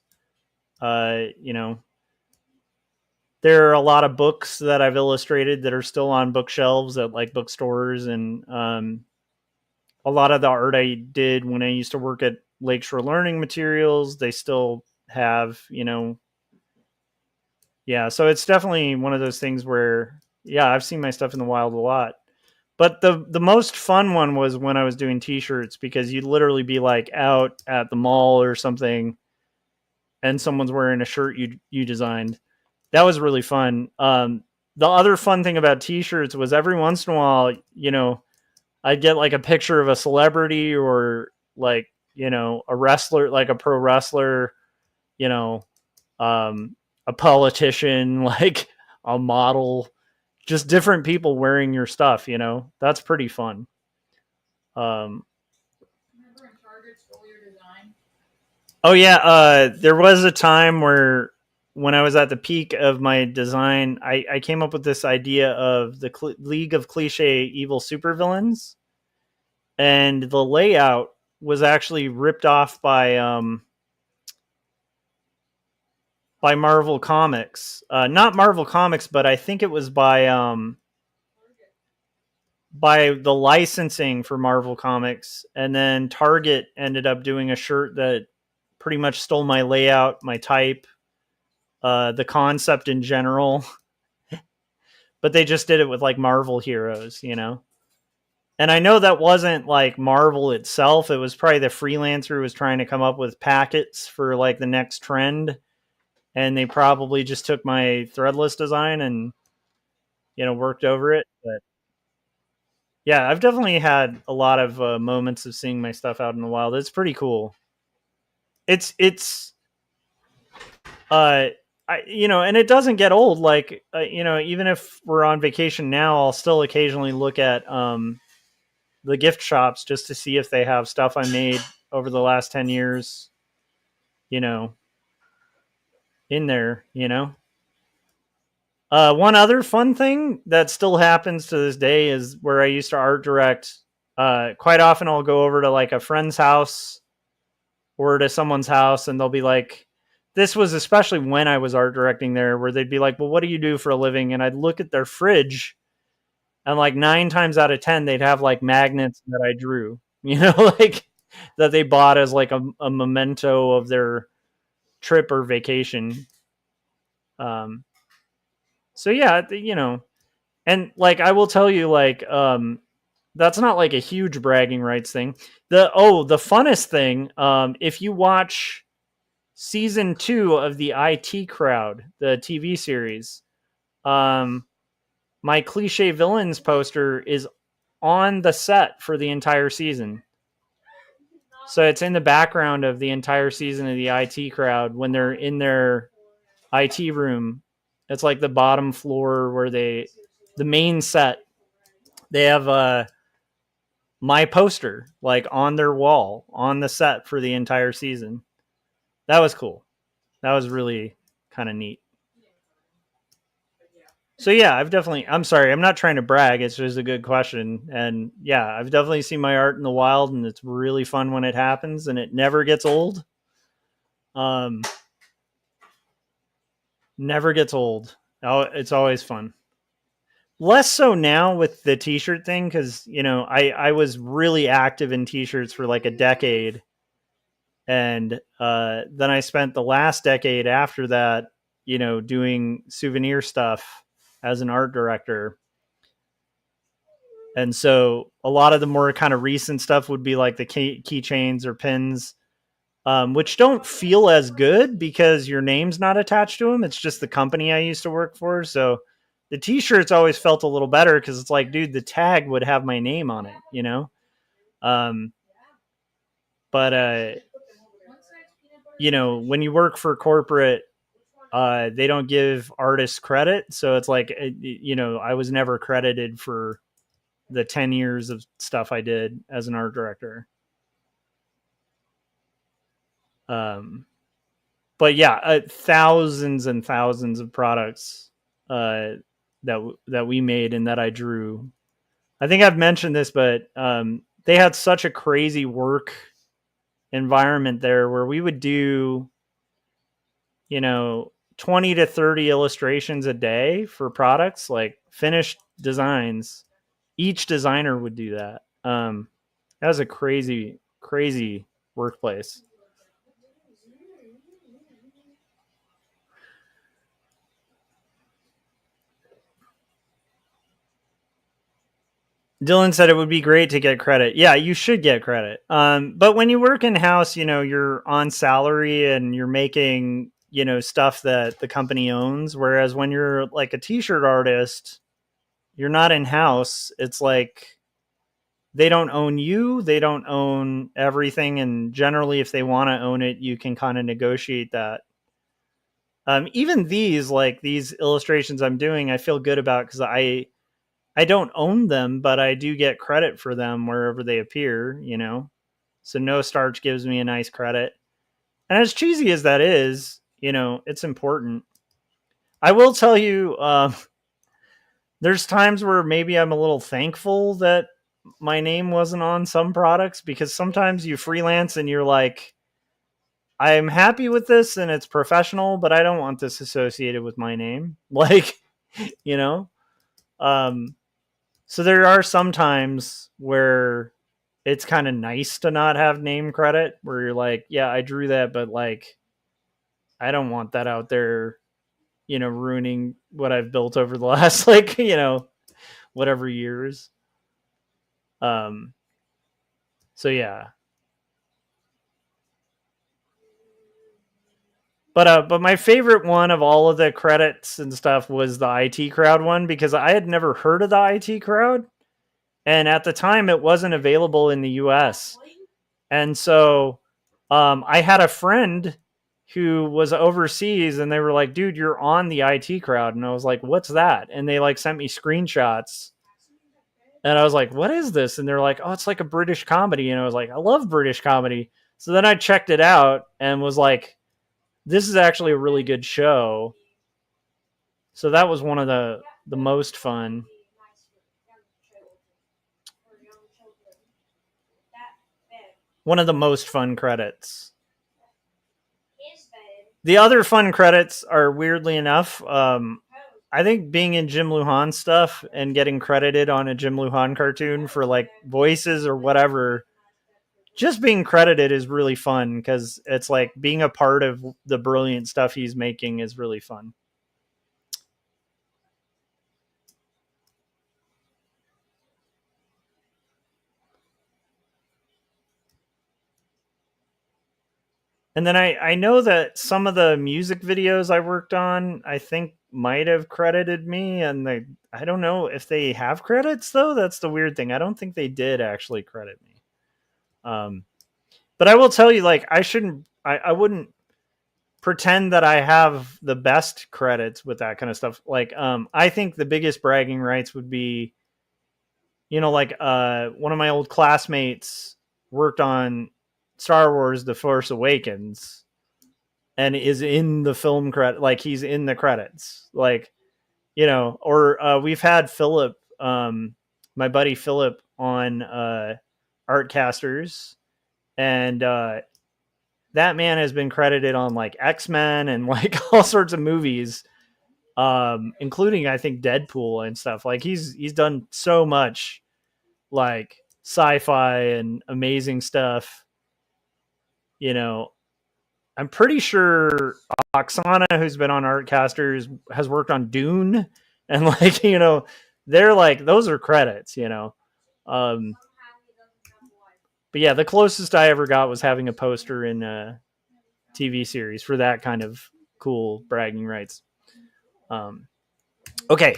You know, there are a lot of books that I've illustrated that are still on bookshelves at like bookstores, and a lot of the art I did when I used to work at Lakeshore Learning Materials, they still have, you know. Yeah, so it's definitely one of those things where, yeah, I've seen my stuff in the wild a lot. But the most fun one was when I was doing t-shirts, because you'd literally be like out at the mall or something and someone's wearing a shirt you designed. That was really fun. The other fun thing about t-shirts was every once in a while, you know, I'd get like a picture of a celebrity or like, you know, a wrestler, like a pro wrestler, you know, a politician, like a model, just different people wearing your stuff, you know. That's pretty fun. Remember when Target stole your design? Oh yeah, there was a time where when I was at the peak of my design, I came up with this idea of the League of Cliche Evil Supervillains, and the layout was actually ripped off by Marvel Comics. Not Marvel Comics, but I think it was by the licensing for Marvel Comics, and then Target ended up doing a shirt that pretty much stole my layout, my type, the concept in general. But they just did it with like Marvel heroes, you know. And I know that wasn't like Marvel itself. It was probably the freelancer who was trying to come up with packets for like the next trend. And they probably just took my threadless design and, you know, worked over it. But yeah, I've definitely had a lot of moments of seeing my stuff out in the wild. It's pretty cool. It's you know, and it doesn't get old. Like, you know, even if we're on vacation now, I'll still occasionally look at the gift shops just to see if they have stuff I made over the last 10 years, you know, in there, you know. One other fun thing that still happens to this day is where I used to art direct. Quite often I'll go over to like a friend's house or to someone's house, and they'll be like, this was especially when I was art directing there, where they'd be like, well, what do you do for a living? And I'd look at their fridge, and like 9 times out of 10, they'd have like magnets that I drew, you know, like that they bought as like a memento of their trip or vacation. So yeah, you know, and like I will tell you, like that's not like a huge bragging rights thing. The funnest thing, if you watch season 2 of the IT Crowd, the TV series, my cliche villains poster is on the set for the entire season. So it's in the background of the entire season of the IT Crowd when they're in their IT room. It's like the bottom floor where the main set, they have my poster like on their wall on the set for the entire season. That was cool. That was really kind of neat. So yeah, I'm sorry, I'm not trying to brag. It's just a good question. And yeah, I've definitely seen my art in the wild, and it's really fun when it happens, and it never gets old. Never gets old. Oh, it's always fun. Less so now with the t-shirt thing, because I was really active in t-shirts for like a decade, and then I spent the last decade after that doing souvenir stuff as an art director. And so a lot of the more kind of recent stuff would be like the keychains or pins, which don't feel as good because your name's not attached to them. It's just the company I used to work for. So the t-shirts always felt a little better because it's like, dude, the tag would have my name on it, but when you work for corporate, they don't give artists credit. So it's like, I was never credited for the 10 years of stuff I did as an art director. But yeah, thousands and thousands of products that we made and that I drew. I think I've mentioned this, but they had such a crazy work environment there where we would do 20 to 30 illustrations a day for products, like finished designs. Each designer would do that. That was a crazy workplace. Dylan said it would be great to get credit. Yeah, you should get credit. But when you work in house, you're on salary and you're making, stuff that the company owns. Whereas when you're like a t-shirt artist, you're not in house. It's like they don't own you. They don't own everything. And generally, if they want to own it, you can kind of negotiate that. Even these illustrations I'm doing, I feel good about because I don't own them, but I do get credit for them wherever they appear, So No Starch gives me a nice credit. And as cheesy as that is, it's important. I will tell you, there's times where maybe I'm a little thankful that my name wasn't on some products, because sometimes you freelance and you're like, I'm happy with this and it's professional, but I don't want this associated with my name. So there are some times where it's kind of nice to not have name credit, where you're like, yeah, I drew that, but like, I don't want that out there, ruining what I've built over the last, whatever years. So yeah. But my favorite one of all of the credits and stuff was the IT Crowd one, because I had never heard of the IT Crowd. And at the time, it wasn't available in the US. And so I had a friend who was overseas, and they were like, dude, you're on the IT Crowd. And I was like, what's that? And they sent me screenshots. And I was like, what is this? And they're like, oh, it's like a British comedy. And I was like, I love British comedy. So then I checked it out and was like, this is actually a really good show. So that was one of the most fun. One of the most fun credits. The other fun credits are, weirdly enough, I think being in Jim Lujan stuff and getting credited on a Jim Lujan cartoon for voices or whatever, just being credited is really fun, because it's like being a part of the brilliant stuff he's making is really fun. And then I know that some of the music videos I worked on, I think might have credited me, and I don't know if they have credits though. That's the weird thing. I don't think they did actually credit me. But I will tell you, I wouldn't pretend that I have the best credits with that kind of stuff. I think the biggest bragging rights would be, one of my old classmates worked on Star Wars The Force Awakens and is in the film credit, he's in the credits, or we've had Philip, my buddy Philip, on Artcasters, and that man has been credited on X-Men and all sorts of movies, including I think Deadpool and stuff. Like he's done so much like sci-fi and amazing stuff. You know, I'm pretty sure Oksana, who's been on Artcasters, has worked on Dune, and like they're like those are credits. But yeah, the closest I ever got was having a poster in a TV series for that kind of cool bragging rights. Okay,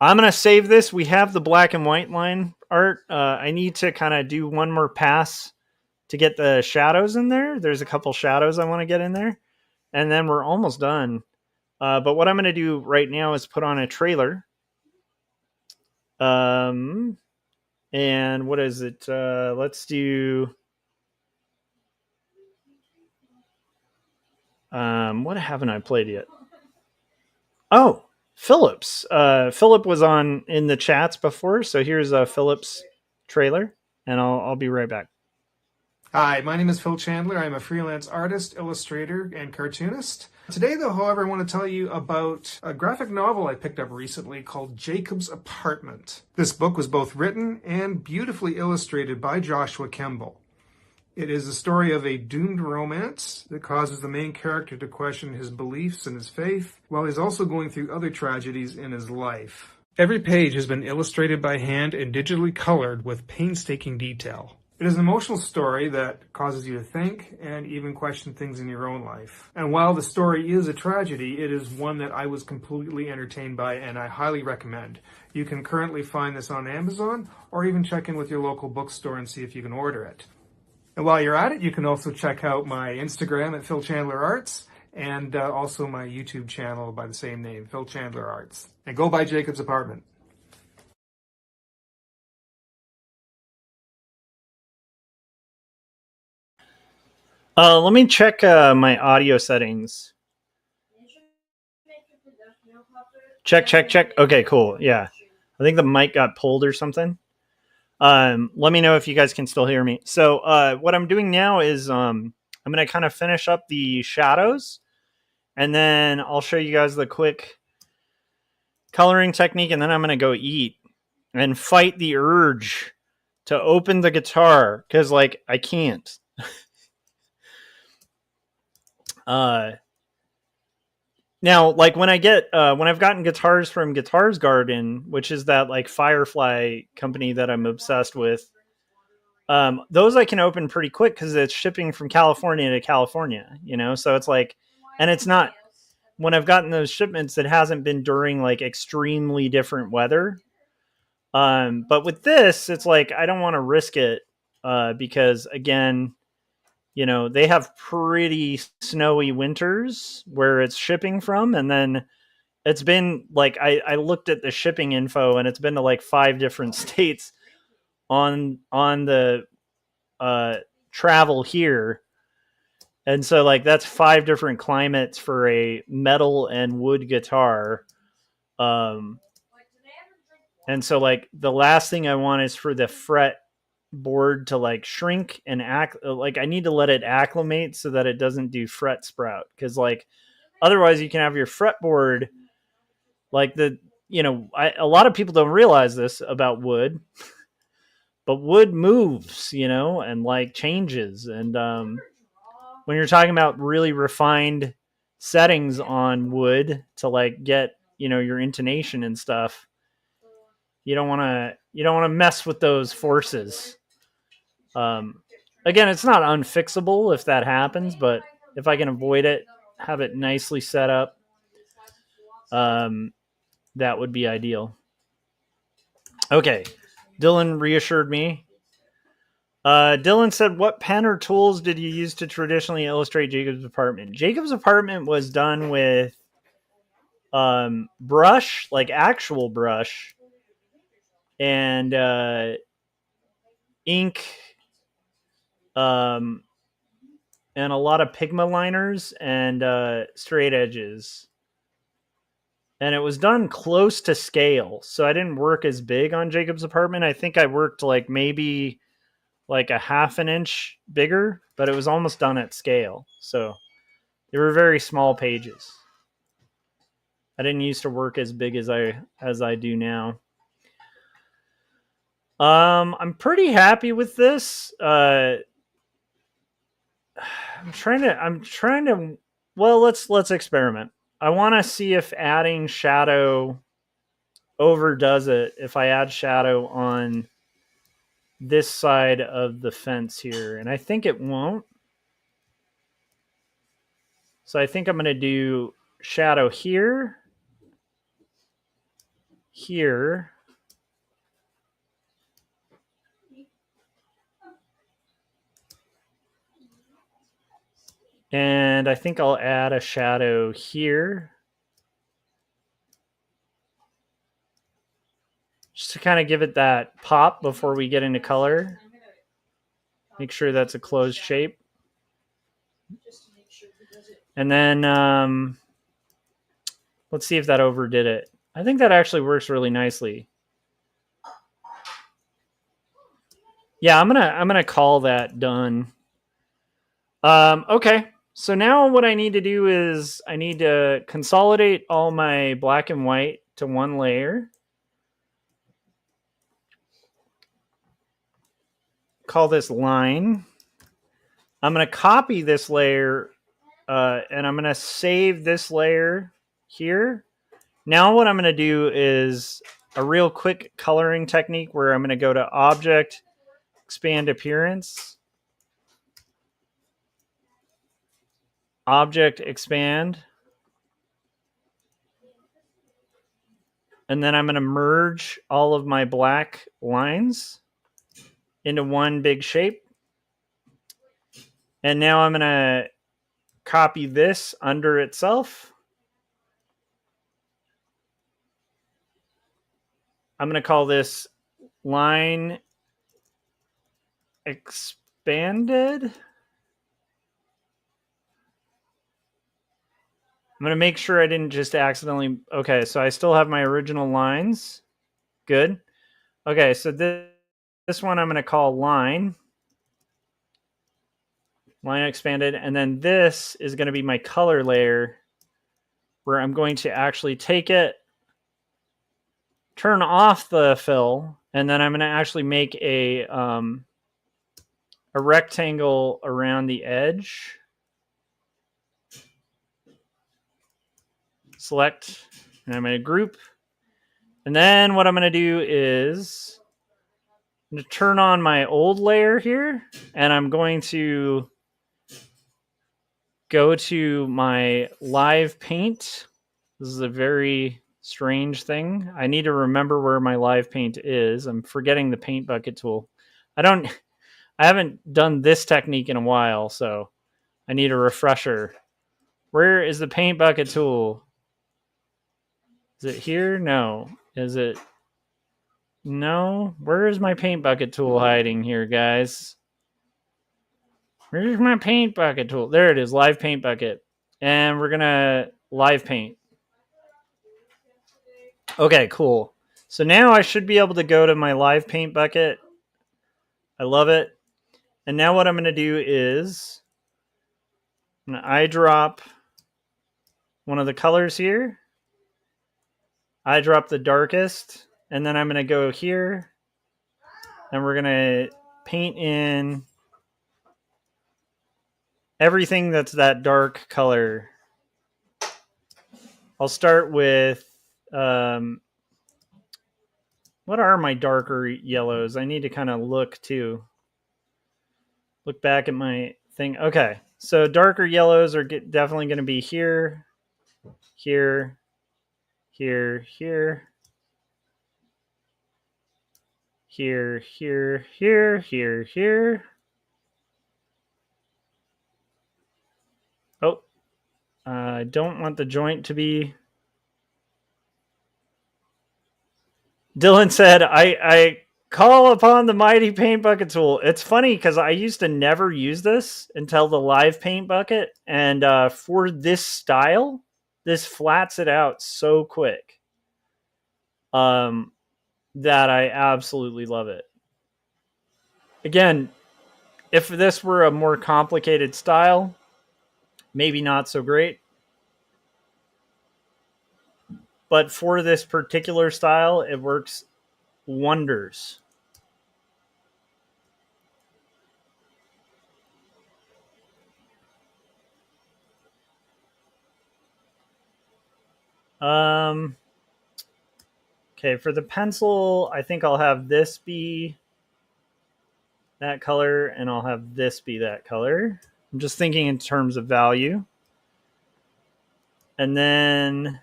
I'm gonna save this. We have the black and white line art. I need to kind of do one more pass to get the shadows in there. There's a couple shadows I want to get in there, and then we're almost done. But what I'm going to do right now is put on a trailer. And what is it? Let's do. What haven't I played yet? Oh, Phillips. Philip was on in the chats before, so here's a Phillips trailer, and I'll be right back. Hi, my name is Phil Chandler. I'm a freelance artist, illustrator, and cartoonist. Today, though, however, I want to tell you about a graphic novel I picked up recently called Jacob's Apartment. This book was both written and beautifully illustrated by Joshua Kemble. It is the story of a doomed romance that causes the main character to question his beliefs and his faith, while he's also going through other tragedies in his life. Every page has been illustrated by hand and digitally colored with painstaking detail. It is an emotional story that causes you to think and even question things in your own life. And while the story is a tragedy, it is one that I was completely entertained by and I highly recommend. You can currently find this on Amazon or even check in with your local bookstore and see if you can order it. And while you're at it, you can also check out my Instagram at Phil Chandler Arts and also my YouTube channel by the same name, Phil Chandler Arts. And go buy Jacob's Apartment. Let me check my audio settings. Check. Okay, cool. Yeah. I think the mic got pulled or something. Let me know if you guys can still hear me. So what I'm doing now is I'm going to kind of finish up the shadows, and then I'll show you guys the quick coloring technique, and then I'm going to go eat and fight the urge to open the guitar because, like, I can't. Now, like when I've gotten guitars from Guitars Garden, which is that like Firefly company that I'm obsessed with, those I can open pretty quick because it's shipping from California to California, so it's like, and it's not, when I've gotten those shipments, it hasn't been during like extremely different weather. But with this, it's like, I don't want to risk it, because again, they have pretty snowy winters where it's shipping from. And then it's been like, I looked at the shipping info and it's been to like 5 different states on the travel here. And so like, that's 5 different climates for a metal and wood guitar. And so like the last thing I want is for the fret board to like shrink and act like, I need to let it acclimate so that it doesn't do fret sprout, because like otherwise you can have your fretboard like a lot of people don't realize this about wood, but wood moves, and like changes, and when you're talking about really refined settings on wood to like get your intonation and stuff, you don't want to mess with those forces. Again, it's not unfixable if that happens, but if I can avoid it, have it nicely set up, that would be ideal. Okay, Dylan reassured me. Dylan said, what pen or tools did you use to traditionally illustrate Jacob's Apartment? Jacob's Apartment was done with brush, like actual brush, and ink, and a lot of Pigma liners and straight edges. And it was done close to scale, so I didn't work as big on Jacob's Apartment. I think I worked like maybe like a half an inch bigger, but it was almost done at scale. So they were very small pages. I didn't used to work as big as I do now. I'm pretty happy with this. I'm trying to well, let's experiment. I want to see if adding shadow overdoes it. If I add shadow on this side of the fence here, and I think it won't. So I think I'm going to do shadow here, here, and I think I'll add a shadow here, just to kind of give it that pop before we get into color. Make sure that's a closed shape. And then let's see if that overdid it. I think that actually works really nicely. Yeah, I'm gonna call that done. Okay, so now what I need to do is I need to consolidate all my black and white to one layer. Call this line. I'm gonna copy this layer and I'm gonna save this layer here. Now what I'm gonna do is a real quick coloring technique where I'm gonna go to Object, Expand Appearance, Object, Expand, and then I'm gonna merge all of my black lines into one big shape. And now I'm gonna copy this under itself. I'm going to call this line expanded. I'm going to make sure I didn't just accidentally... Okay, so I still have my original lines. Good. Okay, so this one I'm going to call line. Line expanded. And then this is going to be my color layer where I'm going to actually take it, turn off the fill, and then I'm going to actually make a rectangle around the edge. Select, and I'm going to group. And then what I'm going to do is I'm going to turn on my old layer here, and I'm going to go to my live paint. This is a very strange thing. I need to remember where my live paint is. I'm forgetting the paint bucket tool. I haven't done this technique in a while, so I need a refresher. Where is the paint bucket tool? Is it here? No. Is it? No. Where is my paint bucket tool hiding here, guys? Where's my paint bucket tool? There it is, live paint bucket. And we're going to live paint. Okay, cool. So now I should be able to go to my live paint bucket. I love it. And now what I'm going to do is I'm going to eyedrop one of the colors here. Eyedrop the darkest. And then I'm going to go here. And we're going to paint in everything that's that dark color. I'll start with... what are my darker yellows? I need to kind of look too. Look back at my thing. Okay, so darker yellows are definitely going to be here, here, here, here, here, here, here, here, here. Oh, I don't want the joint to be... Dylan said, I call upon the mighty paint bucket tool. It's funny because I used to never use this until the live paint bucket. And for this style, this flats it out so quick that I absolutely love it. Again, if this were a more complicated style, maybe not so great. but for this particular style, it works wonders. Okay, for the pencil, I think I'll have this be that color, and I'll have this be that color. I'm just thinking in terms of value. And then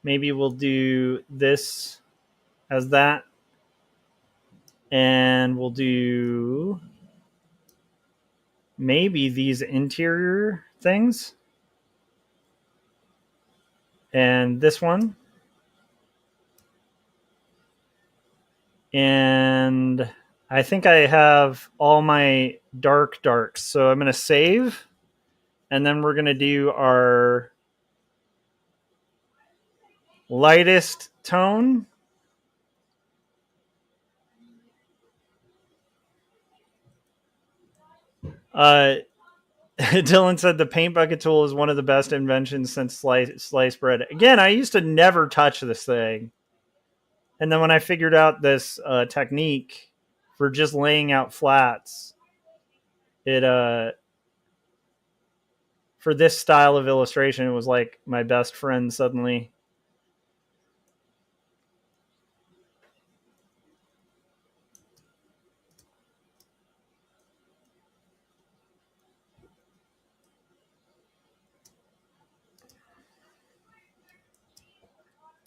maybe we'll do this as that. And we'll do maybe these interior things. And this one. And I think I have all my darks. So I'm going to save. And then we're going to do our lightest tone. Dylan said the paint bucket tool is one of the best inventions since sliced bread. Again, I used to never touch this thing. And then when I figured out this technique for just laying out flats, it for this style of illustration, it was like my best friend suddenly.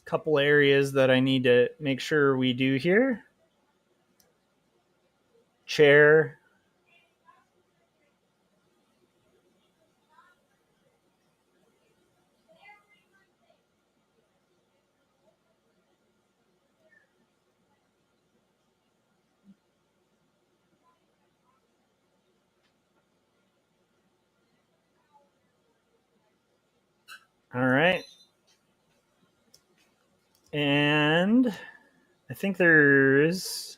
Couple areas that I need to make sure we do here. Chair. All right. And I think there's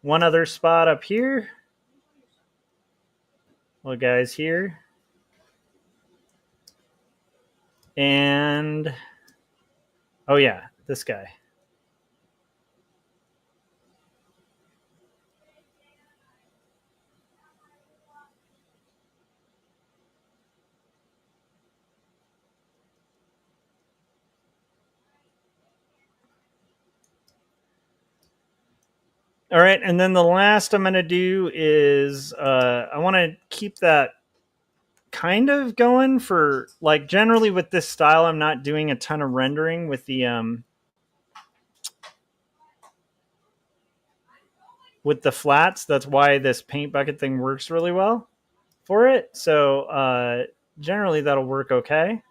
one other spot up here. Well, guys, here. And, oh yeah, this guy. All right, and then the last I'm going to do is I want to keep that kind of going for, like, generally with this style, I'm not doing a ton of rendering with the flats. That's why this paint bucket thing works really well for it. So generally that'll work okay.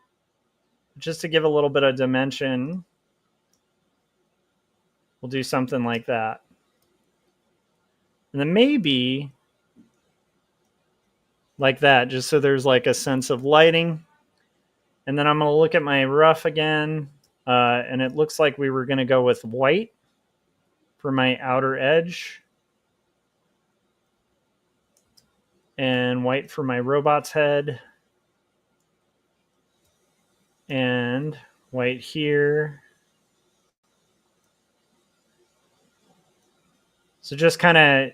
Just to give a little bit of dimension, we'll do something like that. And then maybe like that, just so there's like a sense of lighting. And then I'm going to look at my rough again. And it looks like we were going to go with white for my outer edge. And white for my robot's head. And white here. So just kind of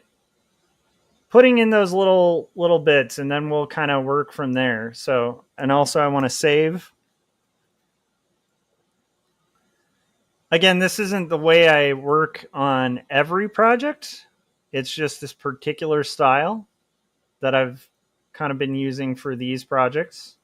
putting in those little bits, and then we'll kind of work from there. So, and also I want to save. Again, this isn't the way I work on every project. It's just this particular style that I've kind of been using for these projects.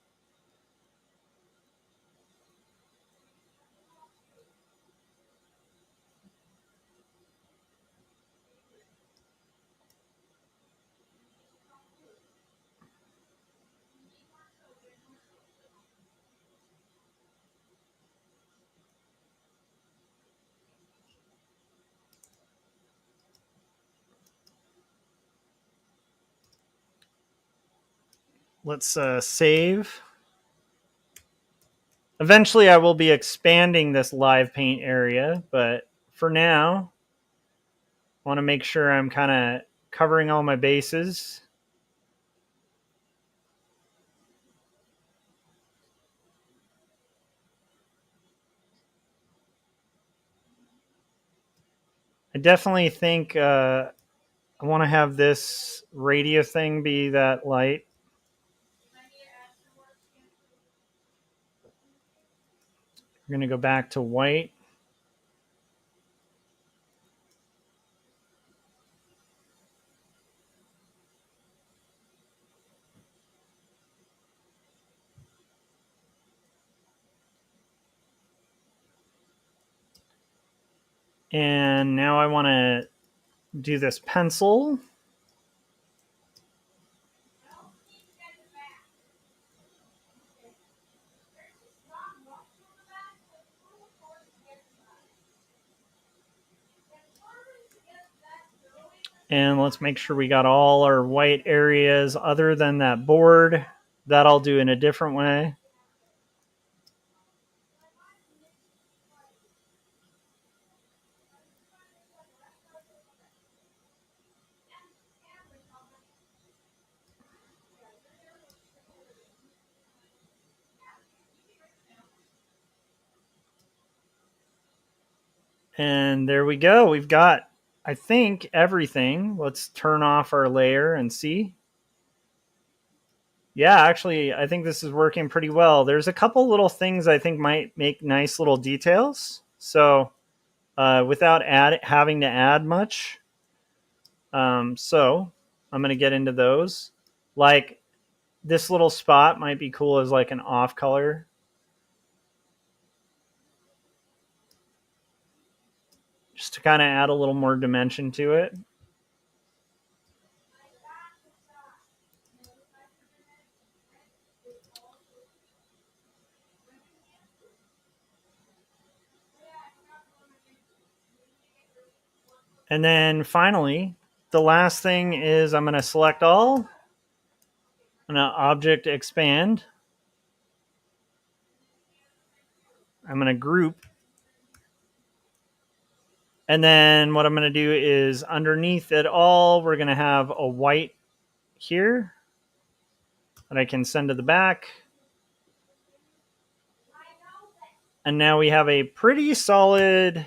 Let's save. Eventually, I will be expanding this live paint area, but for now, I want to make sure I'm kind of covering all my bases. I definitely think I want to have this radio thing be that light. We're going to go back to white. And now I want to do this pencil. And let's make sure we got all our white areas other than that board. That I'll do in a different way. And there we go. We've got, I think, everything. Let's turn off our layer and see. Yeah, actually, I think this is working pretty well. There's a couple little things I think might make nice little details. So without having to add much. So I'm going to get into those. Like this little spot might be cool as like an off color. Just to kind of add a little more dimension to it. And then finally, the last thing is I'm going to select all. I'm going to object expand. I'm going to group. And then what I'm going to do is underneath it all, we're going to have a white here that I can send to the back. And now we have a pretty solid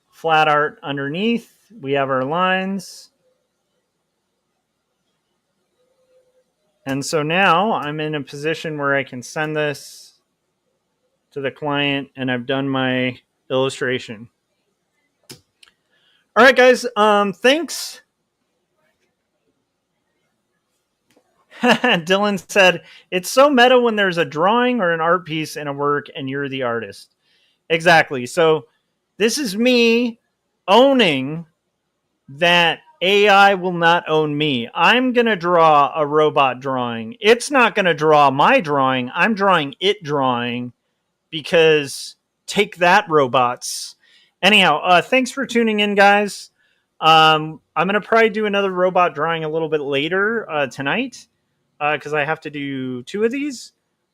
flat art underneath. We have our lines. And so now I'm in a position where I can send this to the client and I've done my illustration. All right, guys. Thanks. Dylan said, it's so meta when there's a drawing or an art piece in a work and you're the artist. Exactly. So this is me owning that AI will not own me. I'm going to draw a robot drawing. It's not going to draw my drawing. I'm drawing it drawing because take that, robots. Anyhow, thanks for tuning in, guys. I'm going to probably do another robot drawing a little bit later tonight because I have to do 2 of these.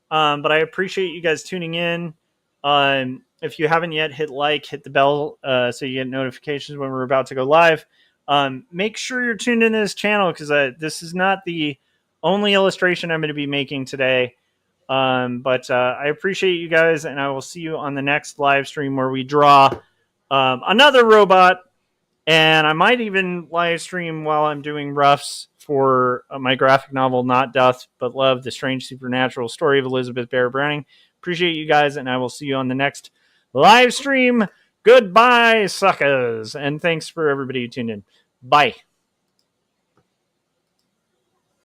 But I appreciate you guys tuning in. If you haven't yet, hit like, hit the bell so you get notifications when we're about to go live. Make sure you're tuned into this channel because this is not the only illustration I'm going to be making today. But I appreciate you guys, and I will see you on the next live stream where we draw another robot. And I might even live stream while I'm doing roughs for my graphic novel, Not Doth But Love, The Strange Supernatural Story of Elizabeth Barrett Browning. Appreciate you guys, and I will see you on the next live stream. Goodbye, suckers. And thanks for everybody who tuned in. Bye.